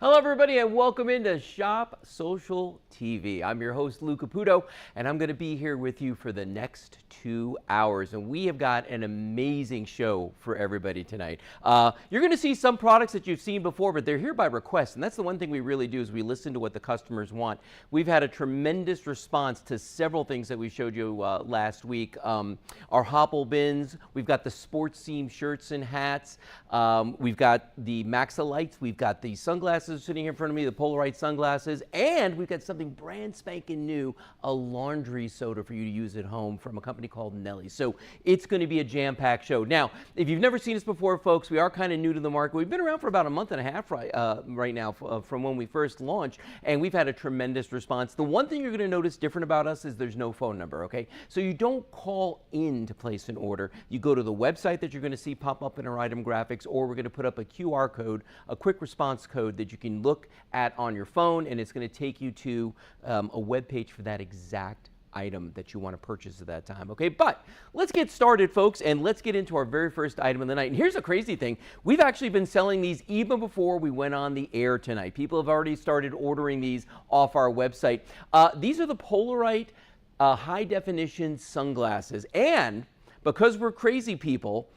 Hello, everybody, and welcome into Shop Social TV. I'm your host, Lou Caputo, and I'm going to be here with you for the next 2 hours. And we have got an amazing show for everybody tonight. You're going to see some products that you've seen before, but they're here by request. And that's the one thing we really do is we listen to what the customers want. We've had a tremendous response to several things that we showed you last week. Our Hopple bins, we've got the sports seam shirts and hats. We've got the Maxa lights. We've got the sunglasses sitting here in front of me, the Polaroid sunglasses, and we've got something brand spanking new, a laundry soda for you to use at home from a company called Nelly. So it's going to be a jam-packed show. Now, if you've never seen us before, folks, we are kind of new to the market. We've been around for about a month and a half right now from when we first launched, and we've had a tremendous response. The one thing you're going to notice different about us is there's no phone number, okay? So you don't call in to place an order. You go to the website that you're going to see pop up in our item graphics, or we're going to put up a QR code, a quick response code that you can look at on your phone, and it's going to take you to a web page for that exact item that you want to purchase at that time, okay? But let's get started, folks, and let's get into our very first item of the night. And here's the crazy thing. We've actually been selling these even before we went on the air tonight. People have already started ordering these off our website. These are the Polaroid high-definition sunglasses, and because we're crazy people,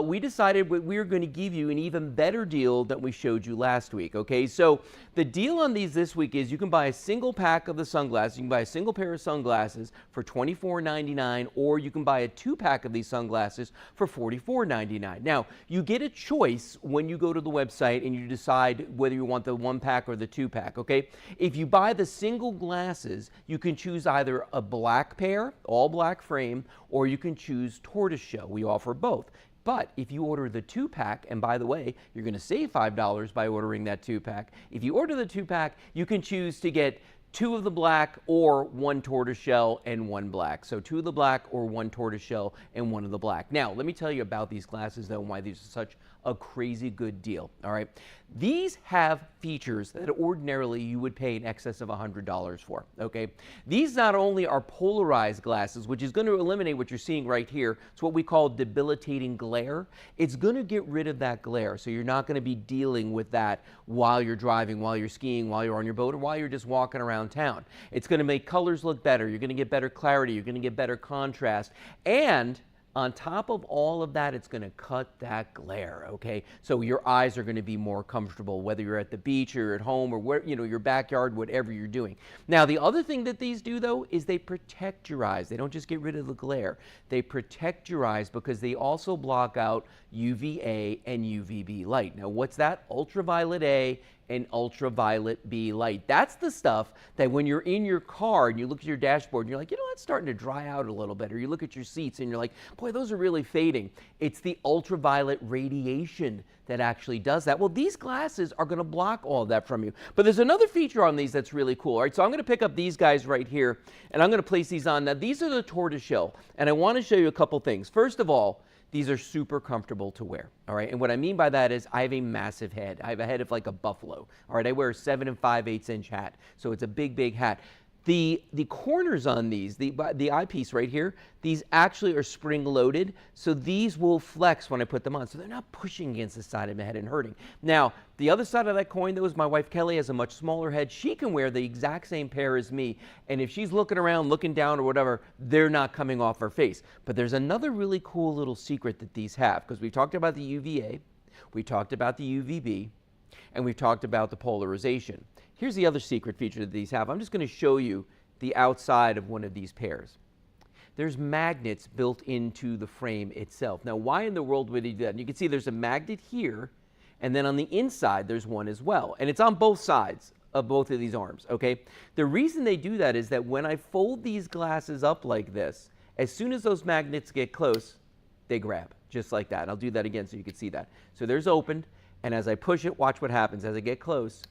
we decided we were going to give you an even better deal than we showed you last week, okay? So the deal on these this week is you can buy a single pack of the sunglasses. You can buy a single pair of sunglasses for $24.99, or you can buy a 2-pack of these sunglasses for $44.99. Now, you get a choice when you go to the website and you decide whether you want the 1-pack or the 2-pack, okay? If you buy the single glasses, you can choose either a black pair, all black frame, or you can choose tortoiseshell. We offer both. But if you order the 2-pack, and by the way, you're going to save $5 by ordering that 2-pack. If you order the 2-pack, you can choose to get 2 of the black or 1 tortoiseshell and 1 black. So 2 of the black or 1 tortoiseshell and 1 of the black. Now, let me tell you about these glasses, though, and why these are such a crazy good deal, all right? These have features that ordinarily you would pay in excess of $100 for, okay? These not only are polarized glasses, which is going to eliminate what you're seeing right here. It's what we call debilitating glare. It's going to get rid of that glare, so you're not going to be dealing with that while you're driving, while you're skiing, while you're on your boat, or while you're just walking around town. It's going to make colors look better. You're going to get better clarity. You're going to get better contrast. And on top of all of that, it's going to cut that glare, okay? So your eyes are going to be more comfortable, whether you're at the beach or you're at home or where, you know, your backyard, whatever you're doing. Now, the other thing that these do, though, is they protect your eyes. They don't just get rid of the glare. They protect your eyes because they also block out UVA and UVB light. Now, what's that? Ultraviolet A and ultraviolet B light. That's the stuff that when you're in your car and you look at your dashboard and you're like, you know, it's starting to dry out a little bit. Or you look at your seats and you're like, boy, those are really fading. It's the ultraviolet radiation that actually does that. Well, these glasses are going to block all of that from you. But there's another feature on these that's really cool. All right, so I'm going to pick up these guys right here and I'm going to place these on. Now, these are the tortoiseshell, and I want to show you a couple things. First of all, these are super comfortable to wear, all right? And what I mean by that is I have a massive head. I have a head of like a buffalo, all right? I wear a 7 5/8 inch hat, so it's a big, big hat. The corners on these, the eyepiece right here, these actually are spring-loaded, so these will flex when I put them on, so they're not pushing against the side of my head and hurting. Now, the other side of that coin, though, is my wife Kelly has a much smaller head. She can wear the exact same pair as me, and if she's looking around, looking down or whatever, they're not coming off her face. But there's another really cool little secret that these have, because we talked about the UVA, we talked about the UVB, and we've talked about the polarization. Here's the other secret feature that these have. I'm just going to show you the outside of one of these pairs. There's magnets built into the frame itself. Now, why in the world would they do that? And you can see there's a magnet here, and then on the inside there's one as well. And it's on both sides of both of these arms, okay? The reason they do that is that when I fold these glasses up like this, as soon as those magnets get close, they grab, just like that. And I'll do that again so you can see that. So there's opened, and as I push it, watch what happens. As I get close,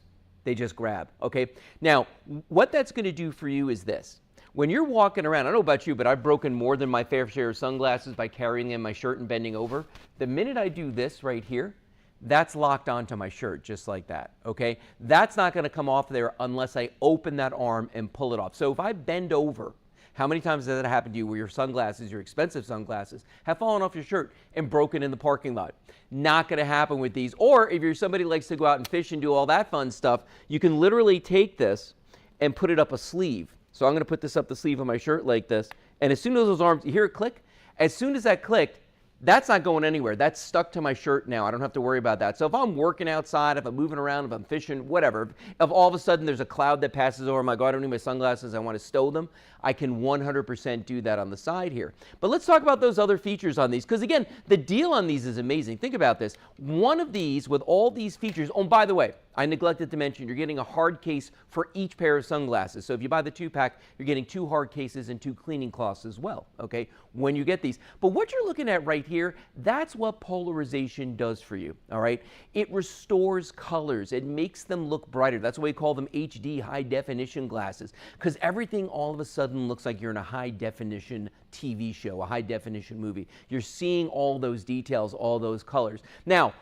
they just grab, okay? Now, what that's going to do for you is this. When you're walking around, I don't know about you, but I've broken more than my fair share of sunglasses by carrying them in my shirt and bending over. The minute I do this right here, that's locked onto my shirt just like that, okay? That's not going to come off there unless I open that arm and pull it off. So if I bend over How many times has that happened to you where your sunglasses, your expensive sunglasses, have fallen off your shirt and broken in the parking lot? Not going to happen with these. Or if you're somebody who likes to go out and fish and do all that fun stuff, you can literally take this and put it up a sleeve. So I'm going to put this up the sleeve of my shirt like this. And as soon as those arms, you hear it click? As soon as that clicked, that's not going anywhere. That's stuck to my shirt now. I don't have to worry about that. So if I'm working outside, if I'm moving around, if I'm fishing, whatever, if all of a sudden there's a cloud that passes over, I'm like, oh, I don't need my sunglasses, I want to stow them, I can 100% do that on the side here. But let's talk about those other features on these, because again, the deal on these is amazing. Think about this. One of these with all these features, oh, by the way, I neglected to mention, you're getting a hard case for each pair of sunglasses. So if you buy the 2-pack, you're getting 2 hard cases and 2 cleaning cloths as well, okay, when you get these. But what you're looking at right here, that's what polarization does for you, all right? It restores colors. It makes them look brighter. That's why we call them HD, high definition glasses, because everything all of a sudden looks like you're in a high definition TV show, a high definition movie. You're seeing all those details, all those colors. Now,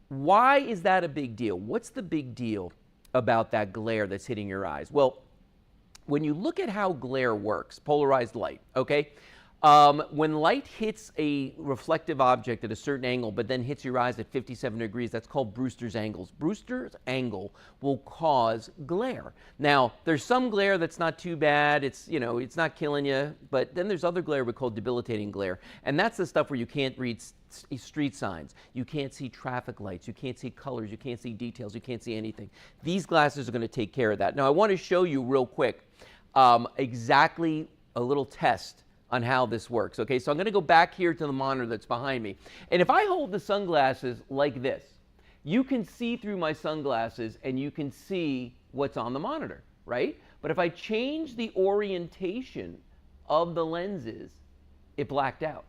why is that a big deal? What's the big deal about that glare that's hitting your eyes? Well, when you look at how glare works, polarized light, okay? When light hits a reflective object at a certain angle, but then hits your eyes at 57 degrees, that's called Brewster's angles. Brewster's angle will cause glare. Now, there's some glare that's not too bad. It's, you know, it's not killing you, but then there's other glare we call debilitating glare. And that's the stuff where you can't read street signs, you can't see traffic lights, you can't see colors, you can't see details, you can't see anything. These glasses are going to take care of that. Now, I want to show you real quick exactly a little test on how this works. Okay, so I'm going to go back here to the monitor that's behind me. And if I hold the sunglasses like this, you can see through my sunglasses and you can see what's on the monitor, right? But if I change the orientation of the lenses, it blacked out.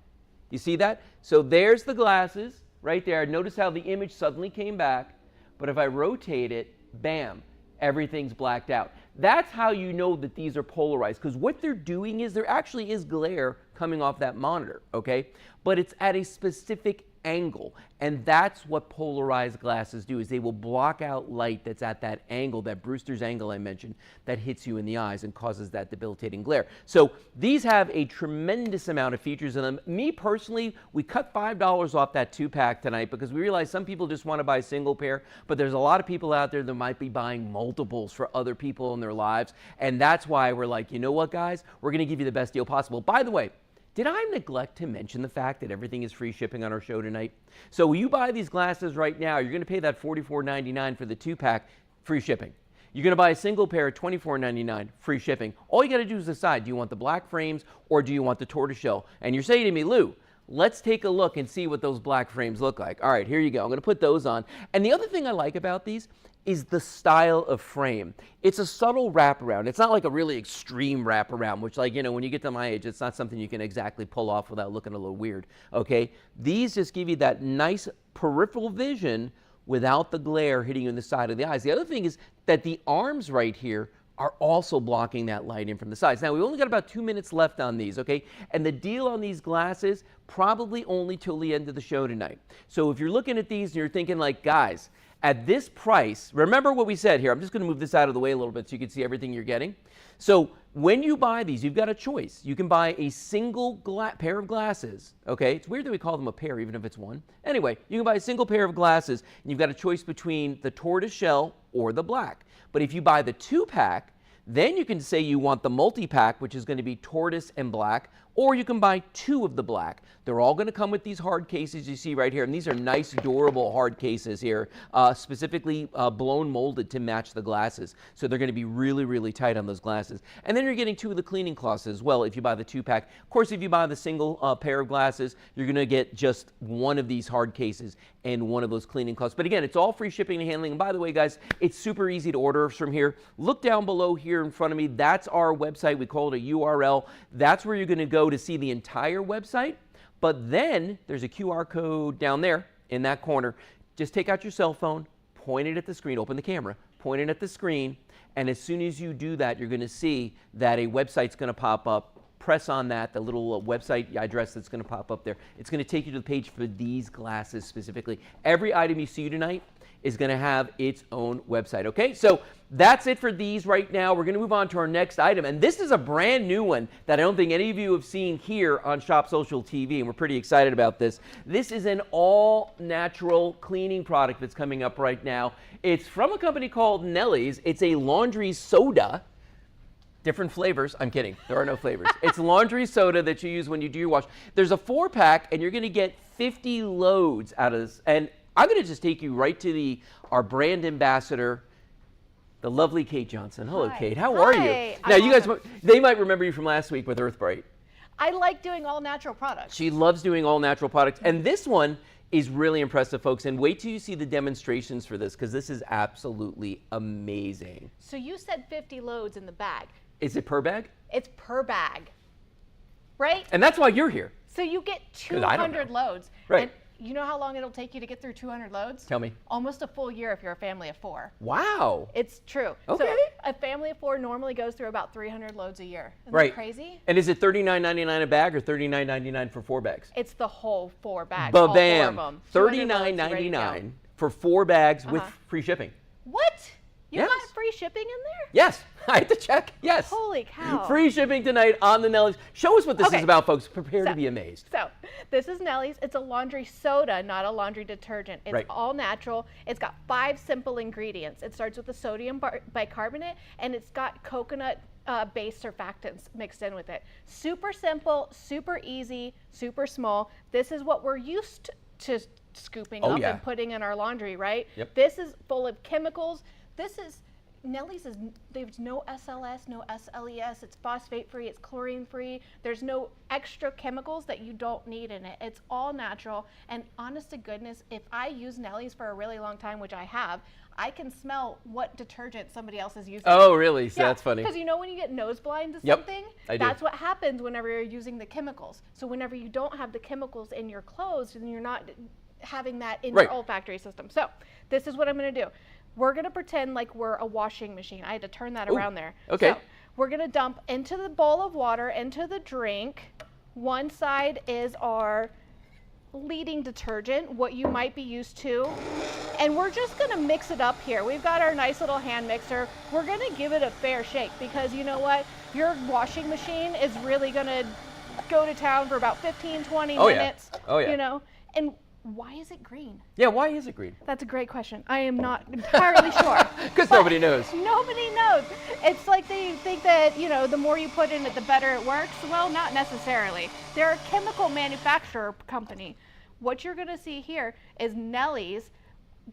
You see that? So there's the glasses right there. Notice how the image suddenly came back. But if I rotate it, bam, everything's blacked out. That's how you know that these are polarized, because what they're doing is there actually is glare coming off that monitor, okay? But it's at a specific angle, and that's what polarized glasses do, is they will block out light that's at that angle, that Brewster's angle I mentioned, that hits you in the eyes and causes that debilitating glare. So these have a tremendous amount of features in them. Me personally, we cut $5 off that 2-pack tonight because we realize some people just want to buy a single pair, but there's a lot of people out there that might be buying multiples for other people in their lives, and that's why we're like, you know what, guys, we're going to give you the best deal possible. By the way, did I neglect to mention the fact that everything is free shipping on our show tonight? So when you buy these glasses right now, you're going to pay that $44.99 for the 2-pack, free shipping. You're going to buy a single pair at $24.99, free shipping. All you got to do is decide, do you want the black frames or do you want the tortoiseshell? And you're saying to me, Lou, let's take a look and see what those black frames look like. All right, here you go. I'm going to put those on. And the other thing I like about these is the style of frame. It's a subtle wraparound. It's not like a really extreme wraparound, which, like, you know, when you get to my age, it's not something you can exactly pull off without looking a little weird, okay? These just give you that nice peripheral vision without the glare hitting you in the side of the eyes. The other thing is that the arms right here are also blocking that light in from the sides. Now, we've only got about 2 minutes left on these, okay? And the deal on these glasses, probably only till the end of the show tonight. So if you're looking at these and you're thinking like, guys, at this price, remember what we said here. I'm just going to move this out of the way a little bit so you can see everything you're getting. So when you buy these, you've got a choice. You can buy a single pair of glasses, okay? It's weird that we call them a pair, even if it's one. Anyway, you can buy a single pair of glasses, and you've got a choice between the tortoiseshell or the black. But if you buy the 2-pack, then you can say you want the multi-pack, which is going to be tortoise and black, or you can buy 2 of the black. They're all going to come with these hard cases you see right here, and these are nice, durable hard cases here, specifically blown molded to match the glasses. So they're going to be really, really tight on those glasses. And then you're getting 2 of the cleaning cloths as well if you buy the 2-pack. Of course, if you buy the single pair of glasses, you're going to get just 1 of these hard cases and 1 of those cleaning cloths. But again, it's all free shipping and handling. And by the way, guys, it's super easy to order from here. Look down below here in front of me. That's our website. We call it a URL. That's where you're going to go to see the entire website. But then there's a QR code down there in that corner. Just take out your cell phone, point it at the screen, open the camera, point it at the screen, and as soon as you do that, you're going to see that a website's going to pop up. Press on that, the little website address that's going to pop up there. It's going to take you to the page for these glasses specifically. Every item you see tonight is going to have its own website, okay? So that's it for these right now. We're going to move on to our next item. And this is a brand new one that I don't think any of you have seen here on Shop Social TV. And we're pretty excited about this. This is an all-natural cleaning product that's coming up right now. It's from a company called Nellie's. It's a laundry soda. Different flavors. I'm kidding. There are no flavors. It's laundry soda that you use when you do your wash. There's a 4-pack, and you're going to get 50 loads out of this. And I'm going to just take you right to our brand ambassador, the lovely Kate Johnson. Hello, Hi. Kate. How are you? Now, I'm you guys, awesome. they might remember you from last week with Earth Bright. I like doing all natural products. She loves doing all natural products. And this one is really impressive, folks. And wait till you see the demonstrations for this, because this is absolutely amazing. So you said 50 loads in the bag. Is it per bag? It's per bag, right? And that's why you're here. So you get 'Cause I don't 200 know. loads. Right. And you know how long it'll take you to get through 200 loads? Tell me. Almost a full year if you're a family of 4. Wow. It's true. Okay. So a family of 4 normally goes through about 300 loads a year. Isn't Right. that crazy? And is it $39.99 a bag or $39.99 for 4 bags? It's the whole 4 bags. all 4 of Ba-bam. them. 200 loads, ready to go. $39.99 for 4 bags with free shipping. What? You Yes. got free shipping in there? Yes, I had to check. Yes. Holy cow. Free shipping tonight on the Nellie's. Show us what this Okay. is about, folks. Prepare to So- be amazed. So this is Nellie's. It's a laundry soda, not a laundry detergent. It's Right. all natural. It's got 5 simple ingredients. It starts with the sodium bicarbonate, and it's got coconut based surfactants mixed in with it. Super simple, super easy, super small. This is what we're used to scooping Oh, up yeah. and putting in our laundry, right? Yep. This is full of chemicals. Nellie's there's no SLS, no SLES. It's phosphate free, it's chlorine free. There's no extra chemicals that you don't need in it. It's all natural. And honest to goodness, if I use Nellie's for a really long time, which I have, I can smell what detergent somebody else is using. Oh, really? So that's funny. Because you know when you get nose blind to Yep, something? I do. That's what happens whenever you're using the chemicals. So whenever you don't have the chemicals in your clothes, then you're not having that in Right. your olfactory system. So this is what I'm going to do. We're going to pretend like we're a washing machine. I had to turn that around there. okay. So we're going to dump into the bowl of water, into the drink. One side is our leading detergent, what you might be used to. And we're just going to mix it up here. We've got our nice little hand mixer. We're going to give it a fair shake because you know what? Your washing machine is really going to go to town for about 15, 20 Oh, yeah. minutes. Oh, yeah. You know? And why is it green? Yeah, why is it green? That's a great question. I am not entirely sure. Because But nobody knows. Nobody knows. It's like they think that, you know, the more you put in it, the better it works. Well, not necessarily. They're a chemical manufacturer company. What you're going to see here is Nellie's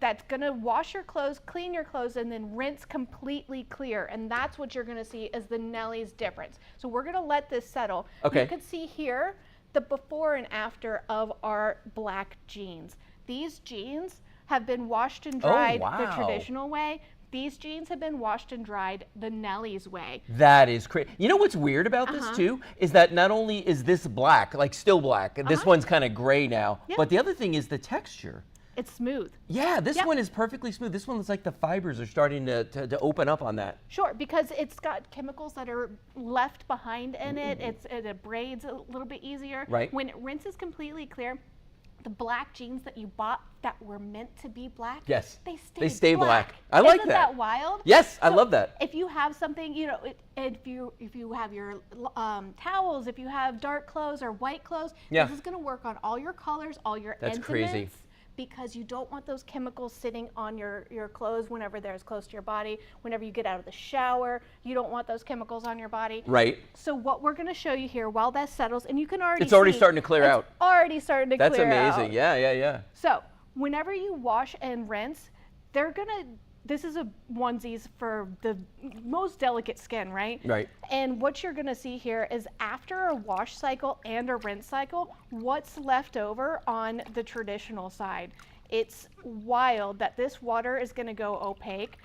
that's going to wash your clothes, clean your clothes, and then rinse completely clear. And that's what you're going to see is the Nellie's difference. So we're going to let this settle. Okay. You can see here the before and after of our black jeans. These jeans have been washed and dried the wow. traditional way. These jeans have been washed and dried the Nellie's way. That is crazy. You know what's weird about this too is that not only is this black, like still black, this one's kind of gray now, Yep. but the other thing is the texture. It's smooth. Yeah, this Yep. one is perfectly smooth. This one looks like the fibers are starting to open up on that. Sure, because it's got chemicals that are left behind in it. It abrades a little bit easier. Right. When it rinses completely clear, the black jeans that you bought that were meant to be black, Yes, they stay black. I Isn't like that. that wild? Yes, I love that. If you have something, you know, if you have your towels, if you have dark clothes or white clothes, Yeah. this is going to work on all your colors, all your That's intimates. crazy. Because you don't want those chemicals sitting on your clothes whenever they're as close to your body. Whenever you get out of the shower, you don't want those chemicals on your body. Right. So what we're going to show you here while that settles, and you can already It's already see starting to clear it's out. already starting to That's clear out. amazing. Yeah. So whenever you wash and rinse, this is a onesies for the most delicate skin, right? Right. And what you're gonna see here is after a wash cycle and a rinse cycle, what's left over on the traditional side. It's wild that this water is gonna go opaque.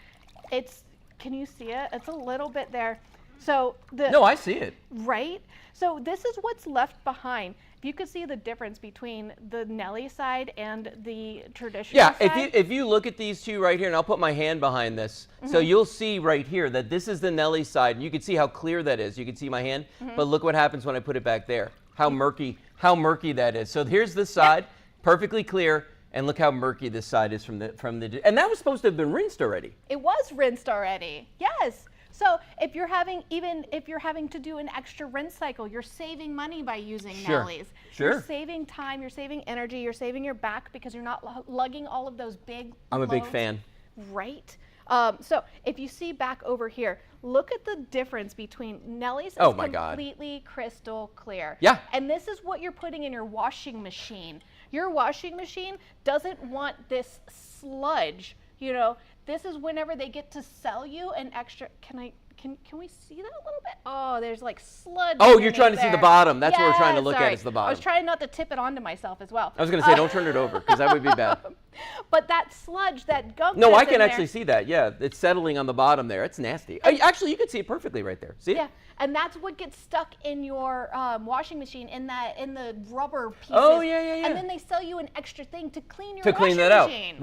Can you see it? It's a little bit there. So No, I see it. right? So this is what's left behind. You could see the difference between the Nellie side and the traditional Yeah, side. if you look at these two right here, and I'll put my hand behind this, so you'll see right here that this is the Nellie side, and you can see how clear that is. You can see my hand, but look what happens when I put it back there. How murky that is. So here's this side, perfectly clear. And look how murky this side is from the and that was supposed to have been rinsed already. It was rinsed already. Yes. So if you're having to do an extra rinse cycle, you're saving money by using Nellies. Sure. You're saving time, you're saving energy, you're saving your back because you're not lugging all of those big I'm a big loads. fan. Right. So if you see back over here, look at the difference between Nellies is completely crystal clear. Yeah. And this is what you're putting in your washing machine. Your washing machine doesn't want this sludge, you know. This is whenever they get to sell you an extra. Can we see that a little bit? Oh, there's like sludge. Oh, you're trying to see the bottom. That's what we're trying to look at is the bottom. I was trying not to tip it onto myself as well. I was going to say, don't turn it over because that would be bad. But that sludge, that gunk. No, I that's can in actually there, see that. Yeah, it's settling on the bottom there. It's nasty. Actually, you can see it perfectly right there. See it? Yeah, and that's what gets stuck in your washing machine in the rubber pieces. Oh, yeah. And then they sell you an extra thing to clean your To clean that machine. out.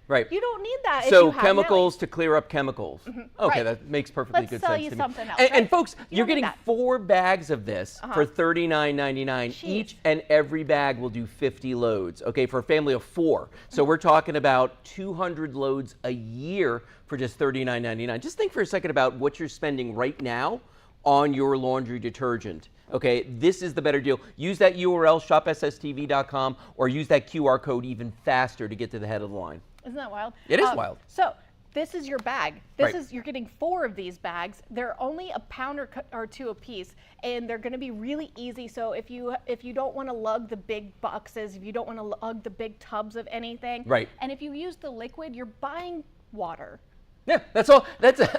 Right. You don't need that. So if you have chemicals to clear up chemicals. Okay, Right. that makes perfectly Let's good sell sense you to something me. else, And right? folks, You you're don't need getting that. 4 bags of this for $39.99 Jeez. each, and every bag will do 50 loads. Okay, for a family of 4. So we're talking about 200 loads a year for just $39.99. Just think for a second about what you're spending right now on your laundry detergent. Okay, this is the better deal. Use that URL, shopsstv.com, or use that QR code even faster to get to the head of the line. Isn't that wild? It is wild. So this is your bag. This Right. is, you're getting 4 of these bags. They're only a pound or 2 a piece, and they're going to be really easy. So if you don't want to lug the big boxes, if you don't want to lug the big tubs of anything, Right. And if you use the liquid, you're buying water. Yeah, that's all.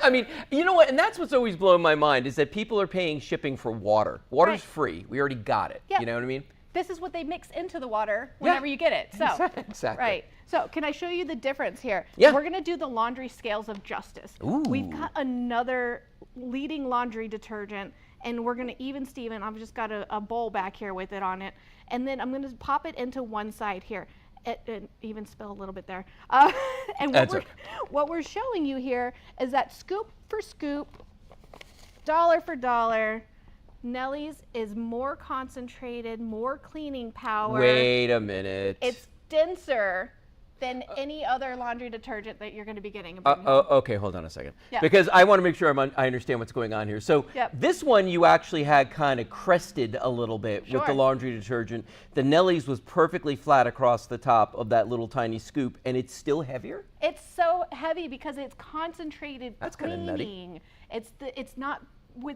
I mean, you know what? And that's what's always blowing my mind is that people are paying shipping for water. Water's Right. free. We already got it. Yep. You know what I mean? This is what they mix into the water whenever you get it. So Exactly. Right. So can I show you the difference here? Yeah. We're going to do the laundry scales of justice. Ooh. We've got another leading laundry detergent, and we're going to even Steven. I've just got a bowl back here with it on it, and then I'm going to pop it into one side here. It even spill a little bit there. And what we're showing you here is that scoop for scoop, dollar for dollar, Nellies is more concentrated, more cleaning power. Wait a minute. It's denser than any other laundry detergent that you're going to be getting. Okay, hold on a second. Yeah. Because I want to make sure I understand what's going on here. So Yep. this one you actually had kind of crested a little bit with the Sure. laundry detergent. The Nellies was perfectly flat across the top of that little tiny scoop, and it's still heavier? It's so heavy because it's concentrated That's kinda cleaning. nutty. It's not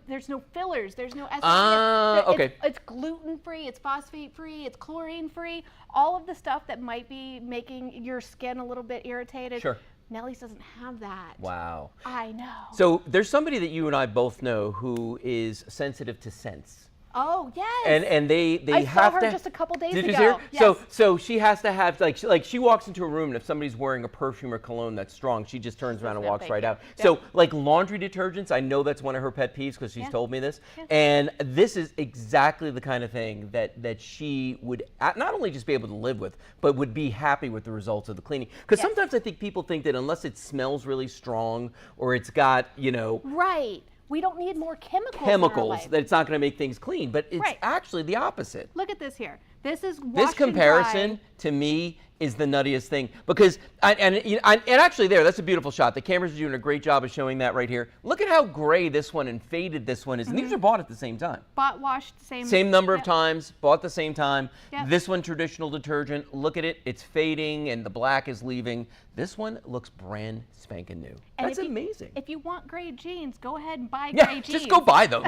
there's no fillers, there's no estrogen. Okay. It's gluten free, it's phosphate free, it's chlorine free. All of the stuff that might be making your skin a little bit irritated. Sure. Nellies doesn't have that. Wow. I know. So there's somebody that you and I both know who is sensitive to scents. Oh yes. And they I have saw her to. just a couple days Did you ago. see her? Yes. So she has to have like she walks into a room and if somebody's wearing a perfume or cologne that's strong, she just turns around and walks right out. Yeah. So like laundry detergents, I know that's one of her pet peeves because she's told me this. Yeah. And this is exactly the kind of thing that she would not only just be able to live with, but would be happy with the results of the cleaning. Because Yes. sometimes I think people think that unless it smells really strong or it's got Right. We don't need more chemicals. In our life. that it's not going to make things clean, but it's Right. actually the opposite. Look at this here. This is wash This comparison and dry. to me is the nuttiest thing because and actually that's a beautiful shot. The cameras are doing a great job of showing that right here. Look at how gray this one and faded this one is. And these are bought at the same time. Bought, washed, Same number of Yep. times, bought at the same time. Yep. This one traditional detergent. Look at it, it's fading and the black is leaving. This one looks brand spanking new. And That's if you- amazing. If you want gray jeans, go ahead and buy Yeah, gray jeans. just go buy them.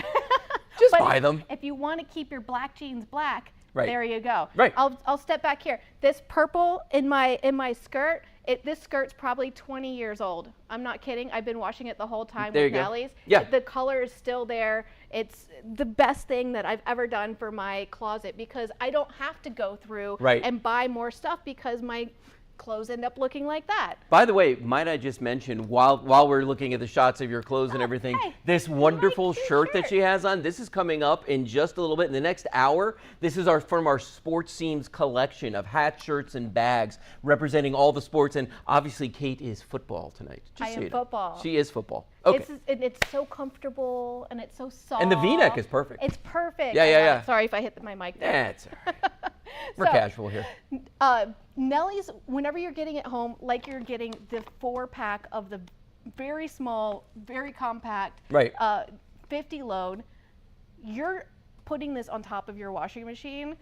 Just But buy them. If you want to keep your black jeans black, Right. there you go. Right. I'll step back here. This purple in my skirt, this skirt's probably 20 years old. I'm not kidding. I've been washing it the whole time There with you go. Nellies. Yeah. The color is still there. It's the best thing that I've ever done for my closet because I don't have to go through Right. and buy more stuff because my clothes end up looking like that. By the way, might I just mention, while we're looking at the shots of your clothes and everything, hey, this wonderful cute shirt that shirt. she has on, this is coming up in just a little bit. In the next hour, this is from our Sports Seams collection of hats, shirts, and bags representing all the sports. And obviously, Kate is football tonight. Just I so am you know. football. She is football. Okay. It's so comfortable and it's so soft. And the V-neck is perfect. It's perfect. Yeah, I yeah, love yeah. it. Sorry if I hit my mic there. That's all right. We're casual here. Nellie's, whenever you're getting it home, like you're getting the 4-pack of the very small, very compact, right. 50 load, you're putting this on top of your washing machine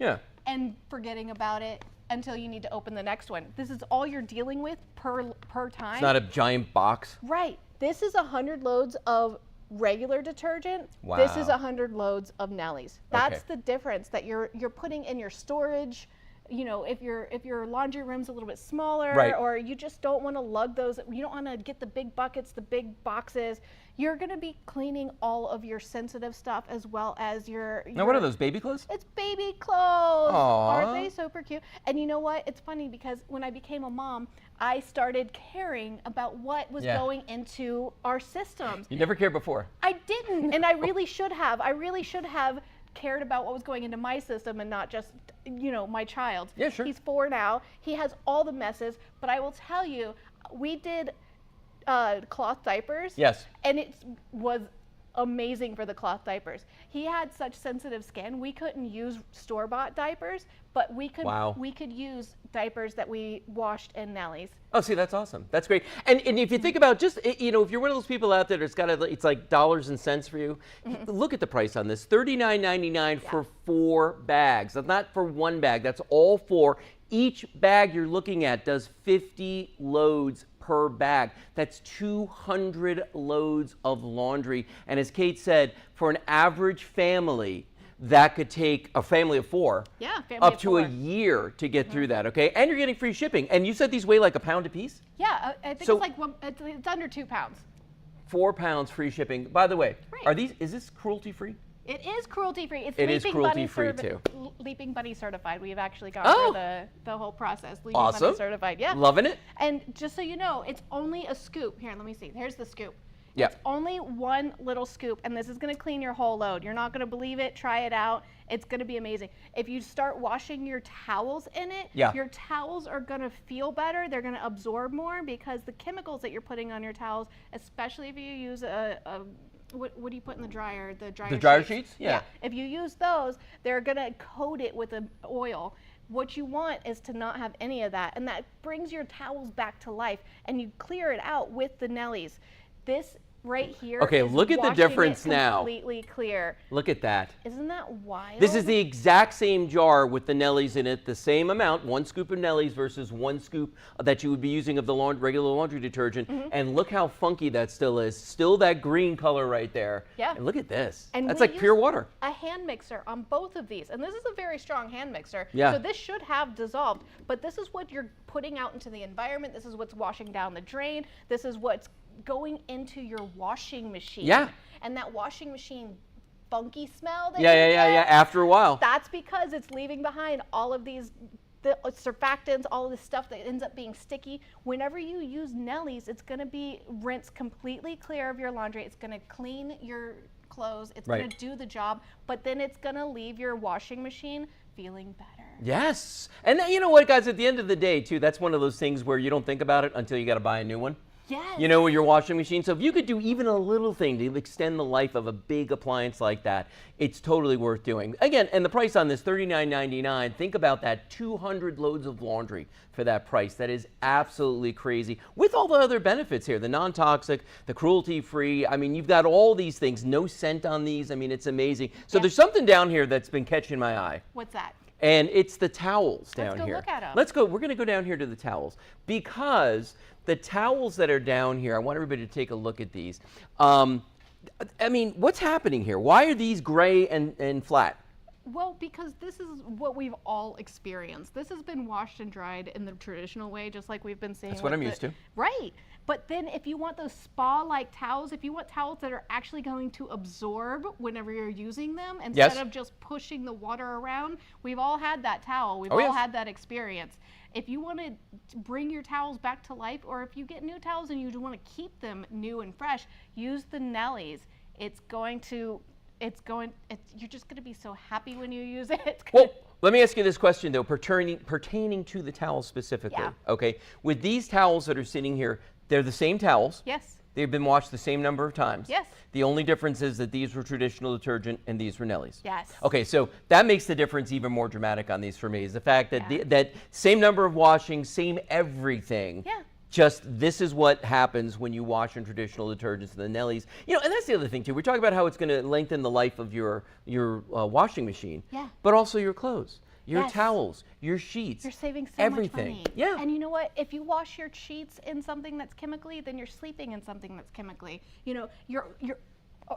and forgetting about it until you need to open the next one. This is all you're dealing with per time. It's not a giant box. Right. This is 100 loads of regular detergent. Wow. This is 100 loads of Nellie's. That's the difference that you're putting in your storage. You know, if your laundry room's a little bit smaller, or you just don't want to lug those, you don't want to get the big buckets, the big boxes, you're going to be cleaning all of your sensitive stuff as well as your Now, what are those, baby clothes? It's baby clothes. Aww. Aren't they super cute? And you know what? It's funny because when I became a mom, I started caring about what was going into our systems. You never cared before. I didn't, and I really should have. I really should have cared about what was going into my system and not just, you know, my child's. Yeah, sure. He's 4 now. He has all the messes, but I will tell you, we did cloth diapers. Yes. And it was amazing for the cloth diapers. He had such sensitive skin. We couldn't use store-bought diapers, but we could use diapers that we washed in Nellie's. Oh, see, that's awesome. That's great. And if you think about just, you know, if you're one of those people out there that's got it's like dollars and cents for you, look at the price on this. $39.99 for 4 bags. That's not for 1 bag. That's all 4. Each bag you're looking at does 50 loads per bag. That's 200 loads of laundry. And as Kate said, for an average family, that could take a family of 4 up to a year to get through that, okay? And you're getting free shipping. And you said these weigh like a pound a piece? Yeah, I think it's like it's under 2 pounds. 4 pounds free shipping. By the way, is this cruelty free? It is cruelty free. It is cruelty free too. Leaping Bunny certified. We've actually gone through the whole process. Leaping Bunny certified. Yeah. Loving it. And just so you know, it's only a scoop. Here, let me see. Here's the scoop. Yeah. It's only 1 little scoop, and this is going to clean your whole load. You're not going to believe it. Try it out. It's going to be amazing. If you start washing your towels in it, your towels are going to feel better. They're going to absorb more because the chemicals that you're putting on your towels, especially if you use what do you put in the dryer? The dryer sheets? Yeah. If you use those, they're going to coat it with an oil. What you want is to not have any of that, and that brings your towels back to life, and you clear it out with the Nellie's. This right here. Okay, look at the difference now. Completely clear. Look at that. Isn't that wild? This is the exact same jar with the Nellie's in it, the same amount, 1 scoop of Nellie's versus 1 scoop that you would be using of the regular laundry detergent. And look how funky that still is. Still that green color right there. Yeah. And look at this. And that's like pure water. A hand mixer on both of these. And this is a very strong hand mixer. Yeah. So this should have dissolved. But this is what you're putting out into the environment. This is what's washing down the drain. This is what's going into your washing machine. Yeah. And that washing machine funky smell that Yeah. After a while. That's because it's leaving behind all of these the surfactants, all of this stuff that ends up being sticky. Whenever you use Nellie's, it's going to be rinsed completely clear of your laundry. It's going to clean your clothes. It's going to do the job, but then it's going to leave your washing machine feeling better. Yes. And you know what, guys, at the end of the day, too, that's one of those things where you don't think about it until you got to buy a new one. Yes. You know, with your washing machine. So if you could do even a little thing to extend the life of a big appliance like that, it's totally worth doing. Again, and the price on this, $39.99. Think about that, 200 loads of laundry for that price. That is absolutely crazy. With all the other benefits here, the non-toxic, the cruelty-free. I mean, you've got all these things. No scent on these. I mean, it's amazing. So there's something down here that's been catching my eye. What's that? And it's the towels down here. Let's go look at them. Let's go. We're going to go down here to the towels because the towels that are down here, I want everybody to take a look at these. I mean, what's happening here? Why are these gray and flat? Well, because this is what we've all experienced. This has been washed and dried in the traditional way, just like we've been saying. That's what I'm used to. Right. But then if you want those spa-like towels, if you want towels that are actually going to absorb whenever you're using them, instead of just pushing the water around, we've all had that towel. We've all had that experience. If you want to bring your towels back to life, or if you get new towels and you want to keep them new and fresh, use the Nellie's. You're just going to be so happy when you use it. Well, let me ask you this question, though, pertaining to the towels specifically. Yeah. Okay. With these towels that are sitting here, they're the same towels. Yes. They've been washed the same number of times. Yes. The only difference is that these were traditional detergent and these were Nellie's. Yes. Okay, so that makes the difference even more dramatic on these for me, is the fact that that same number of washing, same everything. Yeah. Just this is what happens when you wash in traditional detergents and the Nellie's. You know, and that's the other thing too. We're talking about how it's going to lengthen the life of your washing machine. Yeah. But also your clothes, your Yes. towels, your sheets. You're saving so everything. much money. Yeah. And you know what? If you wash your sheets in something that's chemically, then you're sleeping in something that's chemically. You know, your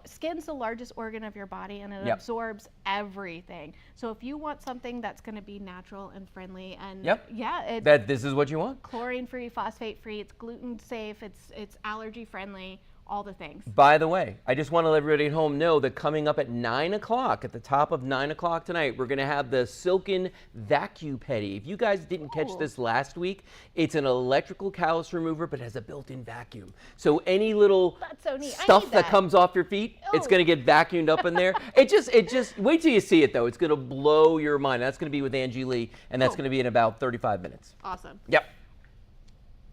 skin's the largest organ of your body, and it absorbs everything. So if you want something that's going to be natural and friendly, and this is what you want. Chlorine-free, phosphate-free, it's gluten-safe, it's allergy-friendly. All the things. By the way, I just want to let everybody at home know that coming up at 9 o'clock, at the top of 9 o'clock tonight, we're going to have the Silken Vacuum Petty. If you guys didn't catch this last week, it's an electrical callus remover, but it has a built-in vacuum. So any little stuff that comes off your feet, it's going to get vacuumed up in there. It just, wait till you see it though. It's going to blow your mind. That's going to be with Angie Lee, and that's going to be in about 35 minutes. Awesome. Yep.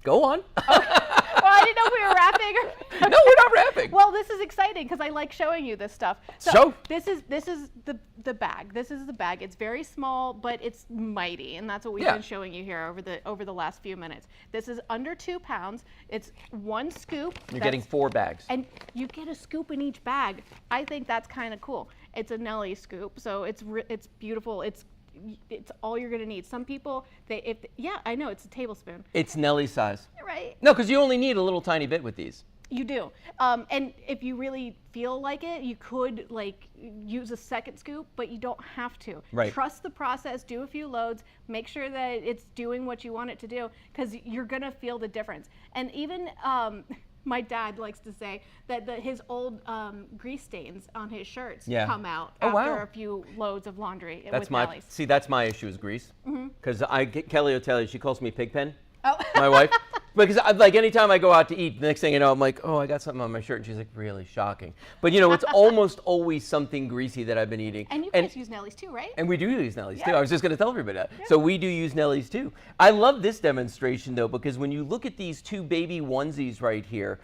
Go on. Well, I didn't know if we were wrapping. Okay. No, we're not wrapping. Well, this is exciting because I like showing you this stuff. So this is the bag. This is the bag. It's very small, but it's mighty, and that's what we've been showing you here over the last few minutes. This is under 2 pounds. It's 1 scoop. You're getting 4 bags. And you get a scoop in each bag. I think that's kind of cool. It's a Nellie scoop, so it's beautiful. It's all you're gonna need. Some people, I know, it's a tablespoon. It's Nellie size. Right. No, because you only need a little tiny bit with these. You do. And if you really feel like it, you could use a second scoop, but you don't have to. Right. Trust the process, do a few loads, make sure that it's doing what you want it to do, because you're gonna feel the difference. And even, my dad likes to say that his old grease stains on his shirts come out after a few loads of laundry with Nellie's. See, that's my issue is grease. Because Kelly will tell you, she calls me Pigpen, Oh. my wife. Because anytime I go out to eat, the next thing you know, I'm like, oh, I got something on my shirt. And she's like, really shocking. But you know, it's almost always something greasy that I've been eating. And you guys use Nellie's too, right? And we do use Nellie's too. I was just going to tell everybody that. So we do use Nellie's too. I love this demonstration though, because when you look at these 2 baby onesies right here,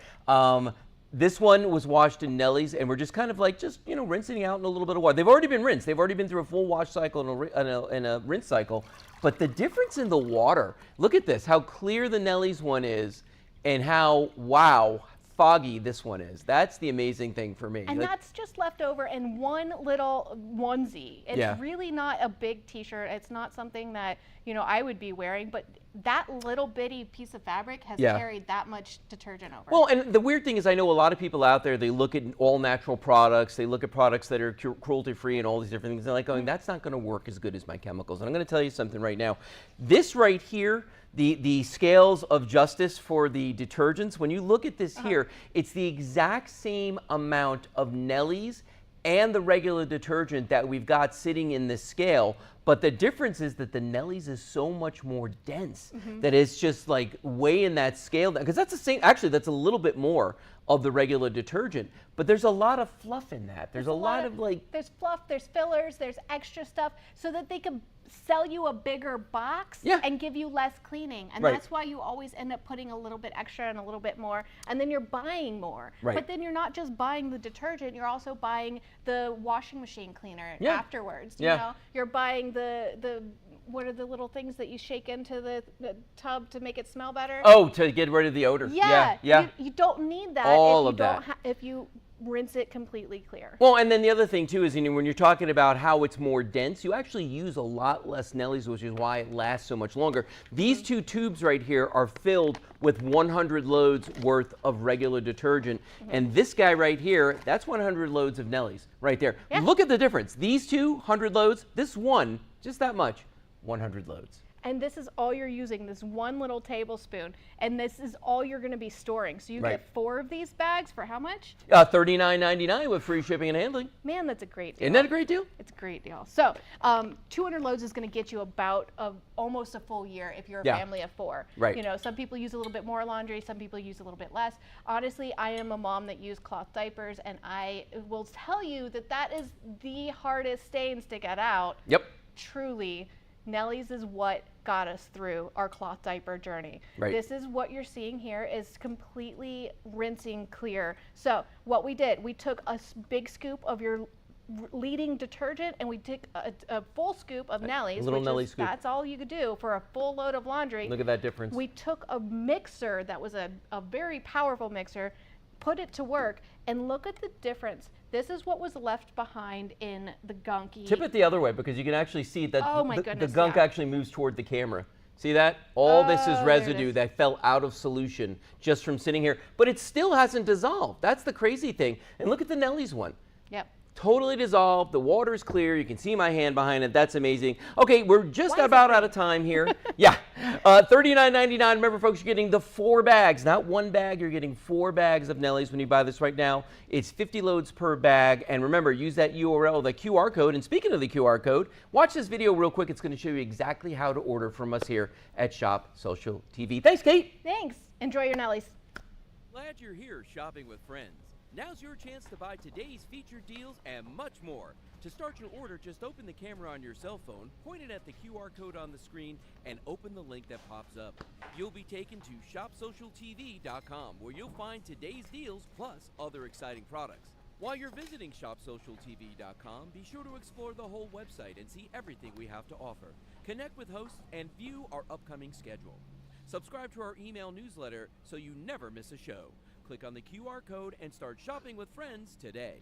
this one was washed in Nellie's, and we're just kind of rinsing out in a little bit of water. They've already been rinsed. They've already been through a full wash cycle and a rinse cycle. But the difference in the water, look at this, how clear the Nellie's one is and how, foggy this one is. That's the amazing thing for me. And that's just left over in one little onesie. It's really not a big t-shirt. It's not something that, I would be wearing, but that little bitty piece of fabric has carried that much detergent over. Well, and the weird thing is I know a lot of people out there, they look at all natural products, they look at products that are cruelty-free and all these different things, and they're like going, that's not going to work as good as my chemicals. And I'm going to tell you something right now. This right here, the scales of justice for the detergents, when you look at this here, it's the exact same amount of Nellie's and the regular detergent that we've got sitting in this scale. But the difference is that the Nellie's is so much more dense that it's just way in that scale. Because that's the same, actually, that's a little bit more of the regular detergent. But there's a lot of fluff in that. There's a lot of There's fluff, there's fillers, there's extra stuff so that they can sell you a bigger box and give you less cleaning. And that's why you always end up putting a little bit extra and a little bit more. And then you're buying more. But then you're not just buying the detergent, you're also buying the washing machine cleaner afterwards. You know, you're buying the what are the little things that you shake into the tub to make it smell better? Oh, to get rid of the odor. You don't need that if you rinse it completely clear. Well, and then the other thing too is, when you're talking about how it's more dense, you actually use a lot less Nellie's, which is why it lasts so much longer. These 2 tubes right here are filled with 100 loads worth of regular detergent. And this guy right here, that's 100 loads of Nellie's right there. Look at the difference. These 200 loads, this one, just that much, 100 loads. And this is all you're using, this one little tablespoon, and this is all you're going to be storing. So you get 4 of these bags for how much? $39.99 with free shipping and handling. Man, that's a great deal. Isn't that a great deal? It's a great deal. So 200 loads is going to get you about almost a full year if you're a family of 4. Right. Some people use a little bit more laundry, some people use a little bit less. Honestly, I am a mom that used cloth diapers, and I will tell you that is the hardest stains to get out. Yep. Truly. Nellie's is what got us through our cloth diaper journey. Right. This is what you're seeing here is completely rinsing clear. So what we did, we took a big scoop of your leading detergent and we took a full scoop of Nellie's. Little Nellie scoop. That's all you could do for a full load of laundry. Look at that difference. We took a mixer that was a very powerful mixer, put it to work, and look at the difference. This is what was left behind in the gunky. Tip it the other way because you can actually see that Oh my the goodness, gunk yeah. actually moves toward the camera. See that? All this is Oh, there it residue is. that fell out of solution just from sitting here, but it still hasn't dissolved. That's the crazy thing. And look at the Nellie's one. Yep. Totally dissolved. The water is clear. You can see my hand behind it. That's amazing. Okay, we're just Why is it about green? out of time here. Yeah. $39.99. Remember, folks, you're getting the 4 bags. Not 1 bag. You're getting 4 bags of Nellie's when you buy this right now. It's 50 loads per bag. And remember, use that URL, the QR code. And speaking of the QR code, watch this video real quick. It's going to show you exactly how to order from us here at Shop Social TV. Thanks, Kate. Thanks. Enjoy your Nellie's. Glad you're here shopping with friends. Now's your chance to buy today's featured deals and much more. To start your order, just open the camera on your cell phone, point it at the QR code on the screen, and open the link that pops up. You'll be taken to shopsocialtv.com, where you'll find today's deals plus other exciting products. While you're visiting shopsocialtv.com, be sure to explore the whole website and see everything we have to offer. Connect with hosts and view our upcoming schedule. Subscribe to our email newsletter so you never miss a show. Click on the QR code and start shopping with friends today.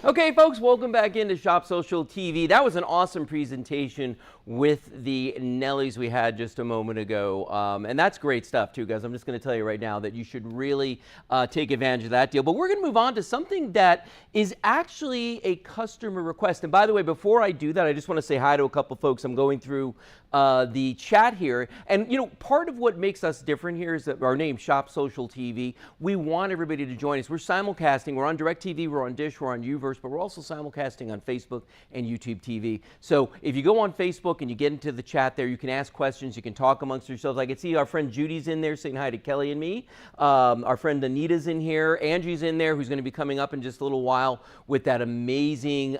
Okay, folks, welcome back into Shop Social TV. That was an awesome presentation with the Nellie's we had just a moment ago. And that's great stuff, too, guys. I'm just going to tell you right now that you should really take advantage of that deal. But we're going to move on to something that is actually a customer request. And by the way, before I do that, I just want to say hi to a couple folks. I'm going through the chat here. And, you know, part of what makes us different here is that our name, Shop Social TV. We want everybody to join us. We're simulcasting. We're on DirecTV. We're on Dish. We're on Uverse. But we're also simulcasting on Facebook and YouTube TV. So if you go on Facebook and you get into the chat there, you can ask questions. You can talk amongst yourselves. I can see our friend Judy's in there saying hi to Kelly and me. Our friend Anita's in here. Angie's in there, who's going to be coming up in just a little while with that amazing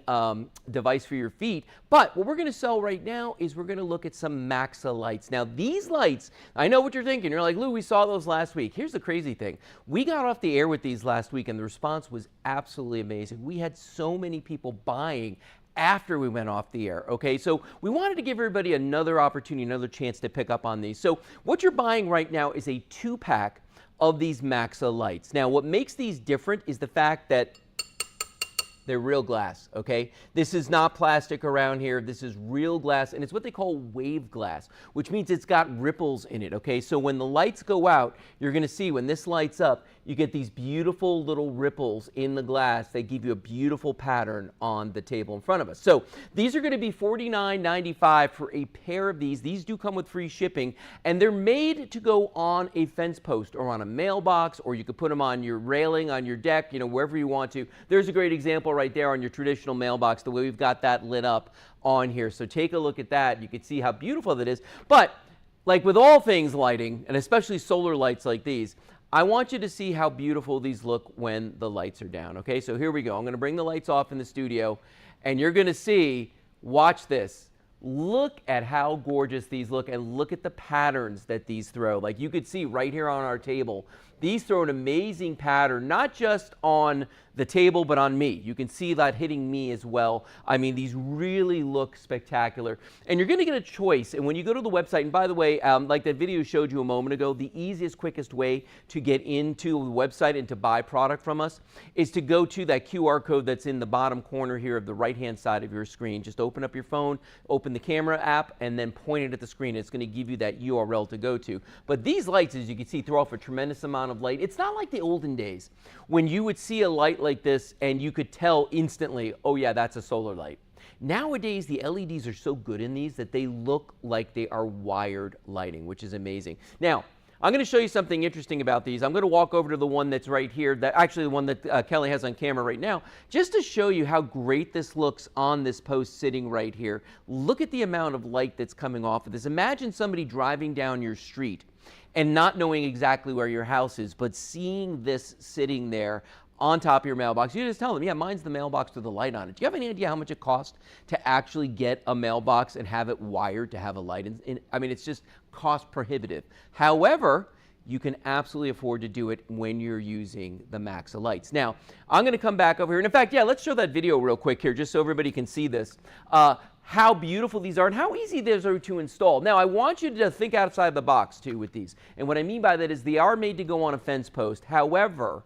device for your feet. But what we're going to sell right now is we're going to look at some Maxa lights. Now, these lights, I know what you're thinking. You're like, Lou, we saw those last week. Here's the crazy thing. We got off the air with these last week, and the response was absolutely amazing. We had so many people buying after we went off the air, okay? So we wanted to give everybody another opportunity, another chance to pick up on these. So what you're buying right now is a 2-pack of these Maxa lights. Now, what makes these different is the fact that they're real glass, okay? This is not plastic around here. This is real glass, and it's what they call wave glass, which means it's got ripples in it, okay? So when the lights go out, you're gonna see when this lights up, you get these beautiful little ripples in the glass. They give you a beautiful pattern on the table in front of us. So these are gonna be $49.95 for a pair of these. These do come with free shipping, and they're made to go on a fence post or on a mailbox, or you could put them on your railing, on your deck, you know, wherever you want to. There's a great example right there on your traditional mailbox, the way we've got that lit up on here. So take a look at that. You can see how beautiful that is. But like with all things lighting, and especially solar lights like these, I want you to see how beautiful these look when the lights are down. Okay, so here we go. I'm going to bring the lights off in the studio, and you're going to see, watch this. Look at how gorgeous these look, and look at the patterns that these throw. Like you could see right here on our table, these throw an amazing pattern, not just on the table, but on me. You can see that hitting me as well. I mean, these really look spectacular. And you're going to get a choice. And when you go to the website, and by the way, like that video showed you a moment ago, the easiest, quickest way to get into the website and to buy product from us is to go to that QR code that's in the bottom corner here of the right-hand side of your screen. Just open up your phone, open the camera app, and then point it at the screen. It's going to give you that URL to go to. But these lights, as you can see, throw off a tremendous amount of light. It's not like the olden days when you would see a light like this and you could tell instantly, oh yeah, that's a solar light. Nowadays, the LEDs are so good in these that they look like they are wired lighting, which is amazing. Now, I'm going to show you something interesting about these. I'm going to walk over to the one that's right here, that actually the one that Kelly has on camera right now, just to show you how great this looks on this post sitting right here. Look at the amount of light that's coming off of this. Imagine somebody driving down your street and not knowing exactly where your house is, but seeing this sitting there on top of your mailbox. You just tell them, yeah, mine's the mailbox with the light on it. Do you have any idea how much it costs to actually get a mailbox and have it wired to have a light in? I mean, it's just cost prohibitive. However, you can absolutely afford to do it when you're using the Maxa lights. Now, I'm going to come back over here. And in fact, yeah, let's show that video real quick here just so everybody can see this. How beautiful these are and how easy these are to install. Now, I want you to think outside the box, too, with these. And what I mean by that is they are made to go on a fence post. However,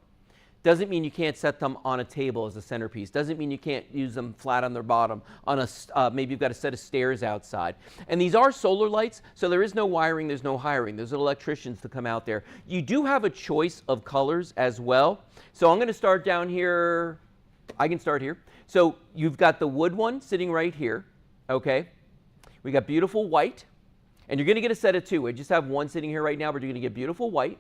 doesn't mean you can't set them on a table as a centerpiece. Doesn't mean you can't use them flat on their bottom. On a maybe you've got a set of stairs outside. And these are solar lights, so there is no wiring, there's no hiring. There's electricians to come out there. You do have a choice of colors as well. So I'm going to start down here. I can start here. So you've got the wood one sitting right here. Okay. We got beautiful white. And you're going to get a set of two. I just have one sitting here right now, but you're going to get beautiful white.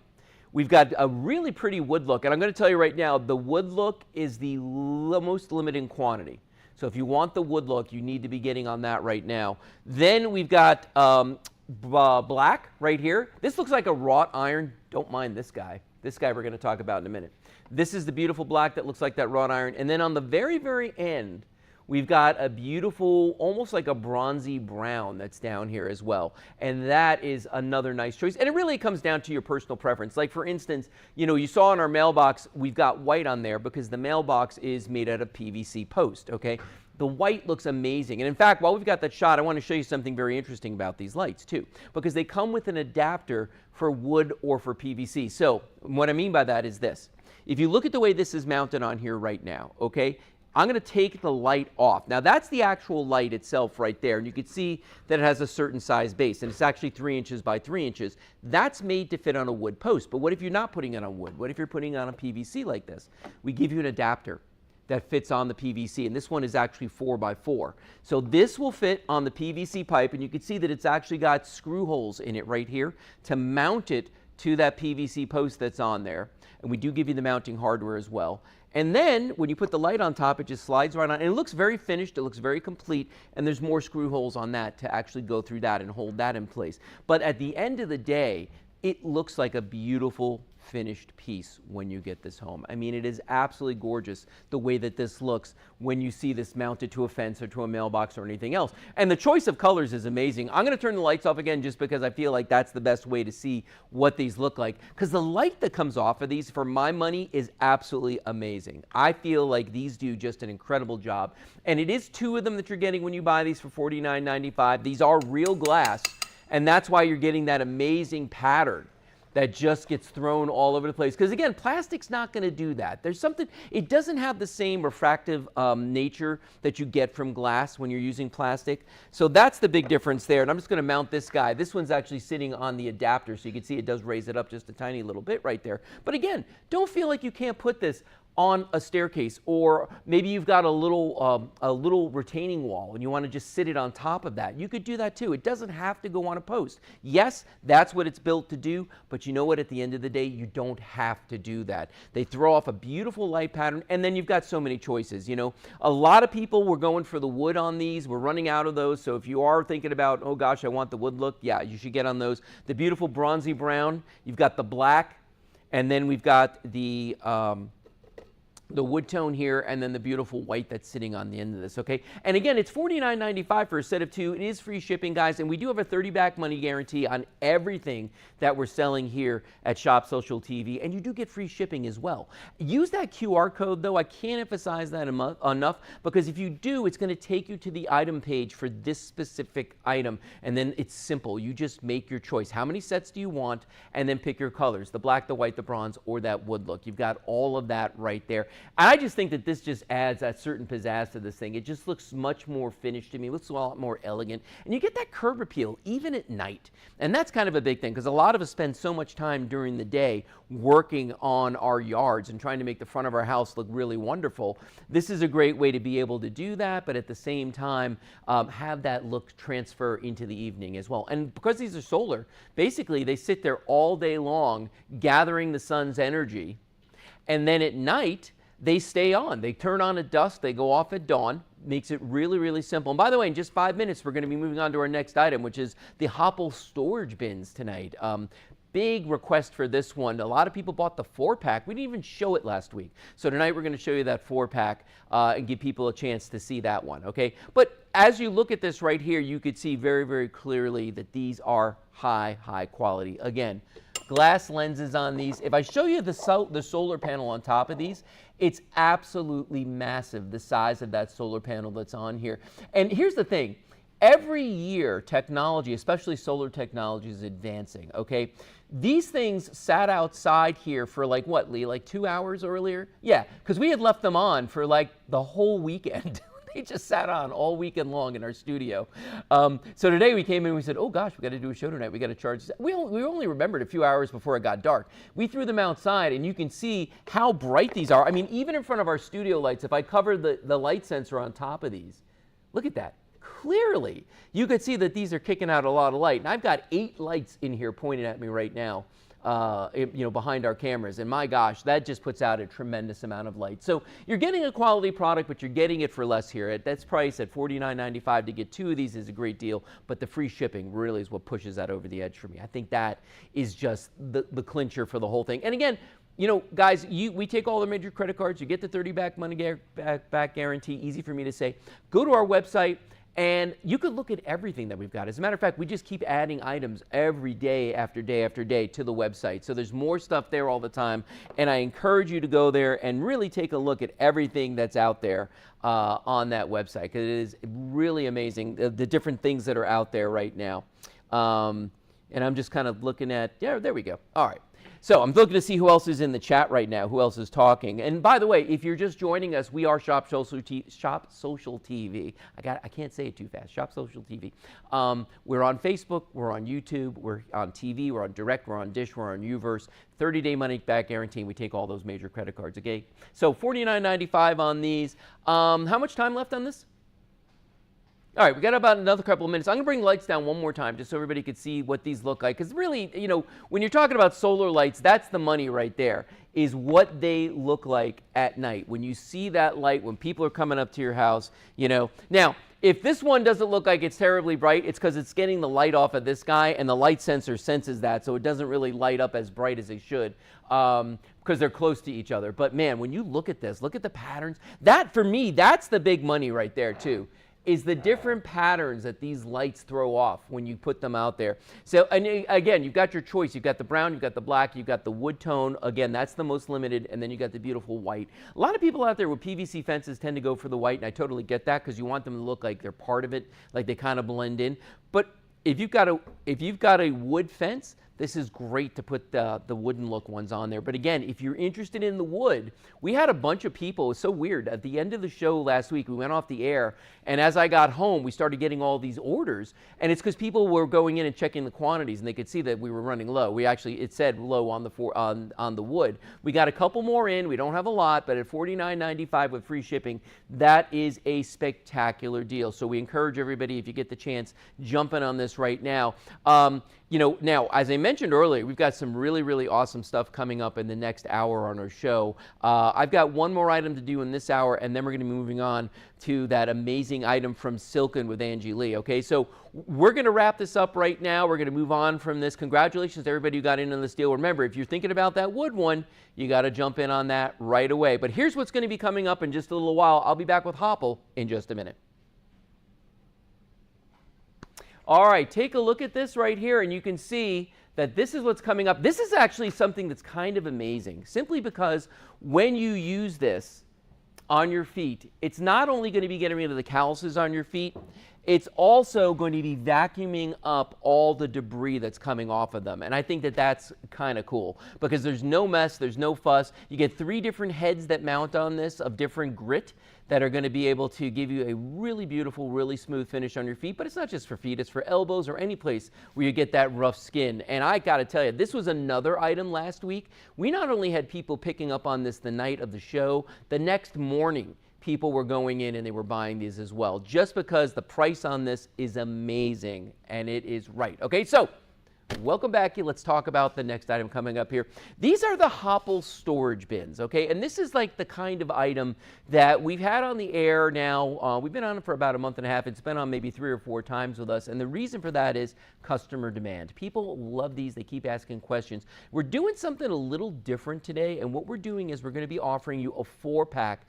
We've got a really pretty wood look, and I'm going to tell you right now, the wood look is the most limited quantity. So if you want the wood look, you need to be getting on that right now. Then we've got black right here. This looks like a wrought iron. Don't mind this guy. This guy we're going to talk about in a minute. This is the beautiful black that looks like that wrought iron. And then on the very, very end, we've got a beautiful, almost like a bronzy brown that's down here as well. And that is another nice choice. And it really comes down to your personal preference. Like for instance, you know, you saw in our mailbox, we've got white on there because the mailbox is made out of PVC post, okay? The white looks amazing. And in fact, while we've got that shot, I want to show you something very interesting about these lights too, because they come with an adapter for wood or for PVC. So what I mean by that is this. If you look at the way this is mounted on here right now, okay? I'm going to take the light off. Now that's the actual light itself right there. And you can see that it has a certain size base. And it's actually 3 inches by 3 inches. That's made to fit on a wood post. But what if you're not putting it on wood? What if you're putting it on a PVC like this? We give you an adapter that fits on the PVC. And this one is actually 4 by 4. So this will fit on the PVC pipe. And you can see that it's actually got screw holes in it right here to mount it to that PVC post that's on there. And we do give you the mounting hardware as well. And then when you put the light on top, it just slides right on. And it looks very finished. It looks very complete. And there's more screw holes on that to actually go through that and hold that in place. But at the end of the day, it looks like a beautiful finished piece when you get this home. I mean, it is absolutely gorgeous the way that this looks when you see this mounted to a fence or to a mailbox or anything else. And the choice of colors is amazing. I'm going to turn the lights off again just because I feel like that's the best way to see what these look like. Because the light that comes off of these, for my money, is absolutely amazing. I feel like these do just an incredible job. And it is 2 of them that you're getting when you buy these for $49.95. These are real glass, and that's why you're getting that amazing pattern that just gets thrown all over the place. Because again, plastic's not going to do that. There's something, it doesn't have the same refractive nature that you get from glass when you're using plastic. So that's the big difference there. And I'm just going to mount this guy. This one's actually sitting on the adapter, so you can see it does raise it up just a tiny little bit right there. But again, don't feel like you can't put this on a staircase, or maybe you've got a little retaining wall and you want to just sit it on top of that. You could do that too. It doesn't have to go on a post. Yes, that's what it's built to do, but you know what? At the end of the day, you don't have to do that. They throw off a beautiful light pattern, and then you've got so many choices. You know, a lot of people were going for the wood on these. We're running out of those, so if you are thinking about, oh gosh, I want the wood look, yeah, you should get on those. The beautiful bronzy brown, you've got the black, and then we've got the wood tone here, and then the beautiful white that's sitting on the end of this, okay? And again, it's $49.95 for a set of 2. It is free shipping, guys, and we do have a 30-back money guarantee on everything that we're selling here at Shop Social TV, and you do get free shipping as well. Use that QR code, though. I can't emphasize that enough, because if you do, it's going to take you to the item page for this specific item, and then it's simple. You just make your choice. How many sets do you want? And then pick your colors, the black, the white, the bronze, or that wood look. You've got all of that right there. I just think that this just adds that certain pizzazz to this thing. It just looks much more finished to me. It looks a lot more elegant. And you get that curb appeal even at night. And that's kind of a big thing, because a lot of us spend so much time during the day working on our yards and trying to make the front of our house look really wonderful. This is a great way to be able to do that, but at the same time, have that look transfer into the evening as well. And because these are solar, basically they sit there all day long gathering the sun's energy. And then at night, they stay on. They turn on at dusk. They go off at dawn. Makes it really, really simple. And by the way, in just 5 minutes, we're going to be moving on to our next item, which is the Hopple storage bins tonight. big request for this one. A lot of people bought the 4-pack. We didn't even show it last week. So tonight we're going to show you that 4-pack and give people a chance to see that one, okay? But as you look at this right here, you could see very, very clearly that these are high quality. Again, glass lenses on these. If I show you the solar panel on top of these, it's absolutely massive, the size of that solar panel that's on here. And here's the thing. Every year, technology, especially solar technology, is advancing, okay? These things sat outside here for like what, Lee, like 2 hours earlier? Yeah, because we had left them on for like the whole weekend. They just sat on all weekend long in our studio. So today we came in and we said, oh gosh, we got to do a show tonight. We got to charge. We only remembered a few hours before it got dark. We threw them outside and you can see how bright these are. I mean, even in front of our studio lights, if I cover the light sensor on top of these, look at that. Clearly, you could see that these are kicking out a lot of light. And I've got 8 lights in here pointed at me right now. Behind our cameras, and my gosh, that just puts out a tremendous amount of light. So you're getting a quality product, but you're getting it for less here. That's priced at $49.95. To get 2 of these is a great deal, but the free shipping really is what pushes that over the edge for me. I think that is just the clincher for the whole thing. And again, you know, guys, we take all the major credit cards. You get the 30-back money back guarantee. Easy for me to say. Go to our website. And you could look at everything that we've got. As a matter of fact, we just keep adding items every day after day after day to the website. So there's more stuff there all the time. And I encourage you to go there and really take a look at everything that's out there on that website, because it is really amazing, the different things that are out there right now. And I'm just kind of looking at, yeah, there we go. All right. So I'm looking to see who else is in the chat right now, who else is talking. And by the way, if you're just joining us, we are Shop Social TV. I can't say it too fast. Shop Social TV. We're on Facebook, we're on YouTube, we're on TV, we're on Direct, we're on Dish, we're on Uverse. 30-day money back guarantee. We take all those major credit cards. Okay. So $49.95 on these. How much time left on this? All right, we got about another couple of minutes. I'm going to bring the lights down one more time just so everybody could see what these look like. Because really, you know, when you're talking about solar lights, that's the money right there, is what they look like at night. When you see that light, when people are coming up to your house, you know. Now, if this one doesn't look like it's terribly bright, it's because it's getting the light off of this guy, and the light sensor senses that, so it doesn't really light up as bright as it should. Because they're close to each other. But man, when you look at this, look at the patterns. That, for me, that's the big money right there, too, is the different patterns that these lights throw off when you put them out there. So, and again, you've got your choice. You've got the brown, you've got the black, you've got the wood tone. Again, that's the most limited, and then you got the beautiful white. A lot of people out there with PVC fences tend to go for the white, and I totally get that, because you want them to look like they're part of it, like they kind of blend in. But if you've got a wood fence, this is great to put the wooden look ones on there. But again, if you're interested in the wood, we had a bunch of people. It was so weird. At the end of the show last week, we went off the air, and as I got home, we started getting all these orders. And it's because people were going in and checking the quantities, and they could see that we were running low. It said low on the wood. We got a couple more in. We don't have a lot, but at $49.95 with free shipping, that is a spectacular deal. So we encourage everybody, if you get the chance, jump in on this right now. You know, now, as I mentioned earlier, we've got some really, really awesome stuff coming up in the next hour on our show. I've got one more item to do in this hour, and then we're going to be moving on to that amazing item from Silken with Angie Lee. Okay, so we're going to wrap this up right now. We're going to move on from this. Congratulations to everybody who got in on this deal. Remember, if you're thinking about that wood one, you got to jump in on that right away. But here's what's going to be coming up in just a little while. I'll be back with Hopple in just a minute. All right, take a look at this right here, and you can see that this is what's coming up. This is actually something that's kind of amazing, simply because when you use this on your feet, it's not only going to be getting rid of the calluses on your feet, it's also going to be vacuuming up all the debris that's coming off of them. And I think that that's kind of cool, because there's no mess, there's no fuss. You get 3 different heads that mount on this of different grit that are going to be able to give you a really beautiful, really smooth finish on your feet. But it's not just for feet, it's for elbows or any place where you get that rough skin. And I got to tell you, this was another item last week. We not only had people picking up on this the night of the show, the next morning, people were going in and they were buying these as well, just because the price on this is amazing, and it is right. Okay, so Welcome back. Let's talk about the next item coming up here. These are the Hopple storage bins, okay? And this is like the kind of item that we've had on the air now. We've been on it for about a month and a half. It's been on maybe 3 or 4 times with us. And the reason for that is customer demand. People love these. They keep asking questions. We're doing something a little different today. And what we're doing is we're going to be offering you a 4-pack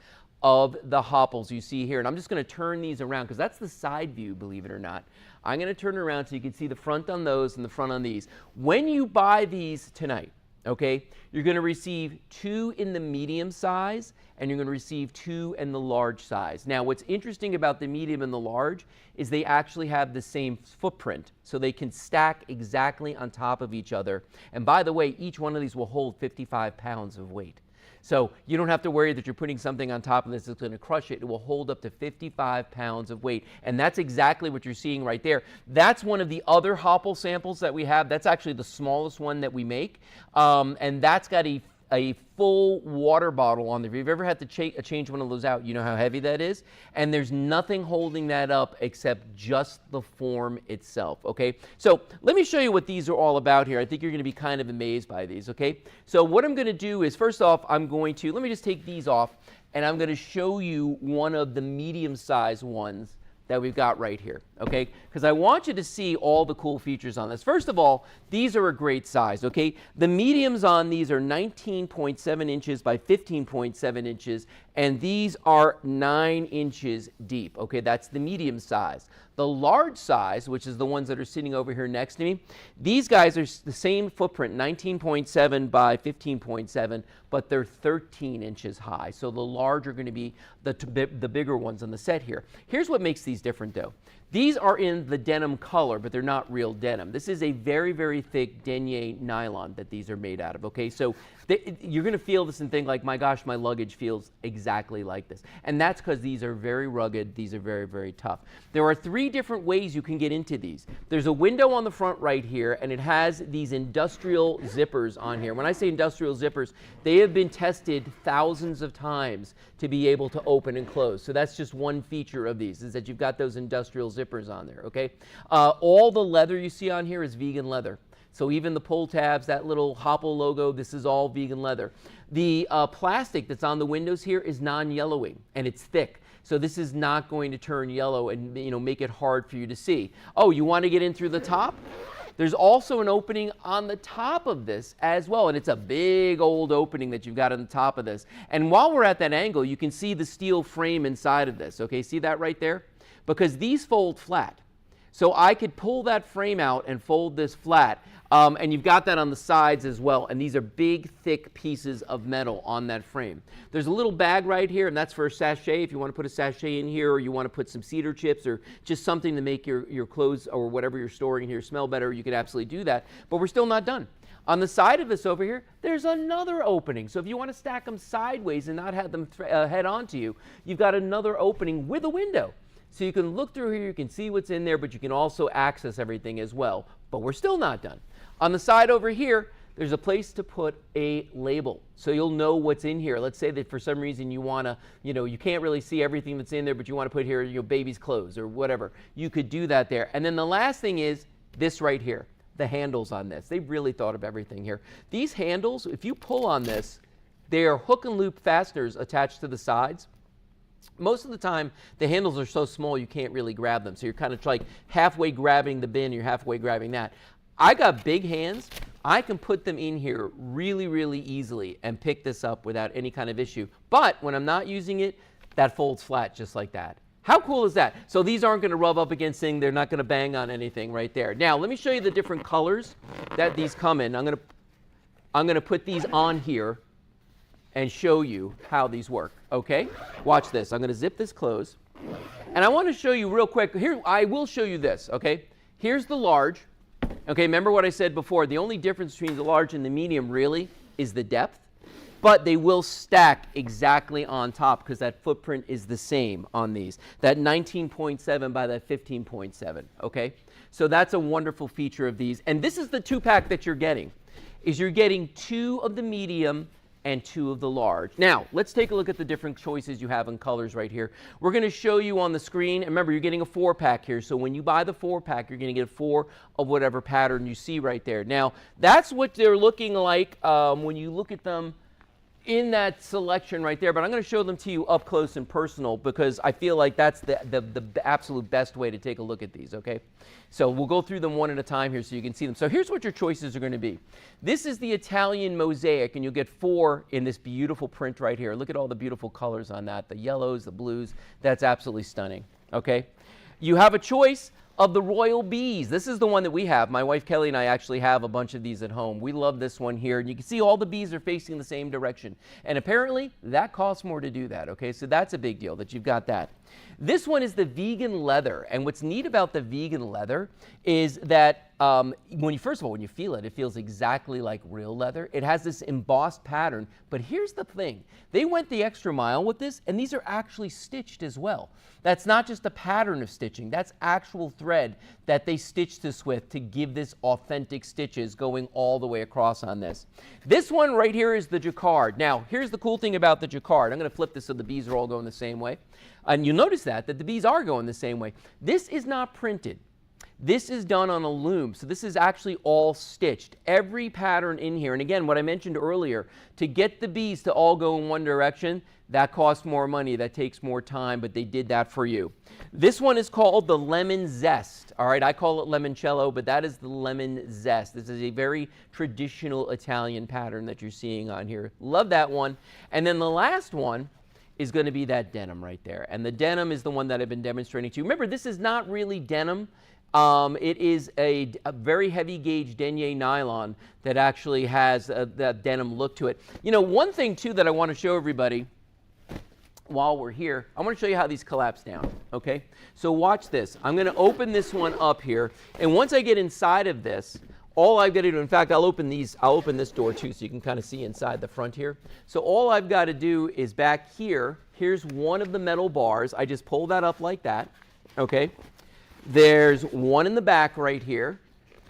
of the Hopples you see here. And I'm just going to turn these around because that's the side view, believe it or not. I'm going to turn it around so you can see the front on those and the front on these. When you buy these tonight, okay, you're going to receive 2 in the medium size and you're going to receive 2 in the large size. Now, what's interesting about the medium and the large is they actually have the same footprint, so they can stack exactly on top of each other. And by the way, each one of these will hold 55 pounds of weight. So you don't have to worry that you're putting something on top of this that's going to crush it. It will hold up to 55 pounds of weight. And that's exactly what you're seeing right there. That's one of the other Hopple samples that we have. That's actually the smallest one that we make. And that's got a full water bottle on there. If you've ever had to change one of those out, you know how heavy that is. And there's nothing holding that up except just the form itself, okay? So let me show you what these are all about here. I think you're going to be kind of amazed by these, okay? So what I'm going to do is, first off, let me just take these off, and I'm going to show you one of the medium-sized ones that we've got right here, okay? Because I want you to see all the cool features on this. First of all, these are a great size, okay? The mediums on these are 19.7 inches by 15.7 inches, and these are 9 inches deep, okay? That's the medium size. The large size, which is the ones that are sitting over here next to me, these guys are the same footprint, 19.7 by 15.7, but they're 13 inches high. So the large are going to be the bigger ones on the set here. Here's what makes these different, though. These are in the denim color, but they're not real denim. This is a very, very thick denier nylon that these are made out of, okay? So you're going to feel this and think like, my gosh, my luggage feels exactly like this. And that's because these are very rugged. These are very, very tough. There are 3 different ways you can get into these. There's a window on the front right here, and it has these industrial zippers on here. When I say industrial zippers, they have been tested thousands of times to be able to open and close. So that's just one feature of these, is that you've got those industrial zippers on there, okay? All the leather you see on here is vegan leather. So even the pull tabs, that little Hopple logo, this is all vegan leather. The plastic that's on the windows here is non-yellowing, and it's thick. So this is not going to turn yellow and make it hard for you to see. Oh, you want to get in through the top? There's also an opening on the top of this as well, and it's a big old opening that you've got on the top of this. And while we're at that angle, you can see the steel frame inside of this, okay? See that right there? Because these fold flat. So I could pull that frame out and fold this flat. And you've got that on the sides as well. And these are big, thick pieces of metal on that frame. There's a little bag right here, and that's for a sachet. If you want to put a sachet in here, or you want to put some cedar chips, or just something to make your clothes or whatever you're storing in here smell better, you could absolutely do that. But we're still not done. On the side of this over here, there's another opening. So if you want to stack them sideways and not have them head on to you, you've got another opening with a window. So you can look through here, you can see what's in there, but you can also access everything as well. But we're still not done. On the side over here, there's a place to put a label, so you'll know what's in here. Let's say that for some reason you want to, you can't really see everything that's in there, but you want to put here your baby's clothes or whatever. You could do that there. And then the last thing is this right here, the handles on this. They really thought of everything here. These handles, if you pull on this, they are hook and loop fasteners attached to the sides. Most of the time, the handles are so small you can't really grab them. So you're kind of like halfway grabbing the bin, you're halfway grabbing that. I got big hands. I can put them in here really, really easily and pick this up without any kind of issue. But when I'm not using it, that folds flat just like that. How cool is that? So these aren't going to rub up against things. They're not going to bang on anything right there. Now, let me show you the different colors that these come in. I'm going to put these on here and show you how these work, okay? Watch this. I'm going to zip this closed. And I want to show you real quick. Here, I will show you this, okay? Here's the large. Okay, remember what I said before. The only difference between the large and the medium really is the depth. But they will stack exactly on top because that footprint is the same on these. That 19.7 by that 15.7, okay? So that's a wonderful feature of these. And this is the 2-pack that you're getting, is you're getting 2 of the medium and 2 of the large. Now, let's take a look at the different choices you have in colors right here. We're going to show you on the screen. And remember, you're getting a 4-pack here. So when you buy the 4-pack, you're going to get 4 of whatever pattern you see right there. Now, that's what they're looking like when you look at them in that selection right there, but I'm going to show them to you up close and personal because I feel like that's the absolute best way to take a look at these, okay? So we'll go through them one at a time here so you can see them. So here's what your choices are going to be. This is the Italian mosaic, and you'll get 4 in this beautiful print right here. Look at all the beautiful colors on that, the yellows, the blues. That's absolutely stunning, okay? You have a choice of the royal bees. This is the one that we have. My wife Kelly and I actually have a bunch of these at home. We love this one here. And you can see all the bees are facing the same direction. And apparently that costs more to do that, okay? So that's a big deal that you've got that. This one is the vegan leather. And what's neat about the vegan leather is that first of all, when you feel it, it feels exactly like real leather. It has this embossed pattern. But here's the thing. They went the extra mile with this, and these are actually stitched as well. That's not just a pattern of stitching. That's actual thread that they stitched this with to give this authentic stitches going all the way across on this. This one right here is the jacquard. Now, here's the cool thing about the jacquard. I'm going to flip this so the bees are all going the same way. And you'll notice that the bees are going the same way. This is not printed. This is done on a loom, so this is actually all stitched. Every pattern in here, and again, what I mentioned earlier, to get the bees to all go in one direction, that costs more money, that takes more time, but they did that for you. This one is called the lemon zest. All right, I call it limoncello, but that is the lemon zest. This is a very traditional Italian pattern that you're seeing on here. Love that one. And then the last one is going to be that denim right there. And the denim is the one that I've been demonstrating to you. Remember, this is not really denim. It is a very heavy gauge denier nylon that actually has that denim look to it. You know, one thing too that I want to show everybody while we're here, I want to show you how these collapse down, okay? So watch this. I'm going to open this one up here, and once I get inside of this, all I've got to do, in fact, I'll open this door too so you can kind of see inside the front here. So all I've got to do is back here, here's one of the metal bars. I just pull that up like that, okay? There's one in the back right here.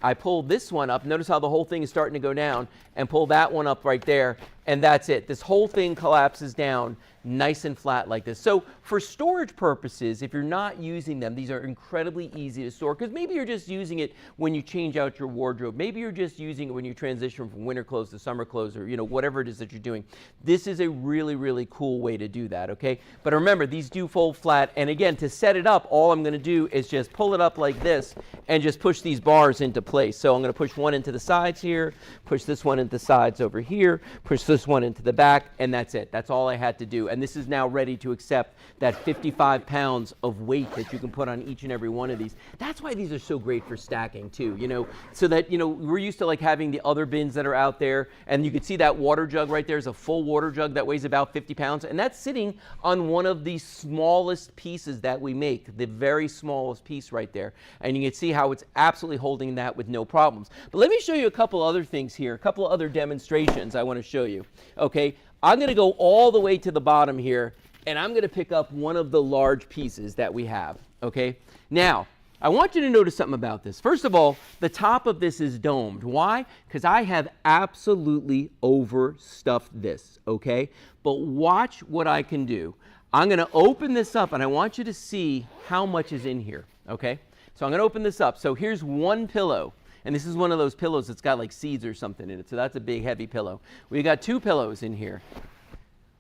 I pull this one up. Notice how the whole thing is starting to go down, and pull that one up right there, and that's it. This whole thing collapses down nice and flat like this. So for storage purposes, if you're not using them, these are incredibly easy to store because maybe you're just using it when you change out your wardrobe. Maybe you're just using it when you transition from winter clothes to summer clothes, or whatever it is that you're doing. This is a really, really cool way to do that, okay? But remember, these do fold flat, and again, to set it up, all I'm going to do is just pull it up like this and just push these bars into place. So I'm going to push one into the sides here, push this one into the sides over here, push this one into the back, and that's it. That's all I had to do. And this is now ready to accept that 55 pounds of weight that you can put on each and every one of these. That's why these are so great for stacking too, so that, we're used to like having the other bins that are out there, and you can see that water jug right there is a full water jug that weighs about 50 pounds, and that's sitting on one of the smallest pieces that we make, the very smallest piece right there. And you can see how it's absolutely holding that with no problems. But let me show you a couple other things here, a couple of other demonstrations I want to show you, okay? I'm going to go all the way to the bottom here, and I'm going to pick up one of the large pieces that we have, okay? Now, I want you to notice something about this. First of all, the top of this is domed. Why? Because I have absolutely overstuffed this, okay? But watch what I can do. I'm going to open this up, and I want you to see how much is in here, okay? So I'm going to open this up. So here's one pillow. And this is one of those pillows that's got like seeds or something in it. So that's a big, heavy pillow. We got 2 pillows in here.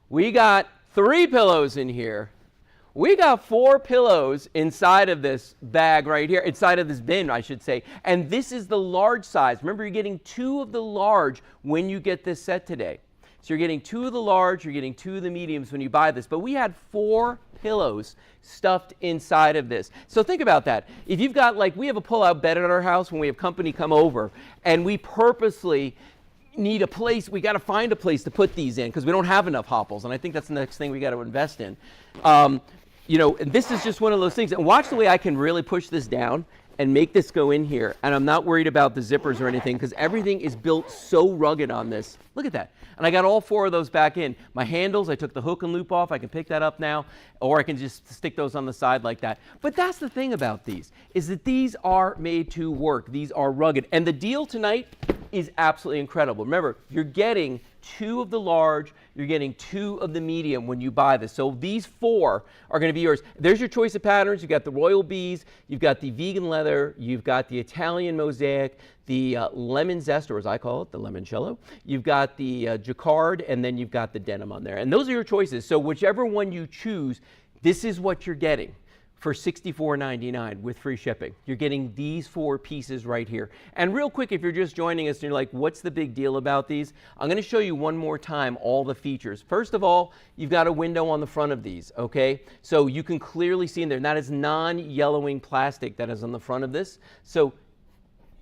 We got 3 pillows in here. We got 4 pillows inside of this bag right here, inside of this bin, I should say. And this is the large size. Remember, you're getting 2 of the large when you get this set today. So you're getting 2 of the large, you're getting 2 of the mediums when you buy this. But we had 4 pillows stuffed inside of this. So think about that. If you've got, like, we have a pull-out bed at our house when we have company come over, and we purposely need a place, we got to find a place to put these in because we don't have enough hopples, and I think that's the next thing we got to invest in. And this is just one of those things. And watch the way I can really push this down and make this go in here, and I'm not worried about the zippers or anything because everything is built so rugged on this. Look at that. And I got all 4 of those back in. My handles, I took the hook and loop off. I can pick that up now, or I can just stick those on the side like that. But that's the thing about these, is that these are made to work. These are rugged. And the deal tonight is absolutely incredible. Remember, you're getting 2 of the large, you're getting 2 of the medium when you buy this. So these 4 are going to be yours. There's your choice of patterns. You've got the royal bees, you've got the vegan leather, you've got the Italian mosaic, the lemon zest, or as I call it, the limoncello. You've got the jacquard, and then you've got the denim on there. And those are your choices. So whichever one you choose, this is what you're getting for $64.99 with free shipping. You're getting these 4 pieces right here. And real quick, if you're just joining us and you're like, what's the big deal about these? I'm gonna show you one more time all the features. First of all, you've got a window on the front of these, okay? So you can clearly see in there, and that is non-yellowing plastic that is on the front of this. So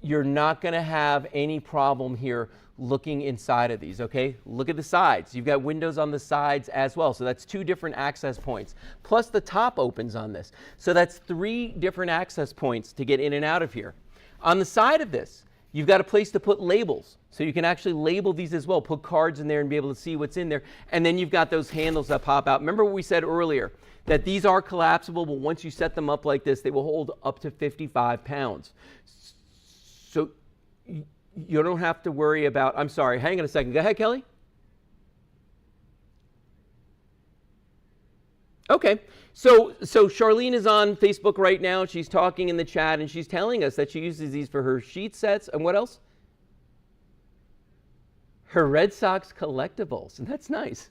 you're not gonna have any problem here looking inside of these, okay? Look at the sides. You've got windows on the sides as well. So that's 2 different access points. Plus the top opens on this. So that's 3 different access points to get in and out of here. On the side of this, you've got a place to put labels. So you can actually label these as well, put cards in there and be able to see what's in there. And then you've got those handles that pop out. Remember what we said earlier, that these are collapsible, but once you set them up like this, they will hold up to 55 pounds. So you don't have to worry about, I'm sorry, hang on a second. Go ahead, Kelly. Okay, so Charlene is on Facebook right now. She's talking in the chat, and she's telling us that she uses these for her sheet sets. And what else? Her Red Sox collectibles, and that's nice.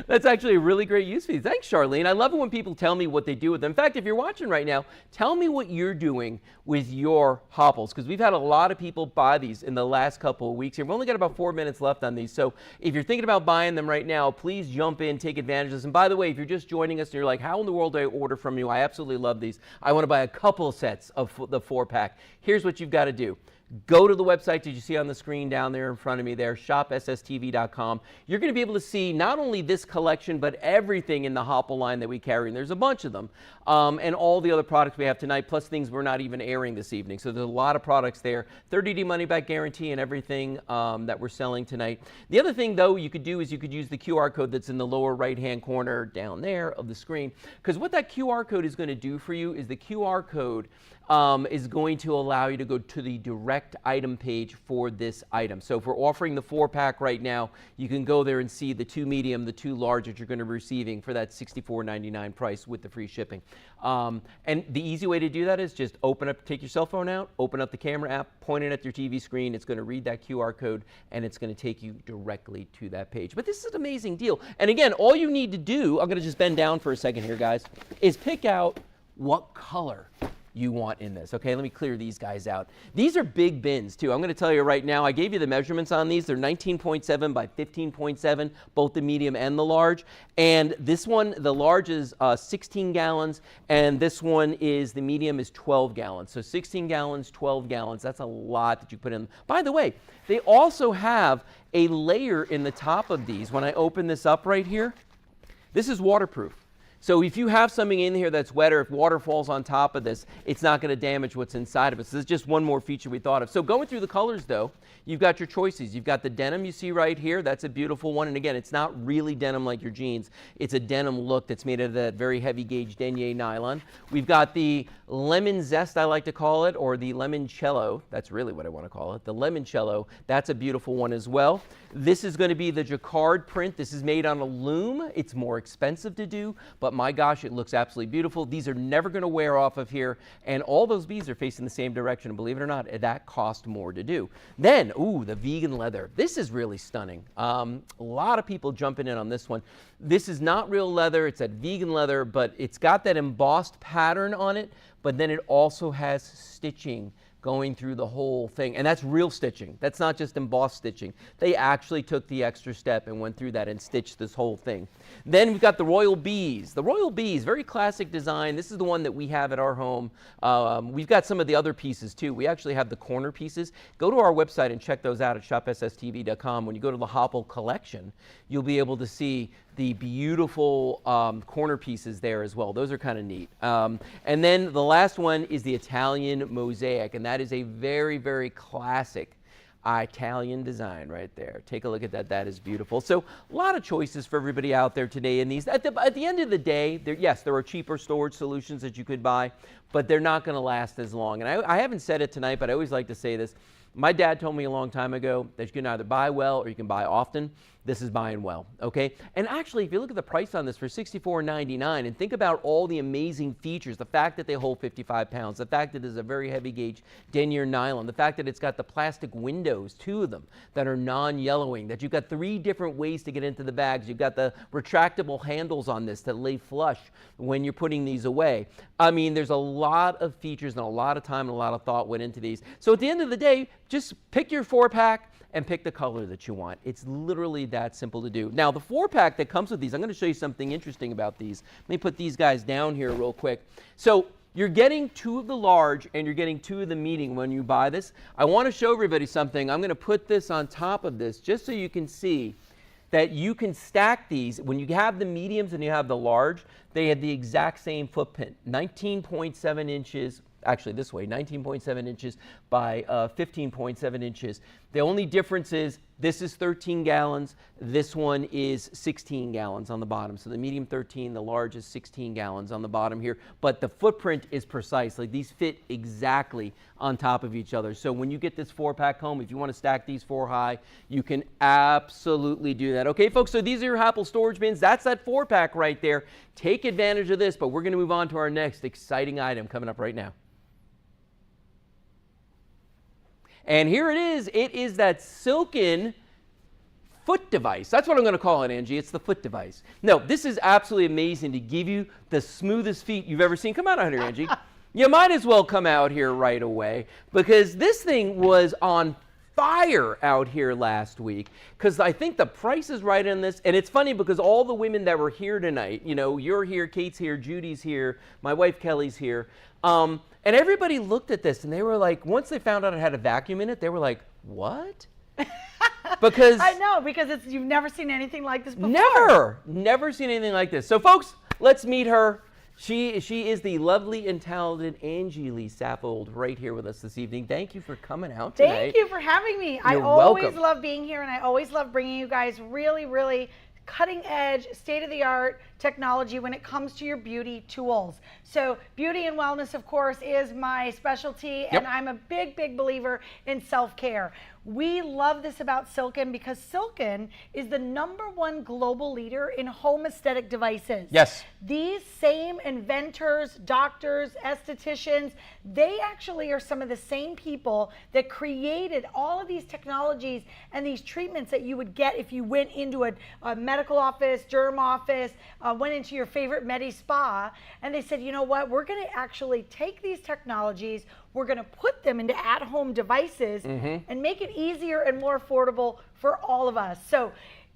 That's actually a really great use for these. Thanks, Charlene. I love it when people tell me what they do with them. In fact, if you're watching right now, tell me what you're doing with your hopples, because we've had a lot of people buy these in the last couple of weeks here. We've only got about 4 minutes left on these. So if you're thinking about buying them right now, please jump in, take advantage of this. And by the way, if you're just joining us and you're like, how in the world do I order from you? I absolutely love these. I want to buy a couple sets of the 4-pack. Here's what you've got to do. Go to the website that you see on the screen down there in front of me there, shopsstv.com. You're going to be able to see not only this collection, but everything in the Hopple line that we carry, and there's a bunch of them, and all the other products we have tonight, plus things we're not even airing this evening. So there's a lot of products there. 30-day money-back guarantee and everything that we're selling tonight. The other thing, though, you could do is you could use the QR code that's in the lower right-hand corner down there of the screen, because what that QR code is going to do for you is the QR code is going to allow you to go to the direct item page for this item. So if we're offering the 4-pack right now, you can go there and see the 2 medium, the 2 large that you're going to be receiving for that $64.99 price with the free shipping. And the easy way to do that is just take your cell phone out, open up the camera app, point it at your TV screen. It's going to read that QR code, and it's going to take you directly to that page. But this is an amazing deal. And again, all you need to do, I'm going to just bend down for a second here, guys, is pick out what color you want in this. Okay, let me clear these guys out. These are big bins too. I'm going to tell you right now, I gave you the measurements on these. They're 19.7 by 15.7, both the medium and the large. And this one, the large is 16 gallons, and this one is, the medium is 12 gallons. So 16 gallons, 12 gallons, that's a lot that you put in. By the way, they also have a layer in the top of these. When I open this up right here, this is waterproof. So if you have something in here that's wet, or if water falls on top of this, it's not going to damage what's inside of it. So this is just one more feature we thought of. So going through the colors, though, you've got your choices. You've got the denim you see right here. That's a beautiful one. And again, it's not really denim like your jeans. It's a denim look that's made of that very heavy gauge denier nylon. We've got the lemon zest, I like to call it, or the limoncello. That's really what I want to call it. The limoncello. That's a beautiful one as well. This is going to be the jacquard print. This is made on a loom. It's more expensive to do, but my gosh, it looks absolutely beautiful. These are never going to wear off of here, and all those bees are facing the same direction. And believe it or not, that cost more to do. Then, ooh, the vegan leather. This is really stunning. A lot of people jumping in on this one. This is not real leather. It's that vegan leather, but it's got that embossed pattern on it, but then it also has stitching going through the whole thing. And that's real stitching. That's not just embossed stitching. They actually took the extra step and went through that and stitched this whole thing. Then we've got the Royal Bees. The Royal Bees, very classic design. This is the one that we have at our home. We've got some of the other pieces too. We actually have the corner pieces. Go to our website and check those out at shopsstv.com. When you go to the Hopple collection, you'll be able to see the beautiful corner pieces there as well. Those are kind of neat. And then the last one is the Italian mosaic, and that is a very, very classic Italian design right there. Take a look at that. That is beautiful. So a lot of choices for everybody out there today in these. At the end of the day, yes, there are cheaper storage solutions that you could buy, but they're not going to last as long. And I haven't said it tonight, but I always like to say this. My dad told me a long time ago that you can either buy well or you can buy often. this is buying well, okay? And actually, if you look at the price on this for $64.99 and think about all the amazing features, the fact that they hold 55 pounds, the fact that it's a very heavy gauge denier nylon, the fact that it's got the plastic windows, 2 of them, that are non-yellowing, that you've got 3 different ways to get into the bags. You've got the retractable handles on this that lay flush when you're putting these away. I mean, there's a lot of features and a lot of time and a lot of thought went into these. So at the end of the day, just pick your 4-pack and pick the color that you want. It's literally that simple to do. Now, the 4-pack that comes with these, I'm going to show you something interesting about these. Let me put these guys down here real quick. So you're getting 2 of the large and you're getting 2 of the medium when you buy this. I want to show everybody something. I'm going to put this on top of this just so you can see that you can stack these. When you have the mediums and you have the large, they have the exact same footprint, 19.7 inches. Actually this way, 19.7 inches by 15.7 inches. The only difference is this is 13 gallons, this one is 16 gallons on the bottom. So the medium 13, the large is 16 gallons on the bottom here, but the footprint is precise. Like these fit exactly on top of each other. So when you get this 4-pack home, if you want to stack these 4 high, you can absolutely do that. Okay, folks, so these are your Apple storage bins. That's that 4-pack right there. Take advantage of this, but we're going to move on to our next exciting item coming up right now. And here it is that silken foot device. That's what I'm going to call it, Angie. It's the foot device. No, this is absolutely amazing to give you the smoothest feet you've ever seen. Come out here, Angie. You might as well come out here right away because this thing was on fire out here last week because I think the price is right on this. And it's funny because all the women that were here tonight, you know, you're here, Kate's here, Judy's here, my wife Kelly's here. And everybody looked at this and they were like, once they found out it had a vacuum in it, they were like, what? Because I know, because you've never seen anything like this before. Never seen anything like this. So folks, let's meet her. She is the lovely and talented Angie Lee Saffold right here with us this evening. Thank you for coming out tonight. Thank you for having me. You're I always welcome. love being here, and I always love bringing you guys really, really cutting edge, state-of-the-art technology when it comes to your beauty tools. So beauty and wellness, of course, is my specialty, and I'm a big, big believer in self-care. We love this about Silken because Silken is the #1 global leader in home aesthetic devices. Yes. These same inventors, doctors, estheticians, they actually are some of the same people that created all of these technologies and these treatments that you would get if you went into a medical office, derm office, went into your favorite Medi Spa, and they said, you know what, we're going to actually take these technologies, we're going to put them into at-home devices and make it easier and more affordable for all of us. So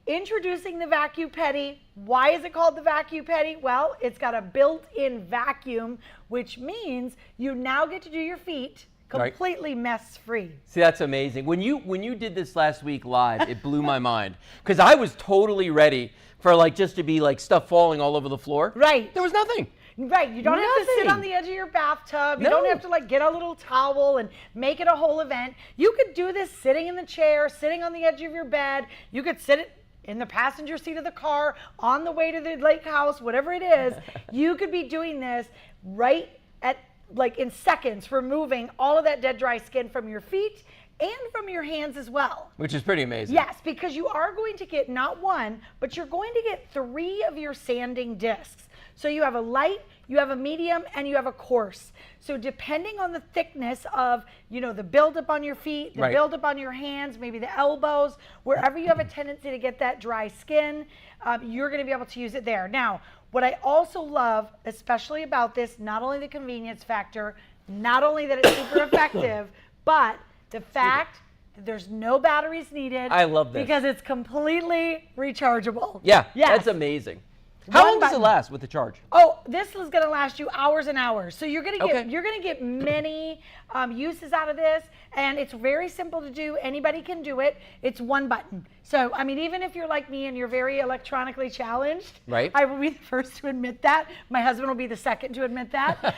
introducing the Vacuum Pedi. Why is it called the Vacuum Pedi? Well, it's got a built-in vacuum, which means you now get to do your feet completely mess-free. See, that's amazing. When you did this last week live, it blew my mind because I was totally ready for like just to be like stuff falling all over the floor. Right. There was nothing. Right, you don't have to sit on the edge of your bathtub. You don't have to like get a little towel and make it a whole event. You could do this sitting in the chair, sitting on the edge of your bed. You could sit it in the passenger seat of the car, on the way to the lake house, whatever it is. You could be doing this right at like in seconds, removing all of that dead dry skin from your feet and from your hands as well. Which is pretty amazing. Yes, because you are going to get not 1, but you're going to get 3 of your sanding discs. So you have a light, you have a medium, and you have a coarse. So depending on the thickness of, you know, the buildup on your feet, the buildup on your hands, maybe the elbows, wherever you have a tendency to get that dry skin, you're going to be able to use it there. Now, what I also love, especially about this, not only the convenience factor, not only that it's super effective, but the fact that there's no batteries needed. I love this. Because it's completely rechargeable. Yeah, yes. That's amazing. How long does it last with the charge? Oh, this is going to last you hours and hours. So you're going to get many uses out of this, and it's very simple to do. Anybody can do it. It's 1 button. So I mean, even if you're like me and you're very electronically challenged, I will be the first to admit that. My husband will be the second to admit that.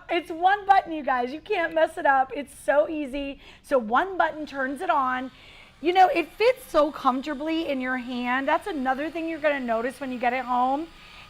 It's 1 button, you guys. You can't mess it up. It's so easy. So 1 button turns it on. You know, it fits so comfortably in your hand. That's another thing you're going to notice when you get it home.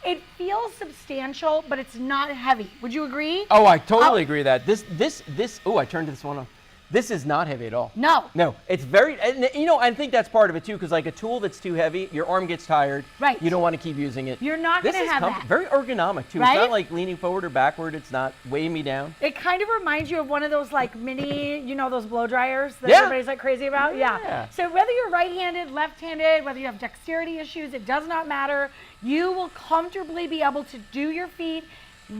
It feels substantial, but it's not heavy. Would you agree? Oh, I totally agree with that. Oh, I turned this one on. This is not heavy at all. No. No, it's very, and you know, I think that's part of it too, because like a tool that's too heavy, your arm gets tired. Right. You don't want to keep using it. You're not going to have that. Very ergonomic too. Right? It's not like leaning forward or backward. It's not weighing me down. It kind of reminds you of one of those like mini, you know, those blow dryers that Yeah. everybody's like crazy about? Yeah. So whether you're right-handed, left-handed, whether you have dexterity issues, it does not matter. You will comfortably be able to do your feet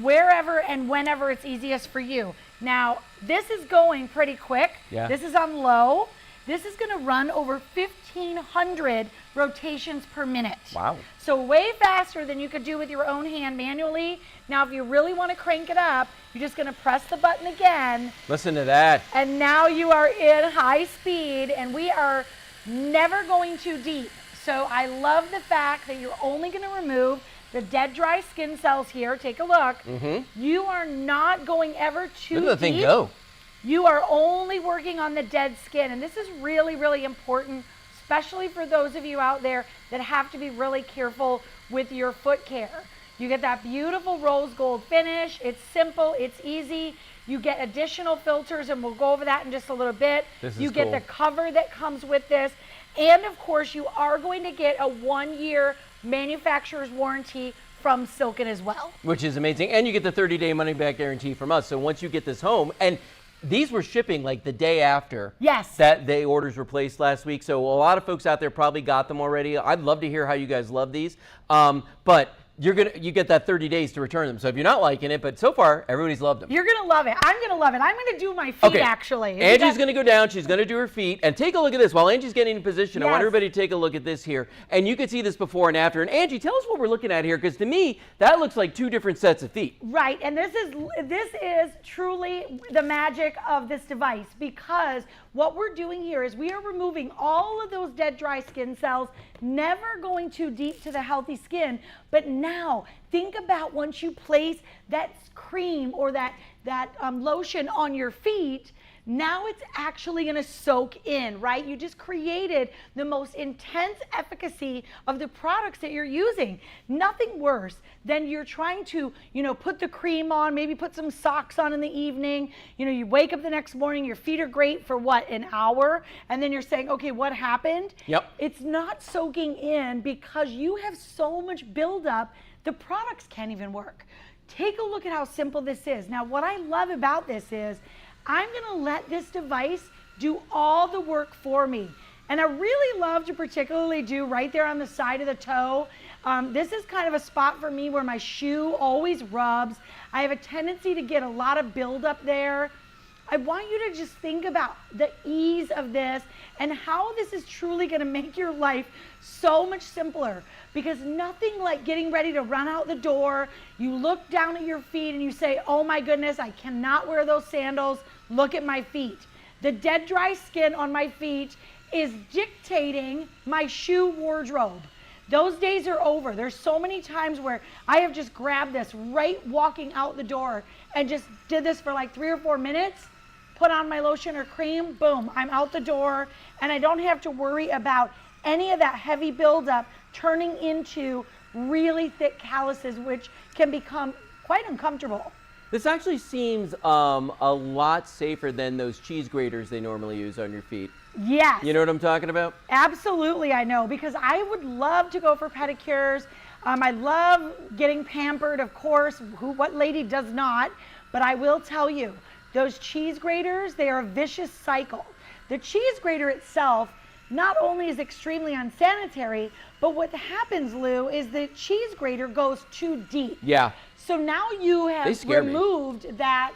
wherever and whenever it's easiest for you. Now, this is going pretty quick. Yeah. This is on low. This is going to run over 1,500 rotations per minute. Wow. So way faster than you could do with your own hand manually. Now, if you really want to crank it up, you're just going to press the button again. Listen to that. And now you are in high speed, and we are never going too deep. So I love the fact that you're only going to remove the dead dry skin cells here. Take a look. You are not going ever too Look at the thing deep. go. You are only working on the dead skin. And this is really, really important, especially for those of you out there that have to be really careful with your foot care. You get that beautiful rose gold finish. It's simple, it's easy. You get additional filters, and we'll go over that in just a little bit. This is you get cool. the cover that comes with this. And of course, you are going to get a 1-year manufacturer's warranty from Silken as well. Which is amazing. And you get the 30-day money-back guarantee from us. So once you get this home, and these were shipping like the day after Yes. that the orders were placed last week. So a lot of folks out there probably got them already. I'd love to hear how you guys love these. But you get that 30 days to return them. So if you're not liking it, but so far everybody's loved them. You're going to love it. I'm going to love it. I'm going to do my feet actually. Angie's going to go down. She's going to do her feet. And take a look at this. While Angie's getting in position, I want Yes. everybody to take a look at this here. And you can see this before and after. And Angie, tell us what we're looking at here, because to me, that looks like 2 different sets of feet. Right, and this is truly the magic of this device, because what we're doing here is we are removing all of those dead dry skin cells, never going too deep to the healthy skin. But now think about once you place that cream or that lotion on your feet, now it's actually going to soak in, right? You just created the most intense efficacy of the products that you're using. Nothing worse than you're trying to, put the cream on, maybe put some socks on in the evening. You wake up the next morning, your feet are great for what, an hour? And then you're saying, okay, what happened? Yep. It's not soaking in because you have so much buildup, the products can't even work. Take a look at how simple this is. Now, what I love about this is I'm going to let this device do all the work for me. And I really love to particularly do right there on the side of the toe. This is kind of a spot for me where my shoe always rubs. I have a tendency to get a lot of buildup there. I want you to just think about the ease of this and how this is truly going to make your life so much simpler, because nothing like getting ready to run out the door. You look down at your feet and you say, oh my goodness, I cannot wear those sandals. Look at my feet. The dead dry skin on my feet is dictating my shoe wardrobe. Those days are over. There's so many times where I have just grabbed this right walking out the door and just did this for like 3 or 4 minutes, put on my lotion or cream, boom, I'm out the door, and I don't have to worry about any of that heavy buildup turning into really thick calluses, which can become quite uncomfortable. This actually seems a lot safer than those cheese graters they normally use on your feet. Yes. You know what I'm talking about? Absolutely, I know, because I would love to go for pedicures. I love getting pampered, of course. What lady does not? But I will tell you, those cheese graters, they are a vicious cycle. The cheese grater itself not only is extremely unsanitary, but what happens, Lou, is the cheese grater goes too deep. Yeah. So now you have removed that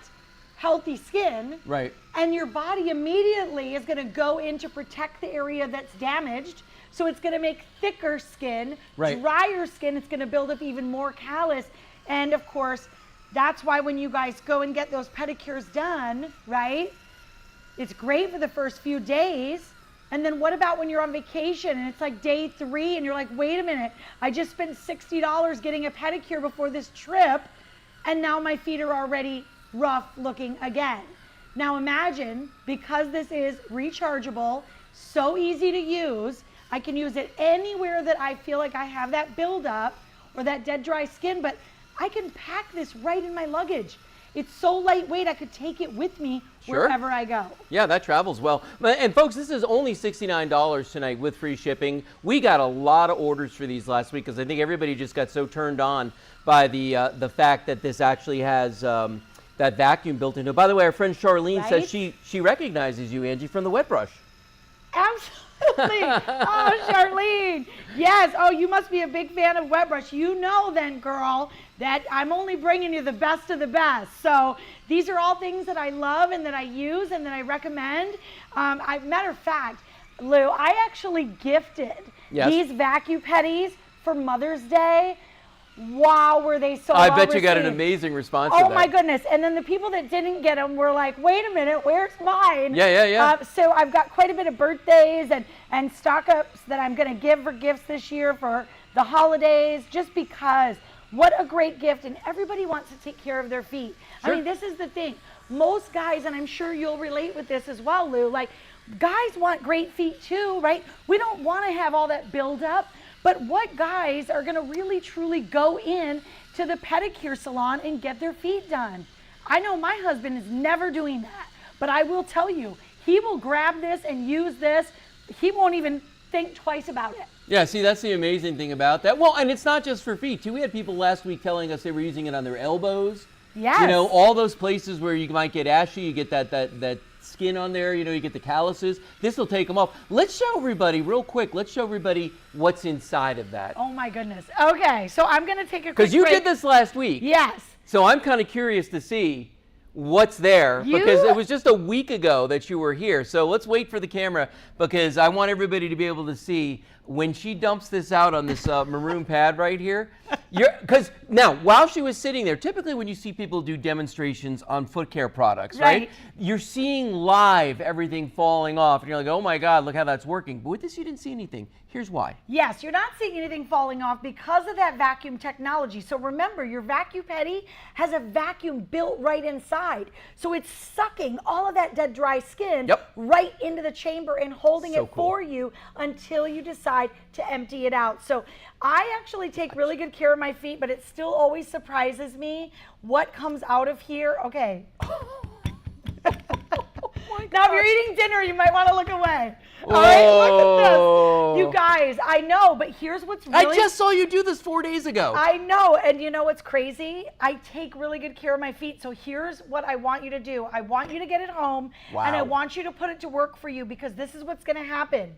healthy skin. Right. And your body immediately is going to go in to protect the area that's damaged. So it's going to make thicker skin, drier skin. It's going to build up even more callus. And of course, that's why when you guys go and get those pedicures done, right? It's great for the first few days. And then what about when you're on vacation and it's like day 3 and you're like, wait a minute, I just spent $60 getting a pedicure before this trip, and now my feet are already rough looking again. Now imagine, because this is rechargeable, so easy to use, I can use it anywhere that I feel like I have that buildup or that dead dry skin, but I can pack this right in my luggage. It's so lightweight, I could take it with me wherever I go. Yeah, that travels well. And folks, this is only $69 tonight with free shipping. We got a lot of orders for these last week because I think everybody just got so turned on by the fact that this actually has that vacuum built into it. By the way, our friend Charlene says she recognizes you, Angie, from the wet brush. Absolutely. Oh, Charlene. Yes. Oh, you must be a big fan of wet brush. You know then, girl, that I'm only bringing you the best of the best. So these are all things that I love and that I use and that I recommend. Matter of fact, Lou, I actually gifted these vacuum petties for Mother's Day. Wow, were they so I well bet you received. got an amazing response to that. Oh my goodness. And then the people that didn't get them were like, wait a minute, where's mine? Yeah. So I've got quite a bit of birthdays and stock-ups that I'm going to give for gifts this year for the holidays, just because what a great gift. And everybody wants to take care of their feet. Sure. I mean, this is the thing. Most guys, and I'm sure you'll relate with this as well, Lou, like guys want great feet too, right? We don't want to have all that buildup. But what guys are going to really truly go in to the pedicure salon and get their feet done? I know my husband is never doing that, but I will tell you, he will grab this and use this. He won't even think twice about it. Yeah, see, that's the amazing thing about that. Well, and it's not just for feet, too. We had people last week telling us they were using it on their elbows. Yes. You know, all those places where you might get ashy, you get that skin on there, you know, you get the calluses. This will take them off. Let's show everybody real quick. Let's show everybody what's inside of that. Oh my goodness. Okay, so I'm going to take a quick Because you break. did this last week. Yes. So I'm kind of curious to see what's there because it was just a week ago that you were here. So let's wait for the camera because I want everybody to be able to see when she dumps this out on this maroon pad right here. Because now, while she was sitting there, typically when you see people do demonstrations on foot care products, right? You're seeing live everything falling off and you're like, oh my God, look how that's working. But with this, you didn't see anything. Here's why. Yes, you're not seeing anything falling off because of that vacuum technology. So remember, your vacuum petty has a vacuum built right inside. So it's sucking all of that dead, dry skin right into the chamber and holding it for you until you decide to empty it out. So I actually take really good care of my feet, but it still always surprises me what comes out of here. Okay. Now, if you're eating dinner, you might want to look away. All right, look at this. You guys, I know, but here's what's really... I just saw you do this 4 days ago. I know, and you know what's crazy? I take really good care of my feet, so here's what I want you to do. I want you to get it home, and I want you to put it to work for you because this is what's going to happen.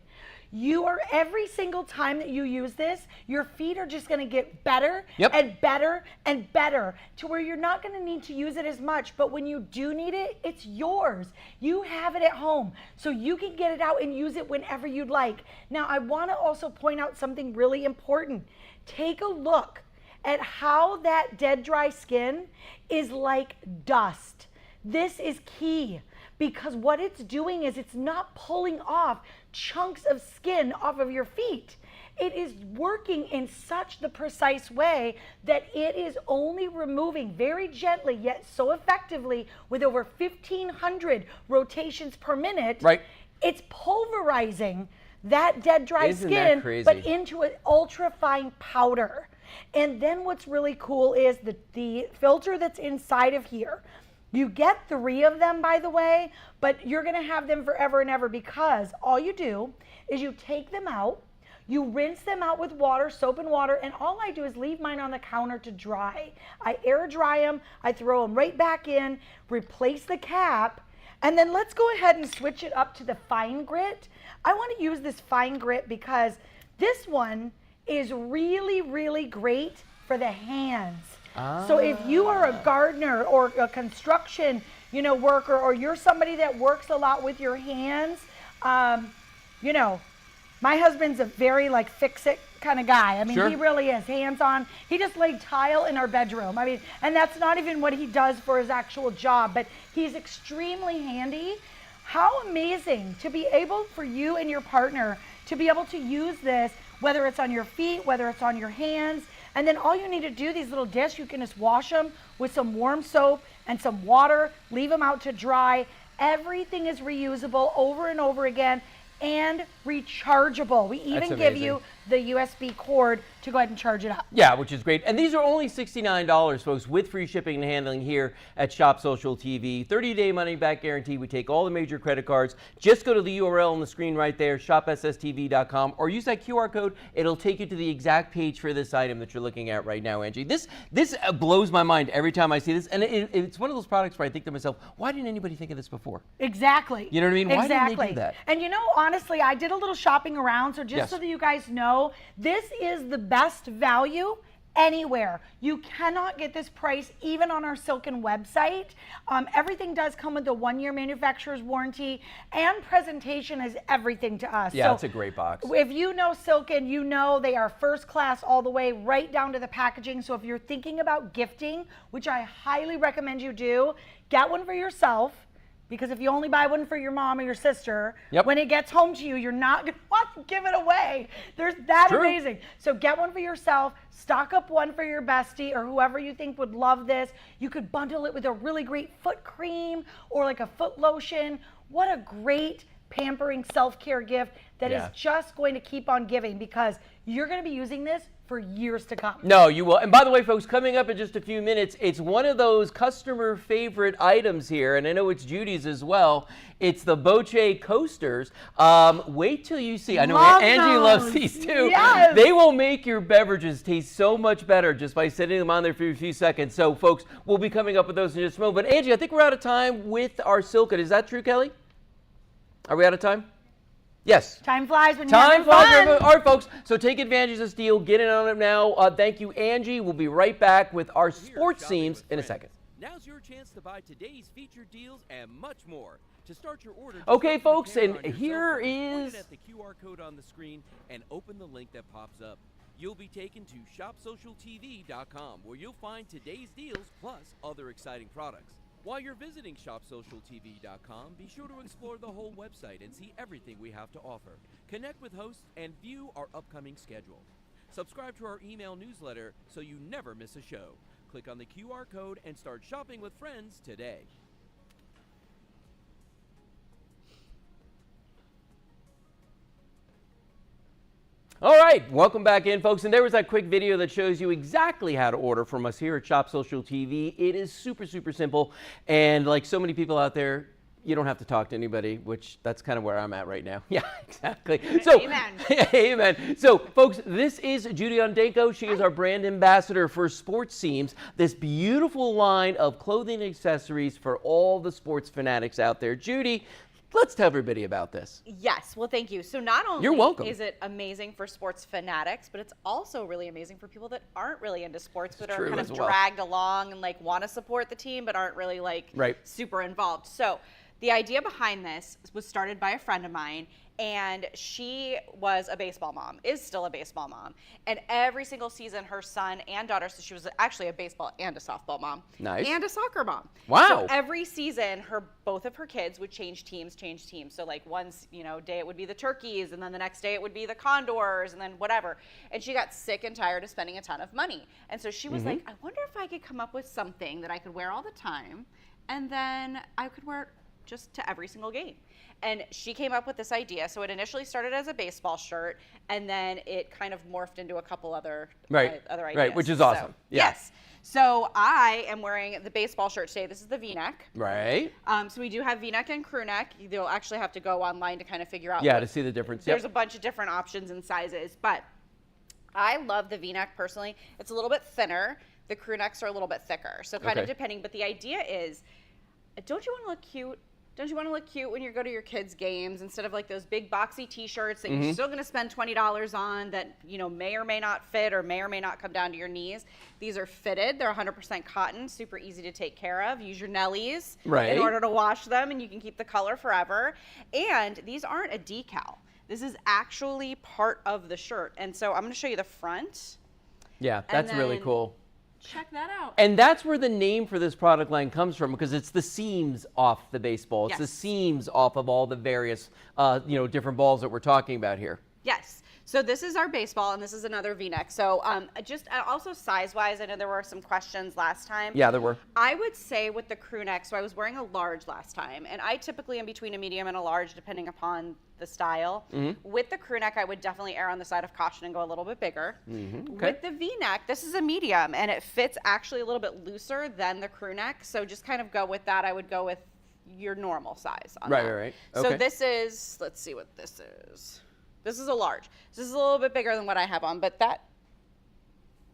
Every single time that you use this, your feet are just going to get better and better and better to where you're not going to need to use it as much. But when you do need it, it's yours. You have it at home, so you can get it out and use it whenever you'd like. Now, I want to also point out something really important. Take a look at how that dead, dry skin is like dust. This is key. Because what it's doing is it's not pulling off chunks of skin off of your feet. It is working in such the precise way that it is only removing very gently yet so effectively with over 1,500 rotations per minute. Right. It's pulverizing that dead, dry skin, but into an ultra fine powder. And then what's really cool is the filter that's inside of here. You get 3 of them, by the way, but you're going to have them forever and ever because all you do is you take them out, you rinse them out with water, soap and water, and all I do is leave mine on the counter to dry. I air dry them, I throw them right back in, replace the cap, and then let's go ahead and switch it up to the fine grit. I want to use this fine grit because this one is really, really great for the hands. So if you are a gardener or a construction, worker, or you're somebody that works a lot with your hands, my husband's a very fix-it kind of guy. I mean, he really is hands-on. He just laid tile in our bedroom. I mean, and that's not even what he does for his actual job, but he's extremely handy. How amazing to be able for you and your partner to be able to use this, whether it's on your feet, whether it's on your hands. And then all you need to do, these little discs, you can just wash them with some warm soap and some water, leave them out to dry. Everything is reusable over and over again and rechargeable. We even give you the USB cord to go ahead and charge it up. Yeah, which is great. And these are only $69, folks, with free shipping and handling here at Shop Social TV. 30-day money-back guarantee. We take all the major credit cards. Just go to the URL on the screen right there, shopsstv.com, or use that QR code. It'll take you to the exact page for this item that you're looking at right now, Angie. This blows my mind every time I see this. And it's one of those products where I think to myself, why didn't anybody think of this before? Exactly. You know what I mean? Why Exactly. didn't they do that? And you know, honestly, I did a little shopping around, so just Yes. so that you guys know, this is the best value anywhere. You cannot get this price even on our Silken website. Everything does come with a 1-year manufacturer's warranty, and presentation is everything to us. Yeah, so it's a great box. if you know Silken, you know they are first class all the way right down to the packaging. So if you're thinking about gifting, which I highly recommend you do, get one for yourself. Because if you only buy one for your mom or your sister, Yep. when it gets home to you, you're not going to want to give it away. There's that True. amazing. So get one for yourself, stock up one for your bestie or whoever you think would love this. You could bundle it with a really great foot cream or like a foot lotion. What a great pampering self-care gift that is Yeah. just going to keep on giving, because you're going to be using this for years to come. No, you will. And by the way, folks, coming up in just a few minutes, it's one of those customer favorite items here, and I know it's Judy's as well. It's the Boche coasters. Wait till you see. I know Love Angie loves those. these too. Yes. They will make your beverages taste so much better just by setting them on there for a few seconds. So, folks, we'll be coming up with those in just a moment. But Angie, I think we're out of time with our Silken. Is that true, Kelly? Are we out of time? Yes. Time flies when you're Time having flies. fun. All right, folks. So take advantage of this deal. Get in on it now. Thank you, Angie. We'll be right back with our Here, sports shopping themes with in a friends. second. Now's your chance to buy today's featured deals and much more. To start your order, just Okay, open the folks, camera and on your here cell phone, point is- it at the QR code on the screen and open the link that pops up. You'll be taken to shopsocialtv.com, where you'll find today's deals plus other exciting products. While you're visiting shopsocialtv.com, be sure to explore the whole website and see everything we have to offer. Connect with hosts and view our upcoming schedule. Subscribe to our email newsletter so you never miss a show. Click on the QR code and start shopping with friends today. All right, welcome back in, folks. And there was that quick video that shows you exactly how to order from us here at Shop Social TV. It is super, super simple. And like so many people out there, you don't have to talk to anybody, which that's kind of where I'm at right now. Yeah, exactly. So, Amen. Amen. So, folks, this is Judy Ondenko. She is our brand ambassador for Sports Seams, this beautiful line of clothing and accessories for all the sports fanatics out there. Judy, let's tell everybody about this. Yes, well, thank you. So not only You're welcome. is it amazing for sports fanatics, but it's also really amazing for people that aren't really into sports, but are true kind as of well. dragged along and like want to support the team, but aren't really like Right. super involved. So the idea behind this was started by a friend of mine, and she was a baseball mom, is still a baseball mom. And every single season, her son and daughter, so she was actually a baseball and a softball mom. Nice. And a soccer mom. Wow. So every season, both of her kids would change teams. So like one day it would be the Turkeys, and then the next day it would be the Condors, and then whatever. And she got sick and tired of spending a ton of money. And so she was like, I wonder if I could come up with something that I could wear all the time, and then I could wear it just to every single game. And she came up with this idea. So it initially started as a baseball shirt, and then it kind of morphed into a couple other other ideas. Right, which is awesome. So, Yeah. Yes. So I am wearing the baseball shirt today. This is the V-neck. Right. So we do have V-neck and crew neck. You'll actually have to go online to kind of figure out. Yeah, to see the difference. There's Yep. a bunch of different options and sizes, but I love the V-neck personally. It's a little bit thinner. The crew necks are a little bit thicker. So kind of Okay. depending, but the idea is, don't you want to look cute? Don't you want to look cute when you go to your kids' games instead of like those big boxy T-shirts that you're still going to spend $20 on that may or may not fit or may or may not come down to your knees? These are fitted. They're 100% cotton, super easy to take care of. Use your Nellies Right. in order to wash them, and you can keep the color forever. And these aren't a decal. This is actually part of the shirt. And so I'm going to show you the front. Yeah, And that's really then- cool. Check that out. And that's where the name for this product line comes from, because it's the seams off the baseball. It's the Yes. seams off of all the various, different balls that we're talking about here. Yes. So this is our baseball, and this is another V-neck. So just also size-wise, I know there were some questions last time. Yeah, there were. I would say with the crew neck, so I was wearing a large last time, and I typically am between a medium and a large depending upon the style. With the crew neck, I would definitely err on the side of caution and go a little bit bigger. Okay. With the V-neck, this is a medium, and it fits actually a little bit looser than the crew neck, so just kind of go with that. I would go with your normal size on that. Right. So Okay. this is, let's see what this is. This is a large. This is a little bit bigger than what I have on, but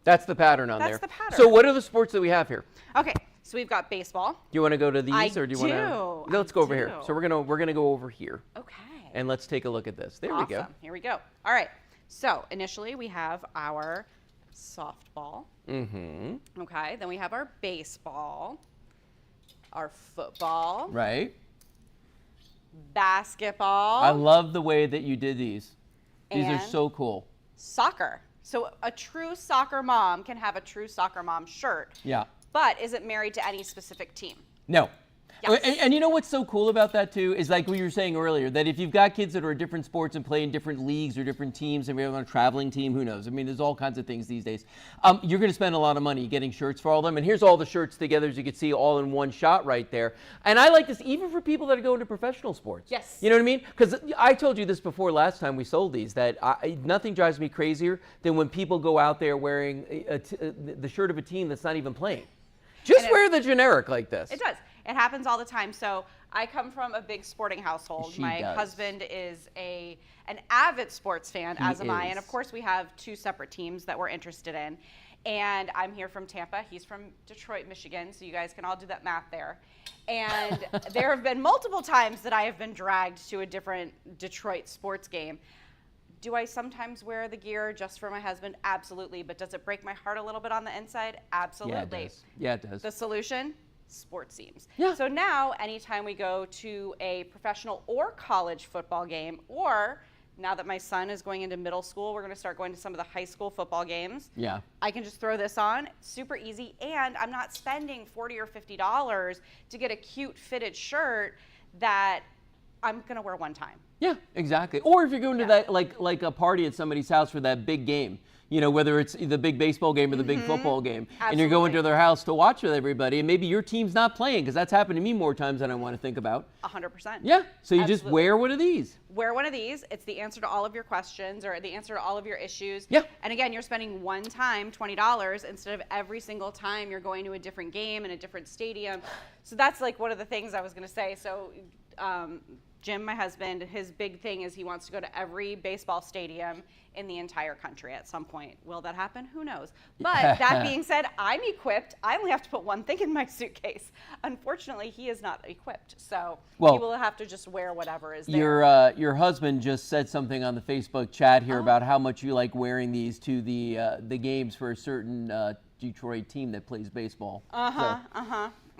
That's the pattern on there. That's the pattern. So what are the sports that we have here? okay. So we've got baseball. Do you want to go to these, I or do you want to? do. Let's I go over here. do. So we're gonna go over here, Okay. and let's take a look at this. There we go. Awesome. Here we go. All right. So initially we have our softball. Okay. Then we have our baseball, our football, Right. basketball, I love the way that you did these. These are And- so cool. soccer. So a true soccer mom can have a true soccer mom shirt, Yeah. but isn't married to any specific team. No. Yes. And you know what's so cool about that too is like we were saying earlier, that if you've got kids that are in different sports and play in different leagues or different teams, and maybe on a traveling team, who knows? I mean, there's all kinds of things these days. You're going to spend a lot of money getting shirts for all of them. And here's all the shirts together, as you can see, all in one shot right there. And I like this even for people that are going to professional sports. Yes. You know what I mean? Because I told you this before last time we sold these, that nothing drives me crazier than when people go out there wearing the shirt of a team that's not even playing. Just And wear the generic like this. It does. It happens all the time. So I come from a big sporting household. She My does. husband is an avid sports fan, as am I. is. And of course, we have two separate teams that we're interested in. And I'm here from Tampa. He's from Detroit, Michigan. So you guys can all do that math there. And there have been multiple times that I have been dragged to a different Detroit sports game. Do I sometimes wear the gear just for my husband? Absolutely. But does it break my heart a little bit on the inside? Absolutely. Yeah, it does. Yeah, it does. The solution? Sports teams. Yeah. So now, anytime we go to a professional or college football game, or now that my son is going into middle school, we're going to start going to some of the high school football games. Yeah. I can just throw this on, super easy, and I'm not spending $40 or $50 to get a cute fitted shirt that I'm going to wear one time. Yeah, exactly. Or if you're going to that like a party at somebody's house for that big game, you know, whether it's the big baseball game or the big football game, and you're going to their house to watch with everybody, and maybe your team's not playing, because that's happened to me more times than I want to think about. 100%. Yeah, so you just Absolutely. wear one of these. Wear one of these. It's the answer to all of your questions or the answer to all of your issues. Yeah. And again, you're spending one time $20 instead of every single time you're going to a different game in a different stadium. So that's like one of the things I was going to say. So Jim, my husband, his big thing is he wants to go to every baseball stadium in the entire country at some point. Will that happen? Who knows? But that being said, I'm equipped. I only have to put one thing in my suitcase. Unfortunately, he is not equipped. So Well, he will have to just wear whatever is there. Your husband just said something on the Facebook chat here about how much you like wearing these to the games for a certain Detroit team that plays baseball.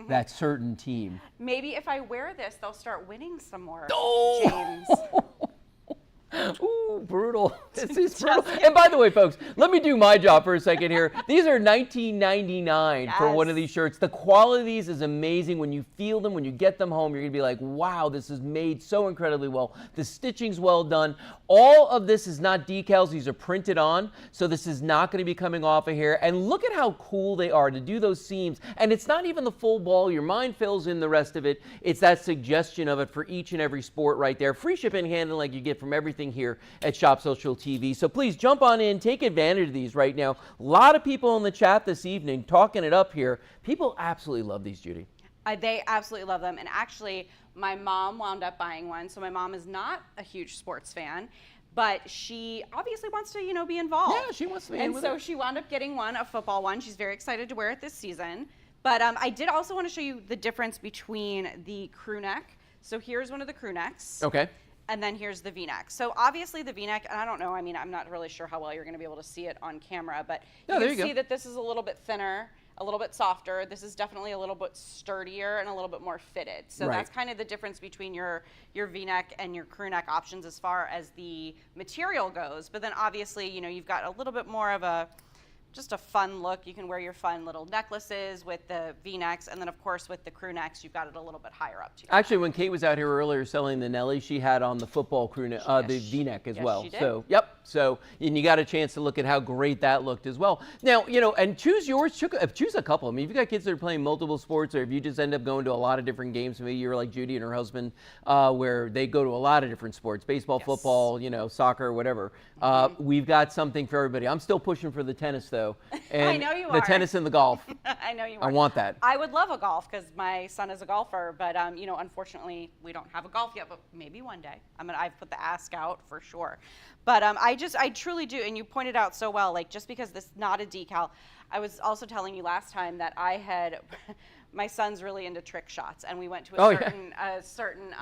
That certain team. Maybe if I wear this, they'll start winning some more, Oh! James. Ooh, brutal. This is brutal. And by the way, folks, let me do my job for a second here. These are $19.99 for one of these shirts. The quality of these is amazing. When you feel them, when you get them home, you're going to be like, wow, this is made so incredibly well. The stitching's well done. All of this is not decals. These are printed on, so this is not going to be coming off of here. And look at how cool they are to do those seams. And it's not even the full ball. Your mind fills in the rest of it. It's that suggestion of it for each and every sport right there. Free shipping and handling like you get from everything here at Shop Social TV. So please jump on in, take advantage of these right now. A lot of people in the chat this evening talking it up here. People absolutely love these, Judy. They absolutely love them. And actually, my mom wound up buying one. So my mom is not a huge sports fan, but she obviously wants to, be involved. Yeah, she wants to be in And with so it. she wound up getting one, a football one. She's very excited to wear it this season. But I did also want to show you the difference between the crew neck. So here's one of the crew necks. Okay. And then here's the V-neck. So obviously the V-neck, and I don't know, I'm not really sure how well you're going to be able to see it on camera, but Oh, you there can you go. see that this is a little bit thinner, a little bit softer. This is definitely a little bit sturdier and a little bit more fitted. So Right. that's kind of the difference between your V-neck and your crew neck options as far as the material goes. But then obviously, you've got a little bit more of just a fun look. You can wear your fun little necklaces with the V-necks, and then of course with the crew necks, you've got it a little bit higher up too. Actually, when Kate was out here earlier selling the Nelly, she had on the football crew neck, the V-neck as Yes, well. she did. So, yep. So, and you got a chance to look at how great that looked as well. Now, and choose yours, choose a couple. I mean, if you've got kids that are playing multiple sports, or if you just end up going to a lot of different games, maybe you're like Judy and her husband, where they go to a lot of different sports, baseball, football, soccer, whatever. We've got something for everybody. I'm still pushing for the tennis, though. And I know you the are. tennis and the golf. I know you are. I want that. I would love a golf because my son is a golfer, but unfortunately we don't have a golf yet. But maybe one day. I've put the ask out for sure. But I truly do, and you pointed out so well. Like just because this is not a decal, I was also telling you last time that I had my son's really into trick shots, and we went to a certain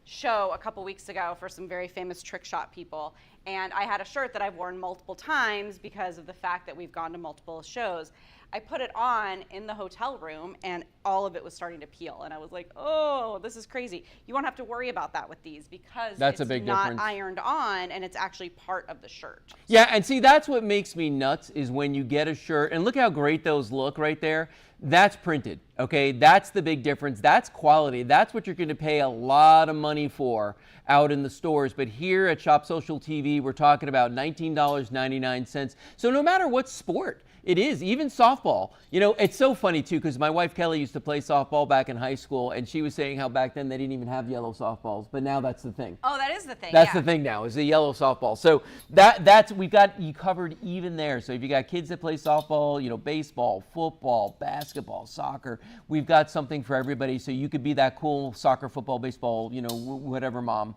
show a couple weeks ago for some very famous trick shot people. And I had a shirt that I've worn multiple times because of the fact that we've gone to multiple shows. I put it on in the hotel room and all of it was starting to peel. And I was like, oh, this is crazy. You won't have to worry about that with these because that's it's a big not difference. Ironed on and it's actually part of the shirt. Yeah, and see, that's what makes me nuts is when you get a shirt, and look how great those look right there. That's printed, okay? That's the big difference. That's quality. That's what you're going to pay a lot of money for out in the stores. But here at Shop Social TV, we're talking about $19.99. So no matter what sport it is, even softball. It's so funny, too, because my wife, Kelly, used to play softball back in high school, and she was saying how back then they didn't even have yellow softballs, but now that's the thing. Oh, that is the thing. That's the thing now, is the yellow softball. So that's we've got you covered even there. So if you got kids that play softball, baseball, football, basketball, soccer, we've got something for everybody. So you could be that cool soccer, football, baseball, whatever mom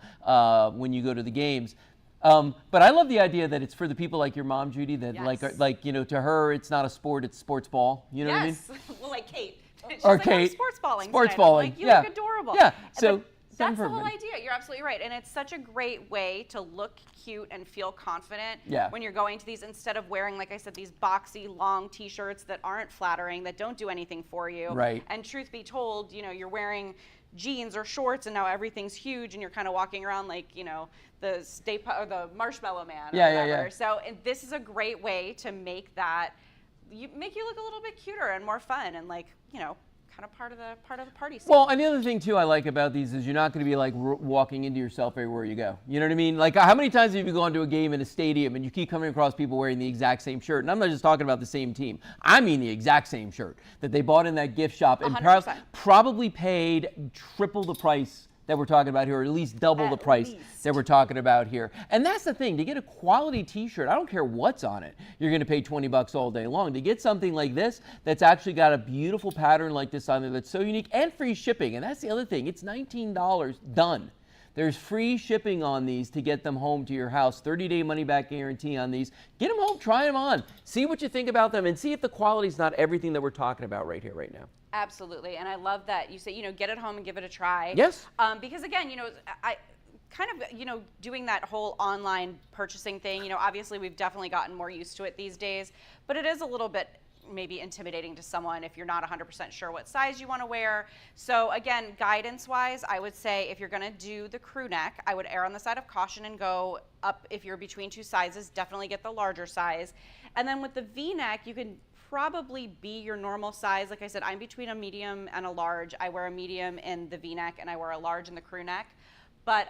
when you go to the games. But I love the idea that it's for the people like your mom, Judy, that to her, it's not a sport, it's sports ball. You know what I mean? Well, like Kate. She's Or like, Kate. I'm sports balling. Sports tonight. I'm balling. like, you Yeah. look adorable. Yeah. So But that's the whole everybody. idea. You're absolutely right. And it's such a great way to look cute and feel confident Yeah. when you're going to these instead of wearing, like I said, these boxy, long T-shirts that aren't flattering, that don't do anything for you. Right. And truth be told, you're wearing jeans or shorts and now everything's huge and you're kind of walking around like, the or the Marshmallow Man or whatever. Yeah. So this is a great way to make make you look a little bit cuter and more fun and kind of part of the party scene. Well, and the other thing too I like about these is you're not going to be like walking into yourself everywhere you go. You know what I mean? Like how many times have you gone to a game in a stadium and you keep coming across people wearing the exact same shirt? And I'm not just talking about the same team. I mean the exact same shirt that they bought in that gift shop and 100%. probably paid triple the price that we're talking about here, or at least double the price that we're talking about here. And that's the thing, to get a quality t-shirt, I don't care what's on it, you're gonna pay 20 bucks all day long. To get something like this, that's actually got a beautiful pattern like this on there that's so unique, and free shipping, and that's the other thing, it's $19, done. There's free shipping on these to get them home to your house, 30-day money-back guarantee on these. Get them home, try them on, see what you think about them, and see if the quality's not everything that we're talking about right here, right now. Absolutely, and I love that you say, get it home and give it a try. Yes. Because again, I kind of, doing that whole online purchasing thing, obviously we've definitely gotten more used to it these days, but it is a little bit maybe intimidating to someone if you're not 100% sure what size you want to wear. So again, guidance-wise, I would say if you're going to do the crew neck, I would err on the side of caution and go up. If you're between two sizes, definitely get the larger size. And then with the V-neck, you can probably be your normal size. Like I said, I'm between a medium and a large. I wear a medium in the V-neck and I wear a large in the crew neck. But,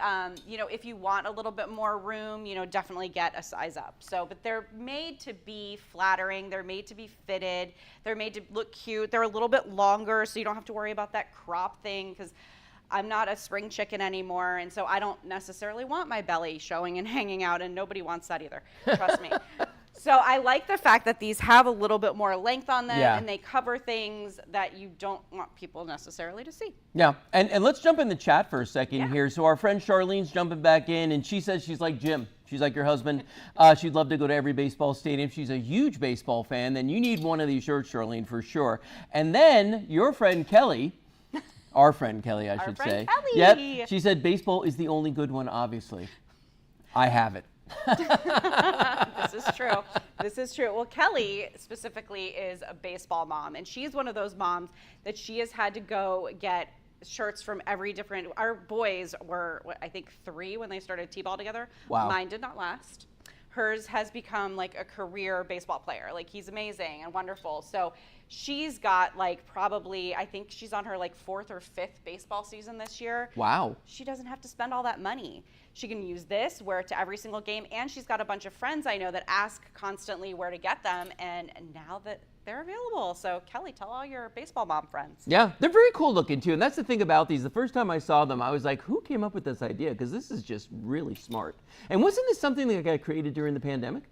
if you want a little bit more room, definitely get a size up. So, but they're made to be flattering. They're made to be fitted. They're made to look cute. They're a little bit longer, so you don't have to worry about that crop thing, because I'm not a spring chicken anymore, and so I don't necessarily want my belly showing and hanging out, and nobody wants that either. Trust me. So I like the fact that these have a little bit more length on them, and they cover things that you don't want people necessarily to see. Yeah, and let's jump in the chat for a second here. So our friend Charlene's jumping back in, and she says she's like Jim. She's like your husband. She'd love to go to every baseball stadium. She's a huge baseball fan. Then you need one of these shirts, Charlene, for sure. And then your friend Kelly, our friend Kelly, I should say. Kelly. Yep. She said baseball is the only good one, obviously. I have it. This is true. This is true. Well, Kelly specifically is a baseball mom, and she's one of those moms that she has had to go get shirts from every different. Our boys were, I think, 3 when they started T-ball together. Wow. Mine did not last. Hers has become like a career baseball player. Like, he's amazing and wonderful. So She's got like probably, I think she's on her like 4th or 5th baseball season this year. Wow. She doesn't have to spend all that money. She can use this, wear it to every single game, and she's got a bunch of friends I know that ask constantly where to get them, and now that they're available. So Kelly, tell all your baseball mom friends. Yeah, they're very cool looking too, and that's the thing about these. The first time I saw them, I was like, who came up with this idea? Because this is just really smart. And wasn't this something that got created during the pandemic?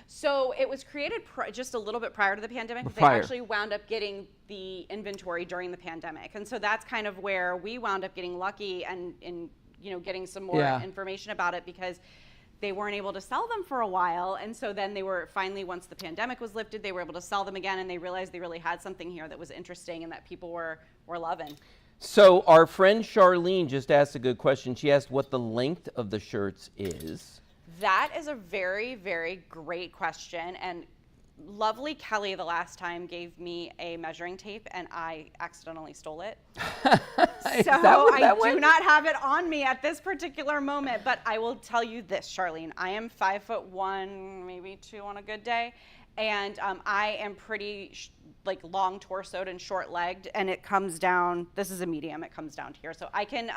So it was created just a little bit prior to the pandemic. But Prior. They actually wound up getting the inventory during the pandemic. And so that's kind of where we wound up getting lucky and getting some more information about it, because they weren't able to sell them for a while. And so then they were finally, once the pandemic was lifted, they were able to sell them again, and they realized they really had something here that was interesting and that people were loving. So our friend Charlene just asked a good question. She asked what the length of the shirts is. That is a very, very great question. And lovely Kelly the last time gave me a measuring tape, and I accidentally stole it. So I do not have it on me at this particular moment, but I will tell you this, Charlene. I am 5'1", maybe 2 on a good day. And I am pretty like long torsoed and short legged, and it comes down, this is a medium, it comes down to here. So I can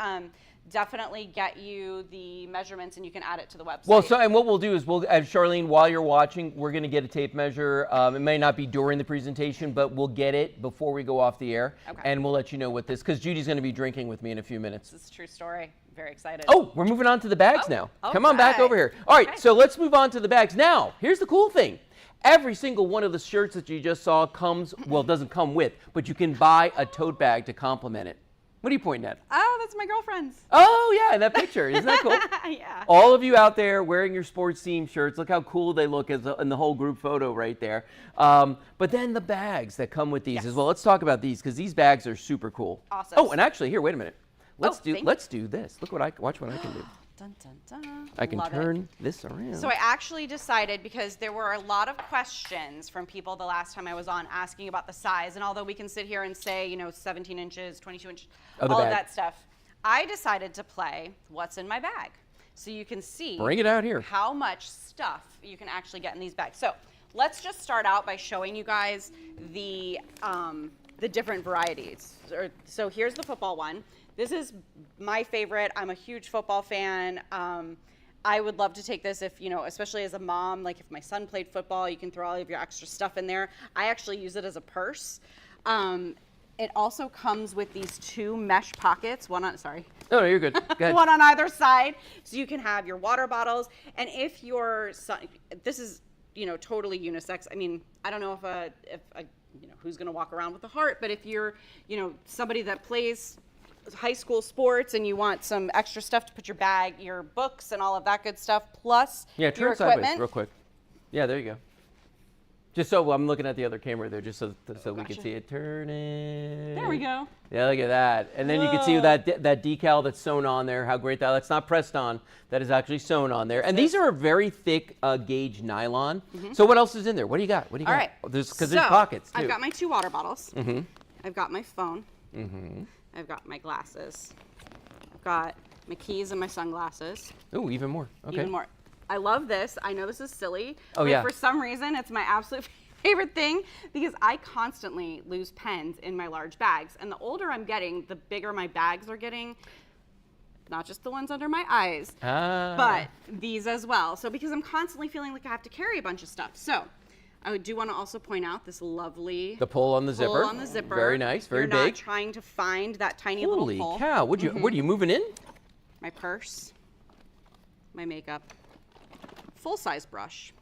definitely get you the measurements, and you can add it to the website. Well, and what we'll do is Charlene, while you're watching, we're going to get a tape measure. It may not be during the presentation, but we'll get it before we go off the air. Okay. And we'll let you know what this, because Judy's going to be drinking with me in a few minutes. This is a true story. Very excited. Oh, we're moving on to the bags now. Come on back okay. over here. All right, Okay. so let's move on to the bags. Now, here's the cool thing. Every single one of the shirts that you just saw doesn't come with, but you can buy a tote bag to complement it. What are you pointing at? Oh, that's my girlfriend's. Oh, yeah, in that picture. Isn't that cool? Yeah. All of you out there wearing your sports team shirts, look how cool they look in the whole group photo right there. But then the bags that come with these as well. Let's talk about these, because these bags are super cool. Awesome. Oh, and actually, here, wait a minute. Let's do this. Look watch what I can do. Dun, dun, dun. I can Love it. turn this around. So I actually decided, because there were a lot of questions from people the last time I was on asking about the size, and although we can sit here and say, 17 inches, 22 inches, all of that stuff, I decided to play what's in my bag. So you can see Bring it out here. how much stuff you can actually get in these bags. So let's just start out by showing you guys the different varieties. So here's the football one. This is my favorite. I'm a huge football fan. I would love to take this if, especially as a mom, like if my son played football, you can throw all of your extra stuff in there. I actually use it as a purse. It also comes with these 2 mesh pockets. Oh, no, you're good. Go ahead. One on either side. So you can have your water bottles. And if your son, this is, totally unisex. I mean, I don't know if who's going to walk around with a heart, but if you're, somebody that plays high school sports and you want some extra stuff to put your bag, your books and all of that good stuff, plus your turn equipment. sideways real quick. Yeah, there you go. Just so I'm looking at the other camera there, just so we can see it. Turn it. There we go. Yeah, look at that. And then you can see that decal that's sewn on there. How great that's not pressed on. That is actually sewn on there. And these are a very thick gauge nylon. So what else is in there? What do you got? All right. Because there's pockets too. I've got my 2 water bottles. Mm-hmm. I've got my phone. Mm-hmm. I've got my glasses. I've got my keys and my sunglasses. Ooh, even more. Okay. Even more. I love this. I know this is silly. Oh, but yeah. For some reason, it's my absolute favorite thing, because I constantly lose pens in my large bags. And the older I'm getting, the bigger my bags are getting. Not just the ones under my eyes, but these as well. So because I'm constantly feeling like I have to carry a bunch of stuff. So I do want to also point out this lovely pull on the zipper. Pull on the zipper. Very nice, very big. You're not trying to find that tiny little pull. Holy cow! What are you moving in? My purse, my makeup, full-size brush.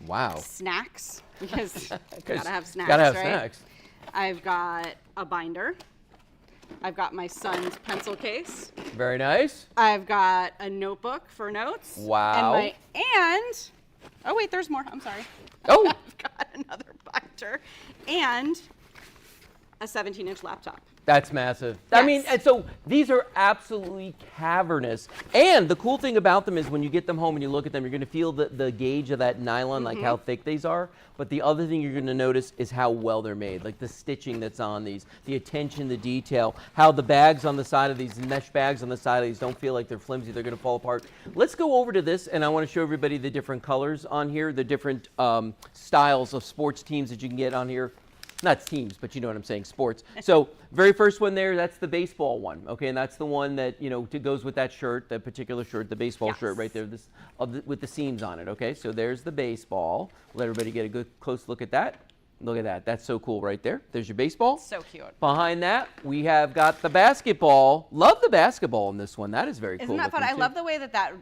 Wow. Snacks, because gotta have snacks. Gotta have right? snacks. I've got a binder. I've got my son's pencil case. Very nice. I've got a notebook for notes. Wow. And oh wait, there's more. I'm sorry. Oh. I've got another binder and a 17-inch laptop. That's massive. Yes. I mean, and so these are absolutely cavernous. And the cool thing about them is when you get them home and you look at them, you're going to feel the gauge of that nylon, like how thick these are. But the other thing you're going to notice is how well they're made, like the stitching that's on these, the attention to detail, how the bags on the side of these, mesh bags on the side of these don't feel like they're flimsy, they're going to fall apart. Let's go over to this, and I want to show everybody the different colors on here, the different styles of sports teams that you can get on here. not teams, but you know what I'm saying, sports. So very first one there, that's the baseball one, okay, and that's the one that, you know, goes with that shirt, that particular shirt, the baseball shirt right there, with the seams on it, okay? So there's the baseball. Let everybody get a good close look at that. Look at that. That's so cool right there. There's your baseball. So cute. Behind that, we have got the basketball. Love the basketball in this one. That is very cool. Isn't that fun? I too. love the way that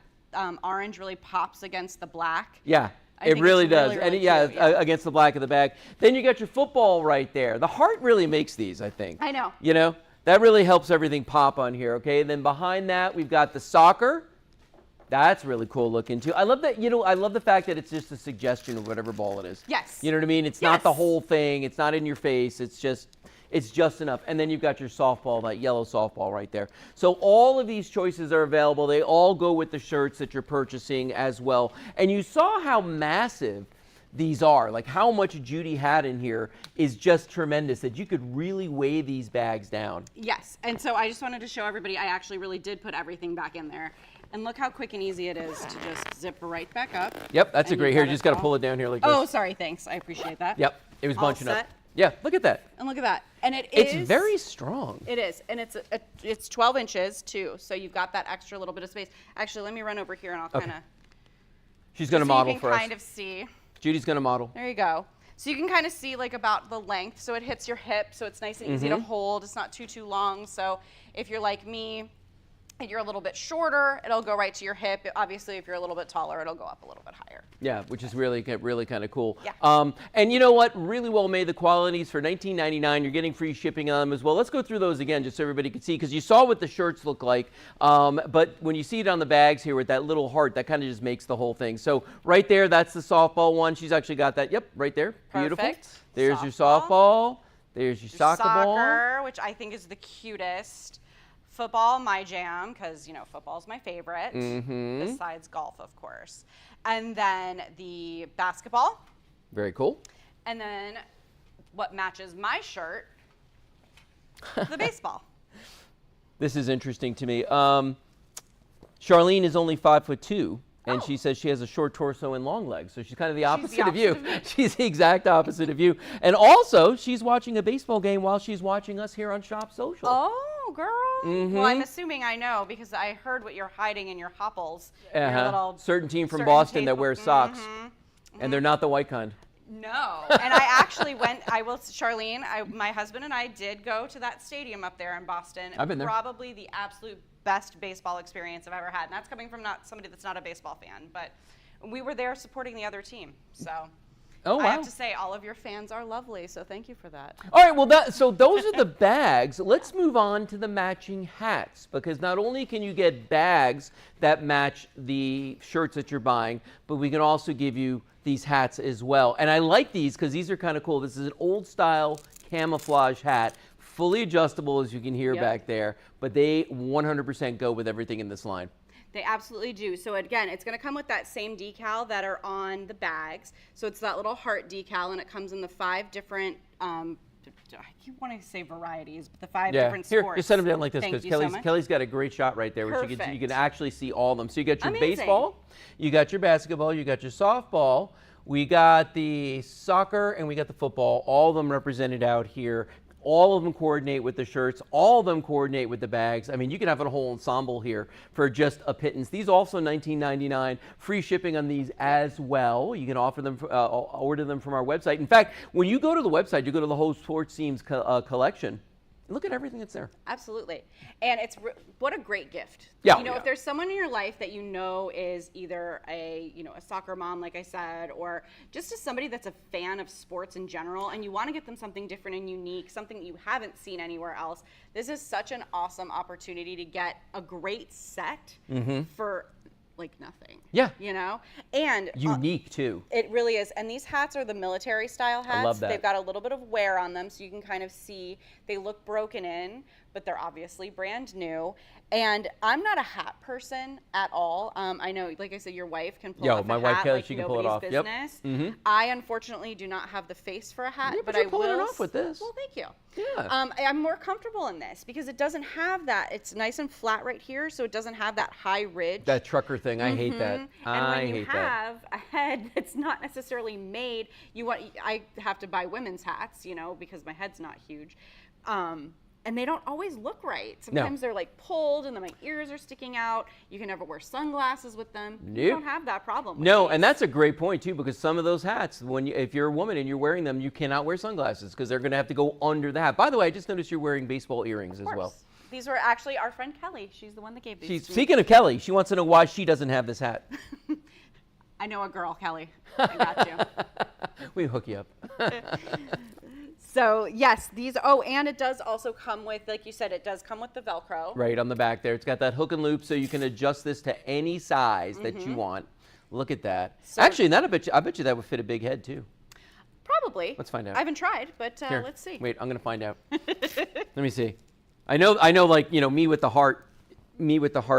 orange really pops against the black. Yeah. I It think really it's does. really, And really yeah, cute, yeah. against the black of the bag. Then you got your football right there. The heart really makes these, I think. I know. You know, that really helps everything pop on here, okay? And then behind that, we've got the soccer. That's really cool looking too. I love that, you know, I love the fact that it's just a suggestion of whatever ball it is. Yes. You know what I mean? It's not the whole thing. It's not in your face. It's just enough. And then you've got your softball, that yellow softball right there. So all of these choices are available. They all go with the shirts that you're purchasing as well. And you saw how massive these are. Like how much Judy had in here is just tremendous, that you could really weigh these bags down. Yes. And so I just wanted to show everybody I actually really did put everything back in there. And look how quick and easy it is to just zip right back up. Yep, that's a And great. you've Here, got you it just got to all. pull it down here like this. Oh, sorry. Thanks. I appreciate that. Yep, it was All bunching up. set. Yeah, look at that. And look at that. And It's very strong. It is. And it's 12 inches too. So you've got that extra little bit of space. Actually, let me run over here and I'll kind of. She's going to so model you for can us. kind of see. Judy's going to model. There you go. So you can kind of see like about the length. So it hits your hip. So it's nice and easy to hold. It's not too long. So if you're like me and you're a little bit shorter, it'll go right to your hip. Obviously, if you're a little bit taller, it'll go up a little bit higher. Yeah, which is really kind of cool. Yeah. And you know what? Really well made. The qualities for $19.99. You're getting free shipping on them as well. Let's go through those again just so everybody can see, because you saw what the shirts look like. But when you see it on the bags here with that little heart, that kind of just makes the whole thing. So right there, that's the softball one. She's actually got that. Yep, right there. Beautiful. Perfect. There's your softball. There's your soccer ball. Which I think is the cutest. Football, my jam, because, you know, football's my favorite, besides golf, of course. And then the basketball. Very cool. And then what matches my shirt, the baseball. This is interesting to me. Charlene is only 5'2", and she says she has a short torso and long legs. So she's kind of the opposite of you. She's the exact opposite of you. And also, she's watching a baseball game while she's watching us here on Shop Social. Oh, girl. Well, I'm assuming I know because I heard what you're hiding in your hopples. Your little certain team from certain Boston that tape- wears socks. And they're not the white kind. No. And I actually went, Charlene, my husband and I did go to that stadium up there in Boston. I've been there. Probably the absolute best baseball experience I've ever had. And that's coming from not somebody that's not a baseball fan, but we were there supporting the other team. So Oh, wow. I have to say, all of your fans are lovely, so thank you for that. All right, well, so those are the bags. Let's move on to the matching hats, because not only can you get bags that match the shirts that you're buying, but we can also give you these hats as well. And I like these because these are kind of cool. This is an old style camouflage hat, fully adjustable, as you can hear back there, but they 100% go with everything in this line. They absolutely do. So again, it's going to come with that same decal that are on the bags. So it's that little heart decal, and it comes in the 5 different, I keep wanting to say varieties, but the 5 different sports. Here, just set them down like this, Thank because you so much. Kelly's got a great shot right there, where you can Perfect. actually see all of them. So you got your Amazing. baseball, you got your basketball, you got your softball, we got the soccer, and we got the football, all of them represented out here. All of them coordinate with the shirts. All of them coordinate with the bags. I mean, you can have a whole ensemble here for just a pittance. These also $19.99. Free shipping on these as well. You can offer them, order them from our website. In fact, when you go to the website, you go to the whole Sports Teams collection. Look at everything that's there. Absolutely. And what a great gift. Yeah. You know, if there's someone in your life that you know is either a soccer mom, like I said, or just somebody that's a fan of sports in general, and you want to get them something different and unique, something that you haven't seen anywhere else, this is such an awesome opportunity to get a great set for like nothing. Yeah. You know? And Unique too. it really is. And these hats are the military style hats. love that. They've got a little bit of wear on them, so you can kind of see they look broken in, but they're obviously brand new. And I'm not a hat person at all. I know, like I said, your wife can pull off my a wife hat can, like she can pull it off. nobody's Yep. business. I unfortunately do not have the face for a hat, Yeah, but you're I pulling it will. off with this. Well, thank you. Yeah. I'm more comfortable in this because it doesn't have that. It's nice and flat right here, so it doesn't have that high ridge. That trucker thing, I hate that. And I when you hate that. have a head that's not necessarily made, I have to buy women's hats, because my head's not huge. And they don't always look right. Sometimes they're like pulled and then my ears are sticking out. You can never wear sunglasses with them. Nope. You don't have that problem with No, these. and that's a great point too, because some of those hats, if you're a woman and you're wearing them, you cannot wear sunglasses because they're going to have to go under the hat. By the way, I just noticed you're wearing baseball earrings as well. These were actually our friend Kelly. She's the one that gave these to me. Speaking of Kelly, she wants to know why she doesn't have this hat. I know a girl, Kelly. I got you. We hook you up. So yes, and it does also come with, like you said, it does come with the Velcro. Right on the back there. It's got that hook and loop so you can adjust this to any size that you want. Look at that. So, Actually, and I bet you that would fit a big head too. Probably. Let's find out. I haven't tried, but Here, let's see. Wait, I'm going to find out. Let me see. I know like, me with the heart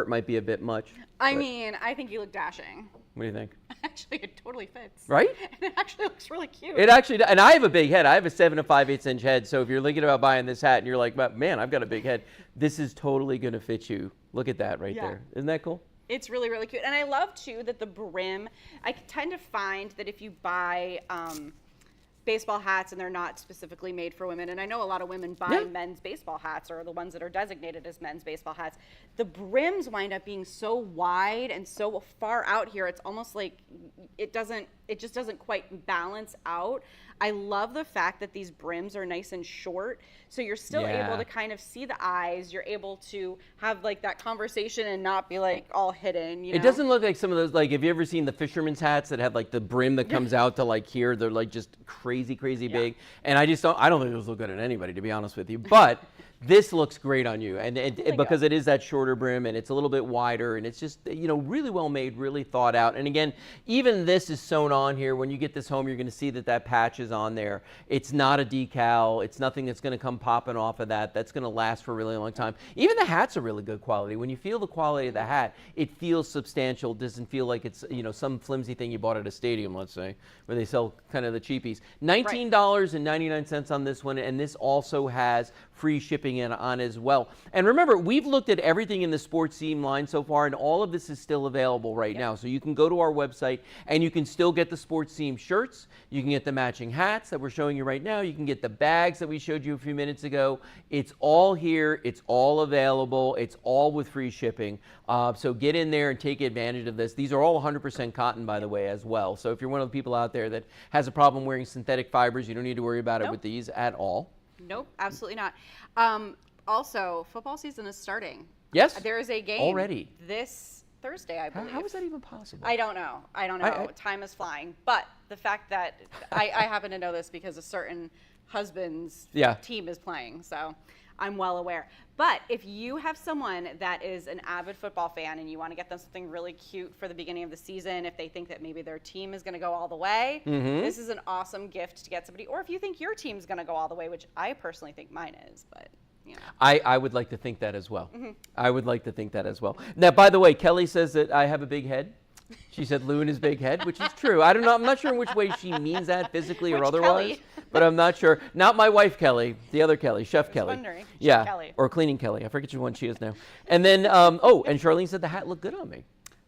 might be a bit much. I mean, I think you look dashing. What do you think? Actually, it totally fits. Right? And it actually looks really cute. It actually, and I have a big head. I have a 7 5/8 inch head. So if you're thinking about buying this hat and you're like, man, I've got a big head, this is totally going to fit you. Look at that right there. Isn't that cool? It's really, really cute. And I love, too, that the brim, I tend to find that if you buy baseball hats and they're not specifically made for women, and I know a lot of women buy men's baseball hats or the ones that are designated as men's baseball hats, the brims wind up being so wide and so far out here, it's almost like it just doesn't quite balance out. I love the fact that these brims are nice and short, so you're still able to kind of see the eyes. You're able to have like that conversation and not be like all hidden. It doesn't look like some of those, like, have you ever seen the fisherman's hats that have like the brim that comes out to like here? They're like just crazy big. And I don't think those look good on anybody, to be honest with you. But this looks great on you, and because it is that shorter brim and it's a little bit wider, and it's just really well made, really thought out. And again, even this is sewn on here. When you get this home, you're going to see that patch is on there. It's not a decal. It's nothing that's going to come popping off of that. That's going to last for a really long time. Even the hat's a really good quality. When you feel the quality of the hat, it feels substantial. It doesn't feel like it's some flimsy thing you bought at a stadium, let's say, where they sell kind of the cheapies. $19.99 on this one, and this also has free shipping on as well. And remember, we've looked at everything in the sports seam line so far, and all of this is still available right now. So you can go to our website and you can still get the sports seam shirts. You can get the matching hats that we're showing you right now. You can get the bags that we showed you a few minutes ago. It's all here. It's all available. It's all with free shipping. So get in there and take advantage of this. These are all 100% cotton, by the way, as well. So if you're one of the people out there that has a problem wearing synthetic fibers, you don't need to worry about it with these at all. Nope, absolutely not. Also, football season is starting. Yes. There is a game already this Thursday, I believe. How is that even possible? I don't know. Time is flying. But the fact that I happen to know this because a certain husband's team is playing, so I'm well aware. But if you have someone that is an avid football fan and you want to get them something really cute for the beginning of the season, if they think that maybe their team is going to go all the way, this is an awesome gift to get somebody. Or if you think your team's going to go all the way, which I personally think mine is, but I would like to think that as well. I would like to think that as well. Now, by the way, Kelly says that I have a big head. She said Lou and his big head, which is true. I don't know. I'm not sure in which way she means that, physically or otherwise. Kelly? But I'm not sure. Not my wife Kelly, the other Kelly, Chef Kelly. Wondering. Yeah, Chef Kelly. or Cleaning Kelly. I forget which one she is now. And then, and Charlene said the hat looked good on me.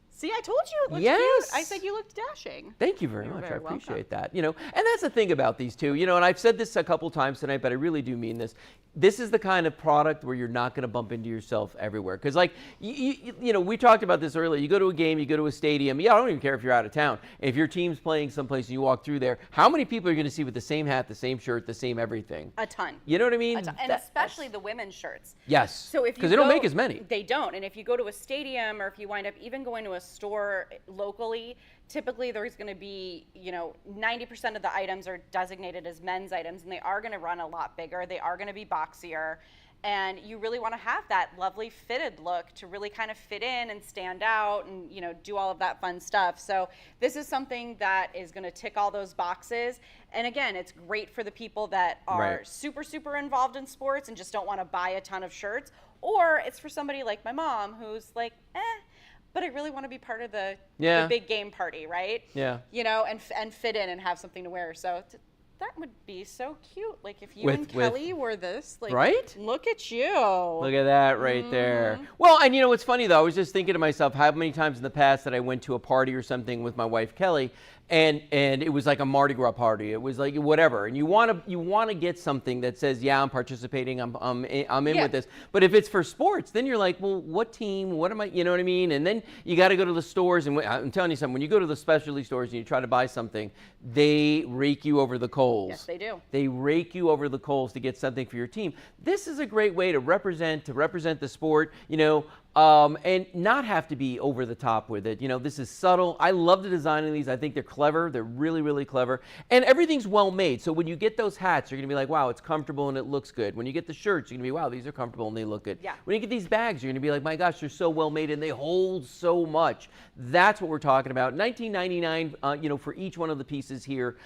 See, I told you it looked Yes. cute. I said you looked dashing. Thank you very You're much. very I appreciate welcome. that. And that's the thing about these two. And I've said this a couple times tonight, but I really do mean this. This is the kind of product where you're not going to bump into yourself everywhere. Because, like, we talked about this earlier. You go to a game, you go to a stadium. I don't even care if you're out of town. If your team's playing someplace and you walk through there, how many people are you going to see with the same hat, the same shirt, the same everything? A ton. You know what I mean? A ton. And especially the women's shirts. Yes. So if because they don't make as many. They don't. And if you go to a stadium or if you wind up even going to a store locally, typically there's going to be, 90% of the items are designated as men's items, and they are going to run a lot bigger. They are going to be boxier. And you really want to have that lovely fitted look to really kind of fit in and stand out and, do all of that fun stuff. So this is something that is going to tick all those boxes. And again, it's great for the people that are super, super involved in sports and just don't want to buy a ton of shirts. Or it's for somebody like my mom who's like, but I really want to be part of the big game party, right? Yeah. And fit in and have something to wear. So that would be so cute. Like if you and Kelly wore this, like, right? Look at you. Look at that right there. Well, and what's funny though, I was just thinking to myself, how many times in the past that I went to a party or something with my wife Kelly, and it was like a Mardi Gras party. It was like whatever, and you want to get something that says, yeah, I'm participating, I'm in with this. But if it's for sports, then you're like, well, what team? What am I? You know what I mean? And then you got to go to the stores, and I'm telling you something. When you go to the specialty stores and you try to buy something, they rake you over the coals. Yes, they do. They rake you over the coals to get something for your team. This is a great way to represent the sport, and not have to be over the top with it. This is subtle. I love the design of these. I think they're clever. They're really, really clever. And everything's well made. So when you get those hats, you're going to be like, wow, it's comfortable and it looks good. When you get the shirts, you're going to be, wow, these are comfortable and they look good. Yeah. When you get these bags, you're going to be like, my gosh, they're so well made and they hold so much. That's what we're talking about. $19.99, for each one of the pieces here.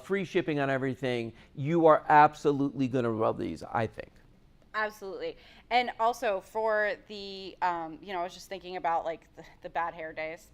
Free shipping on everything. You are absolutely going to love these, I think. Absolutely. And also for the, I was just thinking about like the bad hair days.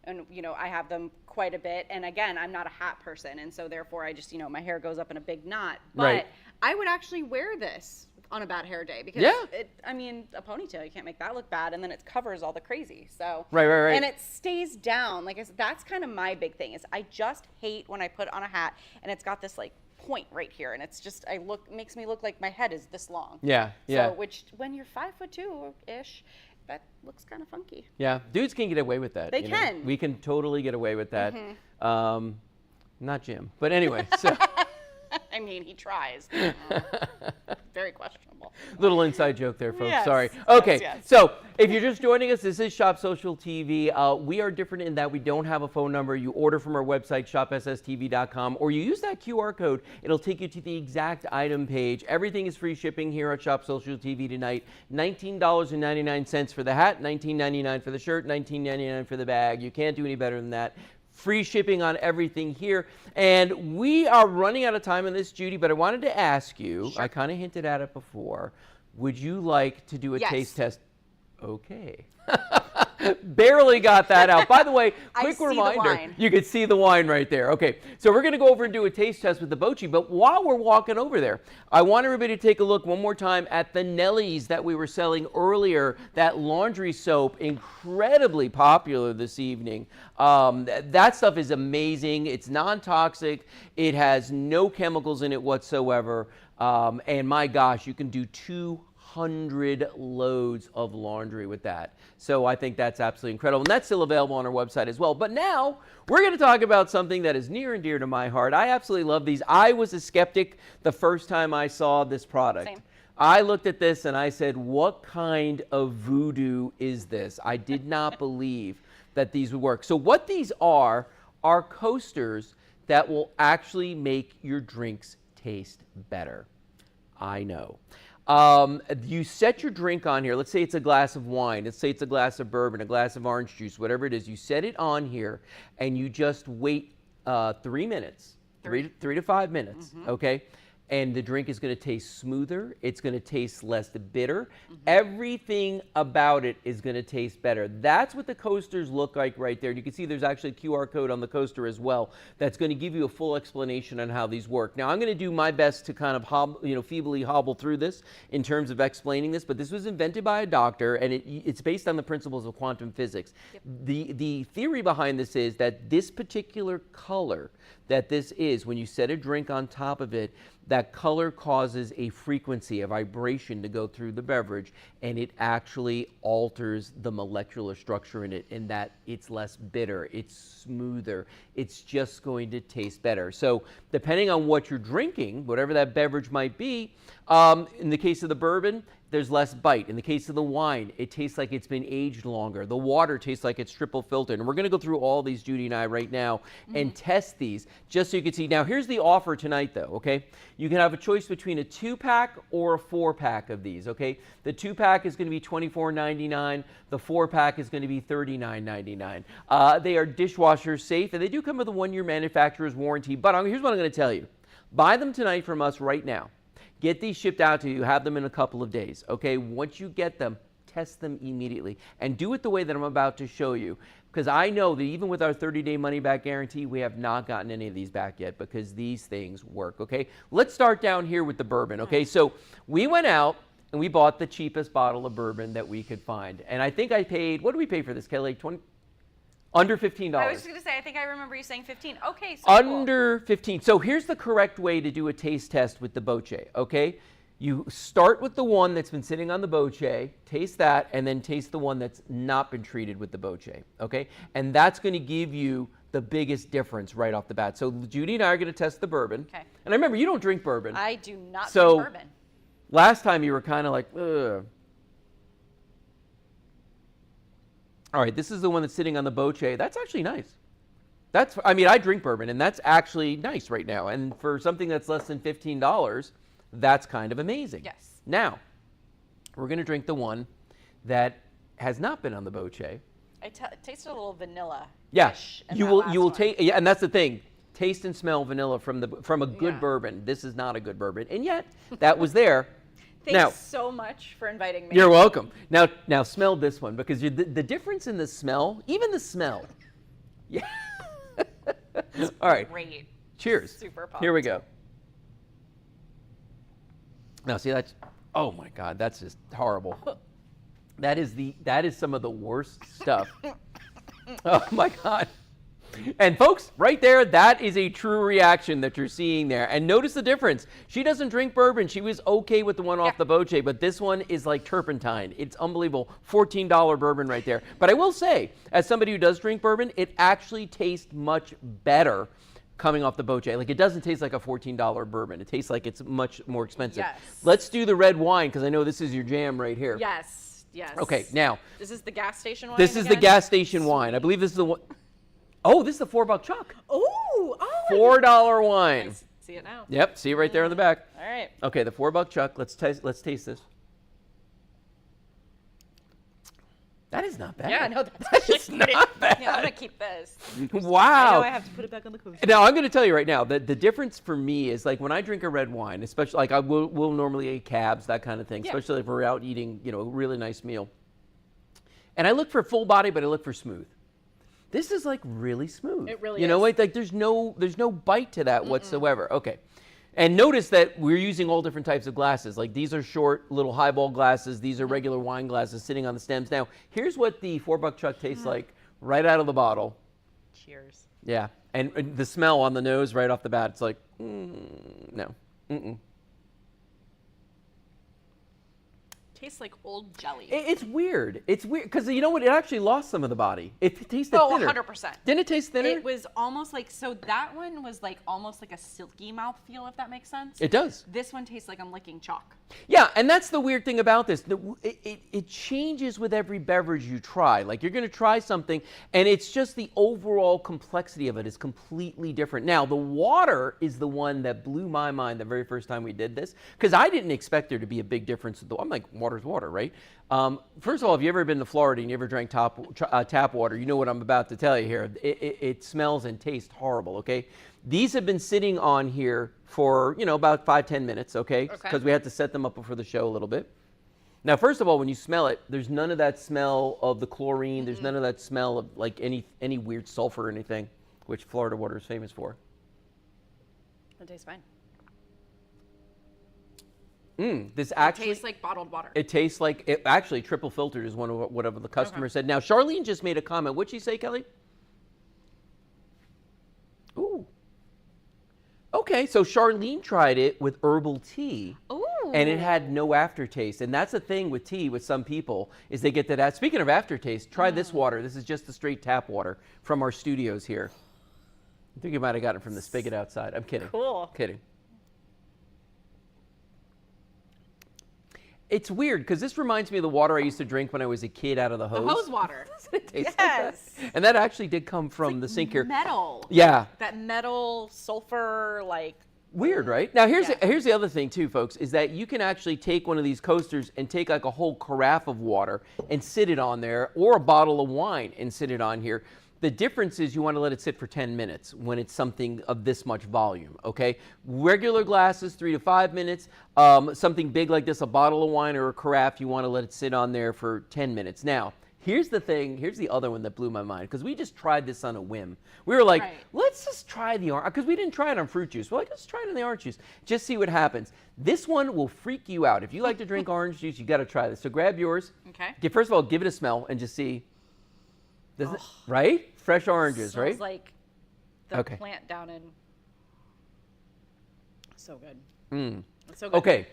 And, I have them quite a bit. And again, I'm not a hat person. And so therefore I just, my hair goes up in a big knot. But I would actually wear this on a bad hair day because, a ponytail, you can't make that look bad. And then it covers all the crazy. So, right. And it stays down. Like I said, that's kind of my big thing is I just hate when I put on a hat and it's got this like point right here, and it's just makes me look like my head is this long. Yeah. So which when you're 5'2" that looks kind of funky. Yeah, dudes can get away with that. They can. We can totally get away with that. Not Jim, but anyway. So. I mean, he tries. Very questionable. Little inside joke there, folks. Yes, Sorry. Okay, yes. So if you're just joining us, this is Shop Social TV. We are different in that we don't have a phone number. You order from our website, shopsstv.com, or you use that QR code. It'll take you to the exact item page. Everything is free shipping here at Shop Social TV tonight. $19.99 for the hat, $19.99 for the shirt, $19.99 for the bag. You can't do any better than that. Free shipping on everything here. And we are running out of time on this, Judy, but I wanted to ask you, I kind of hinted at it before, would you like to do a taste test? Okay. Barely got that out. By the way, quick reminder, you could see the wine right there. Okay, so we're going to go over and do a taste test with the Bochi, but while we're walking over there, I want everybody to take a look one more time at the Nellies that we were selling earlier, that laundry soap, incredibly popular this evening. That stuff is amazing. It's non-toxic. It has no chemicals in it whatsoever. And my gosh, you can do 200 loads of laundry with that. So I think that's absolutely incredible. And that's still available on our website as well. But now we're going to talk about something that is near and dear to my heart. I absolutely love these. I was a skeptic the first time I saw this product. Same. I looked at this and I said, what kind of voodoo is this? I did not believe that these would work. So what these are coasters that will actually make your drinks taste better. I know. You set your drink on here. Let's say it's a glass of wine. Let's say it's a glass of bourbon, a glass of orange juice, whatever it is. You set it on here and you just wait 3 minutes, 3 to 5 minutes, okay? And the drink is going to taste smoother. It's going to taste less bitter. Everything about it is going to taste better. That's what the coasters look like right there. You can see there's actually a QR code on the coaster as well that's going to give you a full explanation on how these work. Now, I'm going to do my best to kind of feebly hobble through this in terms of explaining this, but this was invented by a doctor, and it's based on the principles of quantum physics. The theory behind this is that this particular color that this is, when you set a drink on top of it, that color causes a frequency, a vibration to go through the beverage, and it actually alters the molecular structure in it, in that it's less bitter, it's smoother, it's just going to taste better. So depending on what you're drinking, whatever that beverage might be, In the case of the bourbon, there's less bite. In the case of the wine, it tastes like it's been aged longer. The water tastes like it's triple filtered. And we're going to go through all these, Judy and I, right now and test these just so you can see. Now, here's the offer tonight, though, okay? You can have a choice between a 2-pack or a 4-pack of these, okay? The 2-pack is going to be $24.99. The 4-pack is going to be $39.99. They are dishwasher safe, and they do come with a 1-year manufacturer's warranty. But here's what I'm going to tell you. Buy them tonight from us right now. Get these shipped out to you. Have them in a couple of days, okay? Once you get them, test them immediately. And do it the way that I'm about to show you. Because I know that even with our 30-day money-back guarantee, we have not gotten any of these back yet because these things work, okay? Let's start down here with the bourbon, okay? So we went out and we bought the cheapest bottle of bourbon that we could find. And I think I paid, what did we pay for this, Kelly? Under $15. I was just going to say, I think I remember you saying 15. Okay, so Under 15. So here's the correct way to do a taste test with the Boche, okay? You start with the one that's been sitting on the Boche, taste that, and then taste the one that's not been treated with the Boche, okay? And that's going to give you the biggest difference right off the bat. So Judy and I are going to test the bourbon. Okay. And I remember, you don't drink bourbon. I do not So drink bourbon. last time you were kind of like, ugh. All right, this is the one that's sitting on the Boche. That's actually nice. I mean, I drink bourbon, and that's actually nice right now. And for something that's less than $15, that's kind of amazing. Yes. Now, we're going to drink the one that has not been on the Boche. It tasted a little vanilla. Yeah, you will taste. Yeah, and that's the thing. Taste and smell vanilla from a good bourbon. This is not a good bourbon, and yet that was there. Thanks so much for inviting me. You're welcome. Now smell this one, because the difference in the smell, even the smell. Yeah. All right. Great. Cheers. Super pumped. Here we go. Now, see, that's, oh my God, that's just horrible. That is some of the worst stuff. Oh my God. And folks, right there, that is a true reaction that you're seeing there. And notice the difference. She doesn't drink bourbon. She was okay with the one off the Boche, but this one is like turpentine. It's unbelievable. $14 bourbon right there. But I will say, as somebody who does drink bourbon, it actually tastes much better coming off the Boche. Like, it doesn't taste like a $14 bourbon. It tastes like it's much more expensive. Yes. Let's do the red wine, because I know this is your jam right here. Yes. Yes. Okay, now. This is the gas station wine. This is the gas station wine. I believe this is the one. Oh, this is the $4 Chuck. Oh, $4 wine. Nice. See it now. Yep, see it right there on the back. All right. Okay, the $4 Chuck. Let's taste this. That is not bad. Yeah, no, that's It's not bad. Yeah, I'm gonna keep this. Wow. I know I have to put it back on the coaster. Now, I'm going to tell you right now that the difference for me is, like, when I drink a red wine, especially, like, we'll normally eat cabs, that kind of thing, especially if we're out eating, a really nice meal. And I look for full body, but I look for smooth. This is, like, really smooth. It really is. Like there's no bite to that whatsoever. Okay. And notice that we're using all different types of glasses. Like, these are short little highball glasses. These are regular wine glasses sitting on the stems. Now, here's what the $4 Chuck tastes like right out of the bottle. Cheers. Yeah. And the smell on the nose right off the bat, it's like, no. Mm-mm. Tastes like old jelly. It's weird. It's weird because you know what? It actually lost some of the body. It tasted thinner. 100%. Didn't it taste thinner? It was almost like, so that one was like almost like a silky mouthfeel, if that makes sense. It does. This one tastes like I'm licking chalk. Yeah, and that's the weird thing about this. It changes with every beverage you try. Like, you're going to try something, and it's just the overall complexity of it is completely different. Now, the water is the one that blew my mind the very first time we did this, because I didn't expect there to be a big difference. I'm like, water's water, right? First of all, if you've ever been to Florida and you ever drank tap water, you know what I'm about to tell you here. It smells and tastes horrible, okay? These have been sitting on here for, about 5-10 minutes, okay? Because we had to set them up before the show a little bit. Now, first of all, when you smell it, there's none of that smell of the chlorine. There's none of that smell of, like, any weird sulfur or anything, which Florida water is famous for. It tastes fine. This actually It tastes like bottled water. It tastes like, it actually triple filtered is whatever the customer said. Now, Charlene just made a comment. What'd she say, Kelly? Ooh. Okay, so Charlene tried it with herbal tea. Ooh. And it had no aftertaste. And that's the thing with tea with some people, is they get that. Speaking of aftertaste, try this water. This is just the straight tap water from our studios here. I think you might have got it from the spigot outside. I'm kidding. Cool. Kidding. It's weird because this reminds me of the water I used to drink when I was a kid out of the hose. The hose water. It tastes like Yes. that. And that actually did come from the sink here. Metal. Yeah. That metal sulfur like. Weird, right? Now here's Yeah. here's the other thing too, folks, is that you can actually take one of these coasters and take like a whole carafe of water and sit it on there, or a bottle of wine and sit it on here. The difference is you want to let it sit for 10 minutes when it's something of this much volume, okay? Regular glasses, 3 to 5 minutes. Something big like this, a bottle of wine or a carafe, you want to let it sit on there for 10 minutes. Now, here's the thing, here's the other one that blew my mind, because we just tried this on a whim. We were like, Right. let's just try the orange, because we didn't try it on fruit juice. We're like, let's try it on the orange juice, just see what happens. This one will freak you out. If you like to drink orange juice, you got to try this. So grab yours. Okay. First of all, give it a smell and just see. Does it, right? Fresh oranges, Smells right? like the Okay. plant down in. So good. Mm. It's so good. Okay.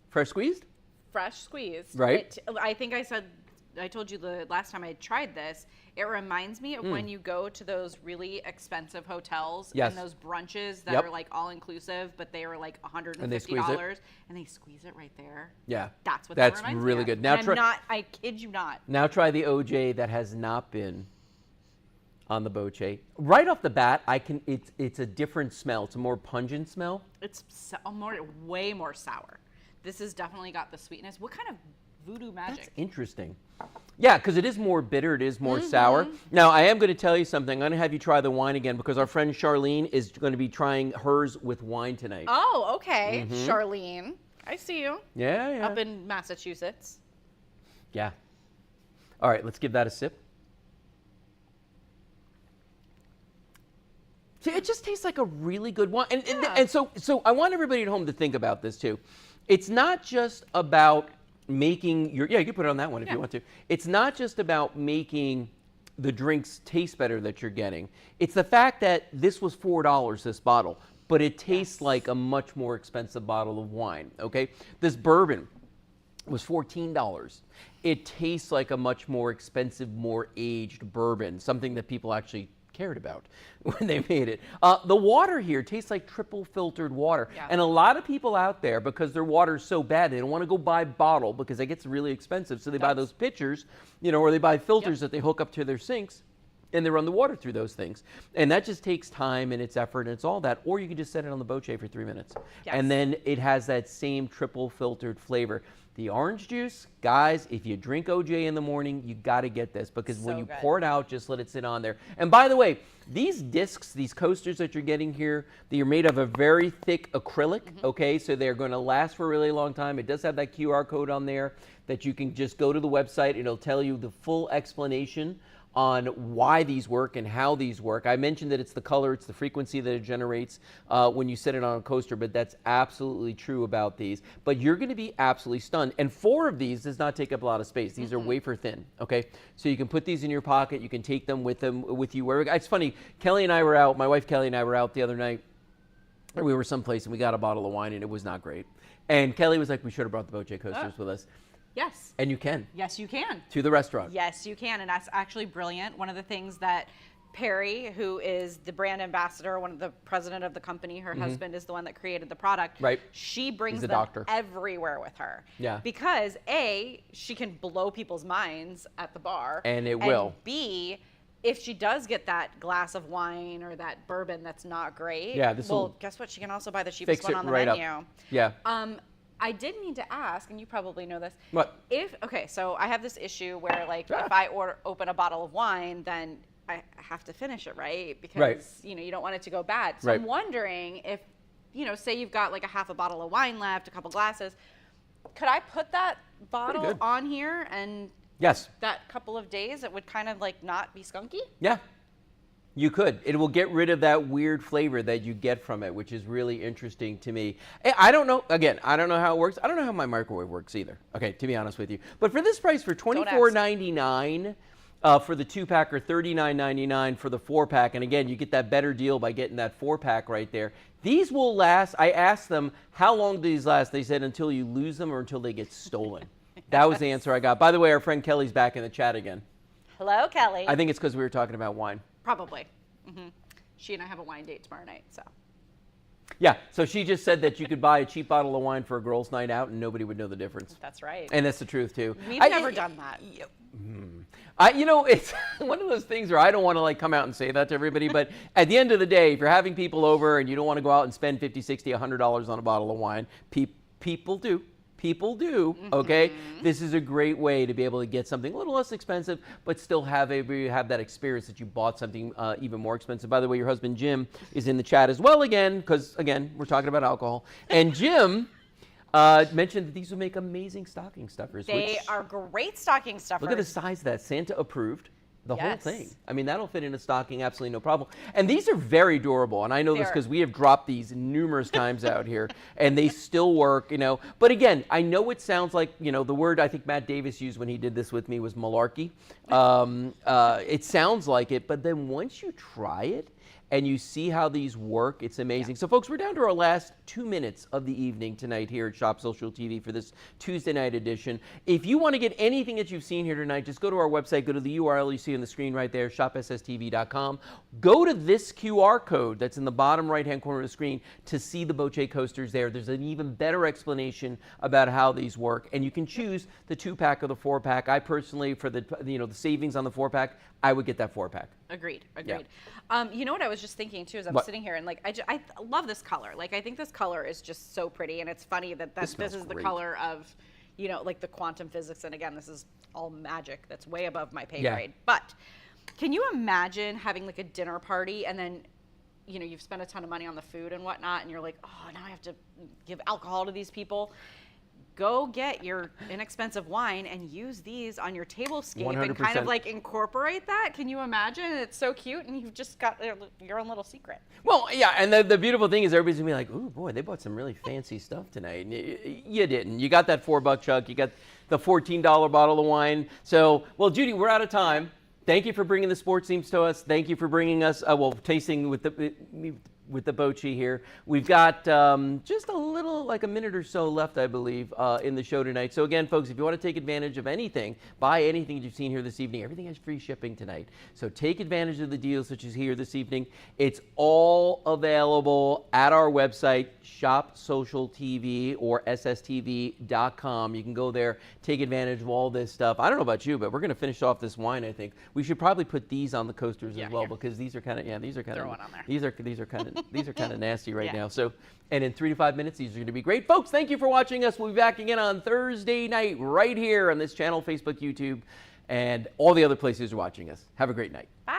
Fresh squeezed? Fresh squeezed. Right. I think I told you the last time I tried this, it reminds me of when you go to those really expensive hotels Yes. and those brunches that Yep. are like all inclusive, but they were like $150 And they squeeze it? and they squeeze it right there. Yeah. That's what That's that reminds really me of. good. Now And try- I kid you not. Now try the OJ that has not been on the Boche. Right off the bat, it's a different smell. It's a more pungent smell. It's way more sour. This has definitely got the sweetness. What kind of voodoo magic? That's interesting. Yeah, because it is more bitter. It is more sour. Now, I am going to tell you something. I'm going to have you try the wine again because our friend Charlene is going to be trying hers with wine tonight. Oh, okay. Charlene. I see you. Yeah, yeah. Up in Massachusetts. Yeah. All right, let's give that a sip. See, it just tastes like a really good wine. And so I want everybody at home to think about this too. It's not just about making you can put it on that one if you want to. It's not just about making the drinks taste better that you're getting. It's the fact that this was $4, this bottle, but it tastes like a much more expensive bottle of wine, okay? This bourbon was $14. It tastes like a much more expensive, more aged bourbon, something that people actually cared about when they made it. The water here tastes like triple filtered water. Yeah. And a lot of people out there, because their water is so bad, they don't want to go buy bottle because it gets really expensive. So they buy those pitchers, or they buy filters that they hook up to their sinks and they run the water through those things. And that just takes time and it's effort and it's all that. Or you can just set it on the Boche for 3 minutes. Yes. And then it has that same triple filtered flavor. The orange juice, guys, if you drink OJ in the morning, you got to get this because when So you good. pour it out, just let it sit on there. And by the way, these discs, these coasters that you're getting here, they are made of a very thick acrylic, okay? So they're going to last for a really long time. It does have that QR code on there that you can just go to the website. It'll tell you the full explanation on why these work and how these work. I mentioned that it's the color, it's the frequency that it generates when you set it on a coaster, but that's absolutely true about these. But you're gonna be absolutely stunned. And 4 of these does not take up a lot of space. These are wafer thin, okay? So you can put these in your pocket, you can take them with you wherever. It's funny, Kelly and I were out, my wife Kelly and I were out the other night, and we were someplace and we got a bottle of wine and it was not great. And Kelly was like, we should have brought the Boche coasters with us. Yes. And you can, Yes, you can. to the restaurant. Yes, you can. And that's actually brilliant. One of the things that Perry, who is the brand ambassador, one of the president of the company, her husband is the one that created the product. Right. She brings He's a them doctor. everywhere with her. Yeah. Because A, she can blow people's minds at the bar. And it will. B, if she does get that glass of wine or that bourbon that's not great, Yeah, this well, will guess what? She can also buy the cheapest fix one it on the right up. menu. Yeah. I did need to ask, and you probably know this. What? So I have this issue where, like, if I open a bottle of wine, then I have to finish it, right? Because Right. you don't want it to go bad. So Right. I'm wondering if, say you've got like a half a bottle of wine left, a couple glasses, could I put that bottle good. on here and Yes. that couple of days it would kind of like not be skunky? Yeah, you could. It will get rid of that weird flavor that you get from it, which is really interesting to me. I don't know, again, I don't know how it works. I don't know how my microwave works either, okay, to be honest with you. But for this price, for $24.99 for the 2-pack or $39.99 for the 4-pack, and again, you get that better deal by getting that 4-pack right there. These will last. I asked them, how long do these last? They said until you lose them or until they get stolen. That was the answer I got. By the way, our friend Kelly's back in the chat again. Hello, Kelly. I think it's because we were talking about wine. Probably. She and I have a wine date tomorrow night, so. Yeah, so she just said that you could buy a cheap bottle of wine for a girls' night out and nobody would know the difference. That's right. And that's the truth, too. We've never done that. You know, it's one of those things where I don't want to like come out and say that to everybody, but at the end of the day, if you're having people over and you don't want to go out and spend $50, $60, $100 on a bottle of wine, people do. People do, okay? This is a great way to be able to get something a little less expensive, but still have that experience that you bought something even more expensive. By the way, your husband Jim is in the chat as well again, because again, we're talking about alcohol. And Jim mentioned that these would make amazing stocking stuffers. They are great stocking stuffers. Look at the size of that. Santa approved. The whole Yes. thing. I mean, that'll fit in a stocking, absolutely no problem. And these are very durable. And I know this because we have dropped these numerous times out here, and they still work, you know. But again, I know it sounds like, you know, the word I think Matt Davis used when he did this with me was malarkey. It sounds like it, but then once you try it, and you see how these work, it's amazing. So folks, we're down to our last 2 minutes of the evening tonight here at Shop Social TV for this Tuesday night edition. If you want to get anything that you've seen here tonight, just go to our website, go to the URL you see on the screen right there, shopsstv.com. Go to this QR code that's in the bottom right-hand corner of the screen to see the Boche coasters there. There's an even better explanation about how these work, and you can choose the 2-pack or the 4-pack. I personally, for the the savings on the 4-pack, I would get that 4-pack. Agreed. Yeah. You know what I was just thinking too as I'm sitting here and like I love this color. Like I think this color is just so pretty, and it's funny that this is the color of, you know, like the quantum physics. And again, this is all magic. That's way above my pay grade. But can you imagine having like a dinner party and then, you know, you've spent a ton of money on the food and whatnot, and you're like, oh, now I have to give alcohol to these people. Go get your inexpensive wine and use these on your tablescape 100%. and kind of like incorporate that. Can you imagine? It's so cute, and you've just got your own little secret. Well, yeah, and the beautiful thing is everybody's gonna be like, "Ooh, boy, they bought some really fancy stuff tonight." And you didn't. You got that $4 chuck. You got the $14 bottle of wine. So, well, Judy, we're out of time. Thank you for bringing the sports teams to us. Thank you for bringing us, tasting with the Boche here. We've got just a little, like a minute or so left, I believe, in the show tonight. So again, folks, if you want to take advantage of anything, buy anything you've seen here this evening, everything has free shipping tonight. So take advantage of the deals such as here this evening. It's all available at our website, Shop Social TV or SSTV.com. You can go there, take advantage of all this stuff. I don't know about you, but we're going to finish off this wine, I think. We should probably put these on the coasters as well, because these are kind of, Throw one on there. these are kind of nasty right now. So, and in 3 to 5 minutes, these are going to be great. Folks, thank you for watching us. We'll be back again on Thursday night right here on this channel, Facebook, YouTube, and all the other places you're watching us. Have a great night. Bye.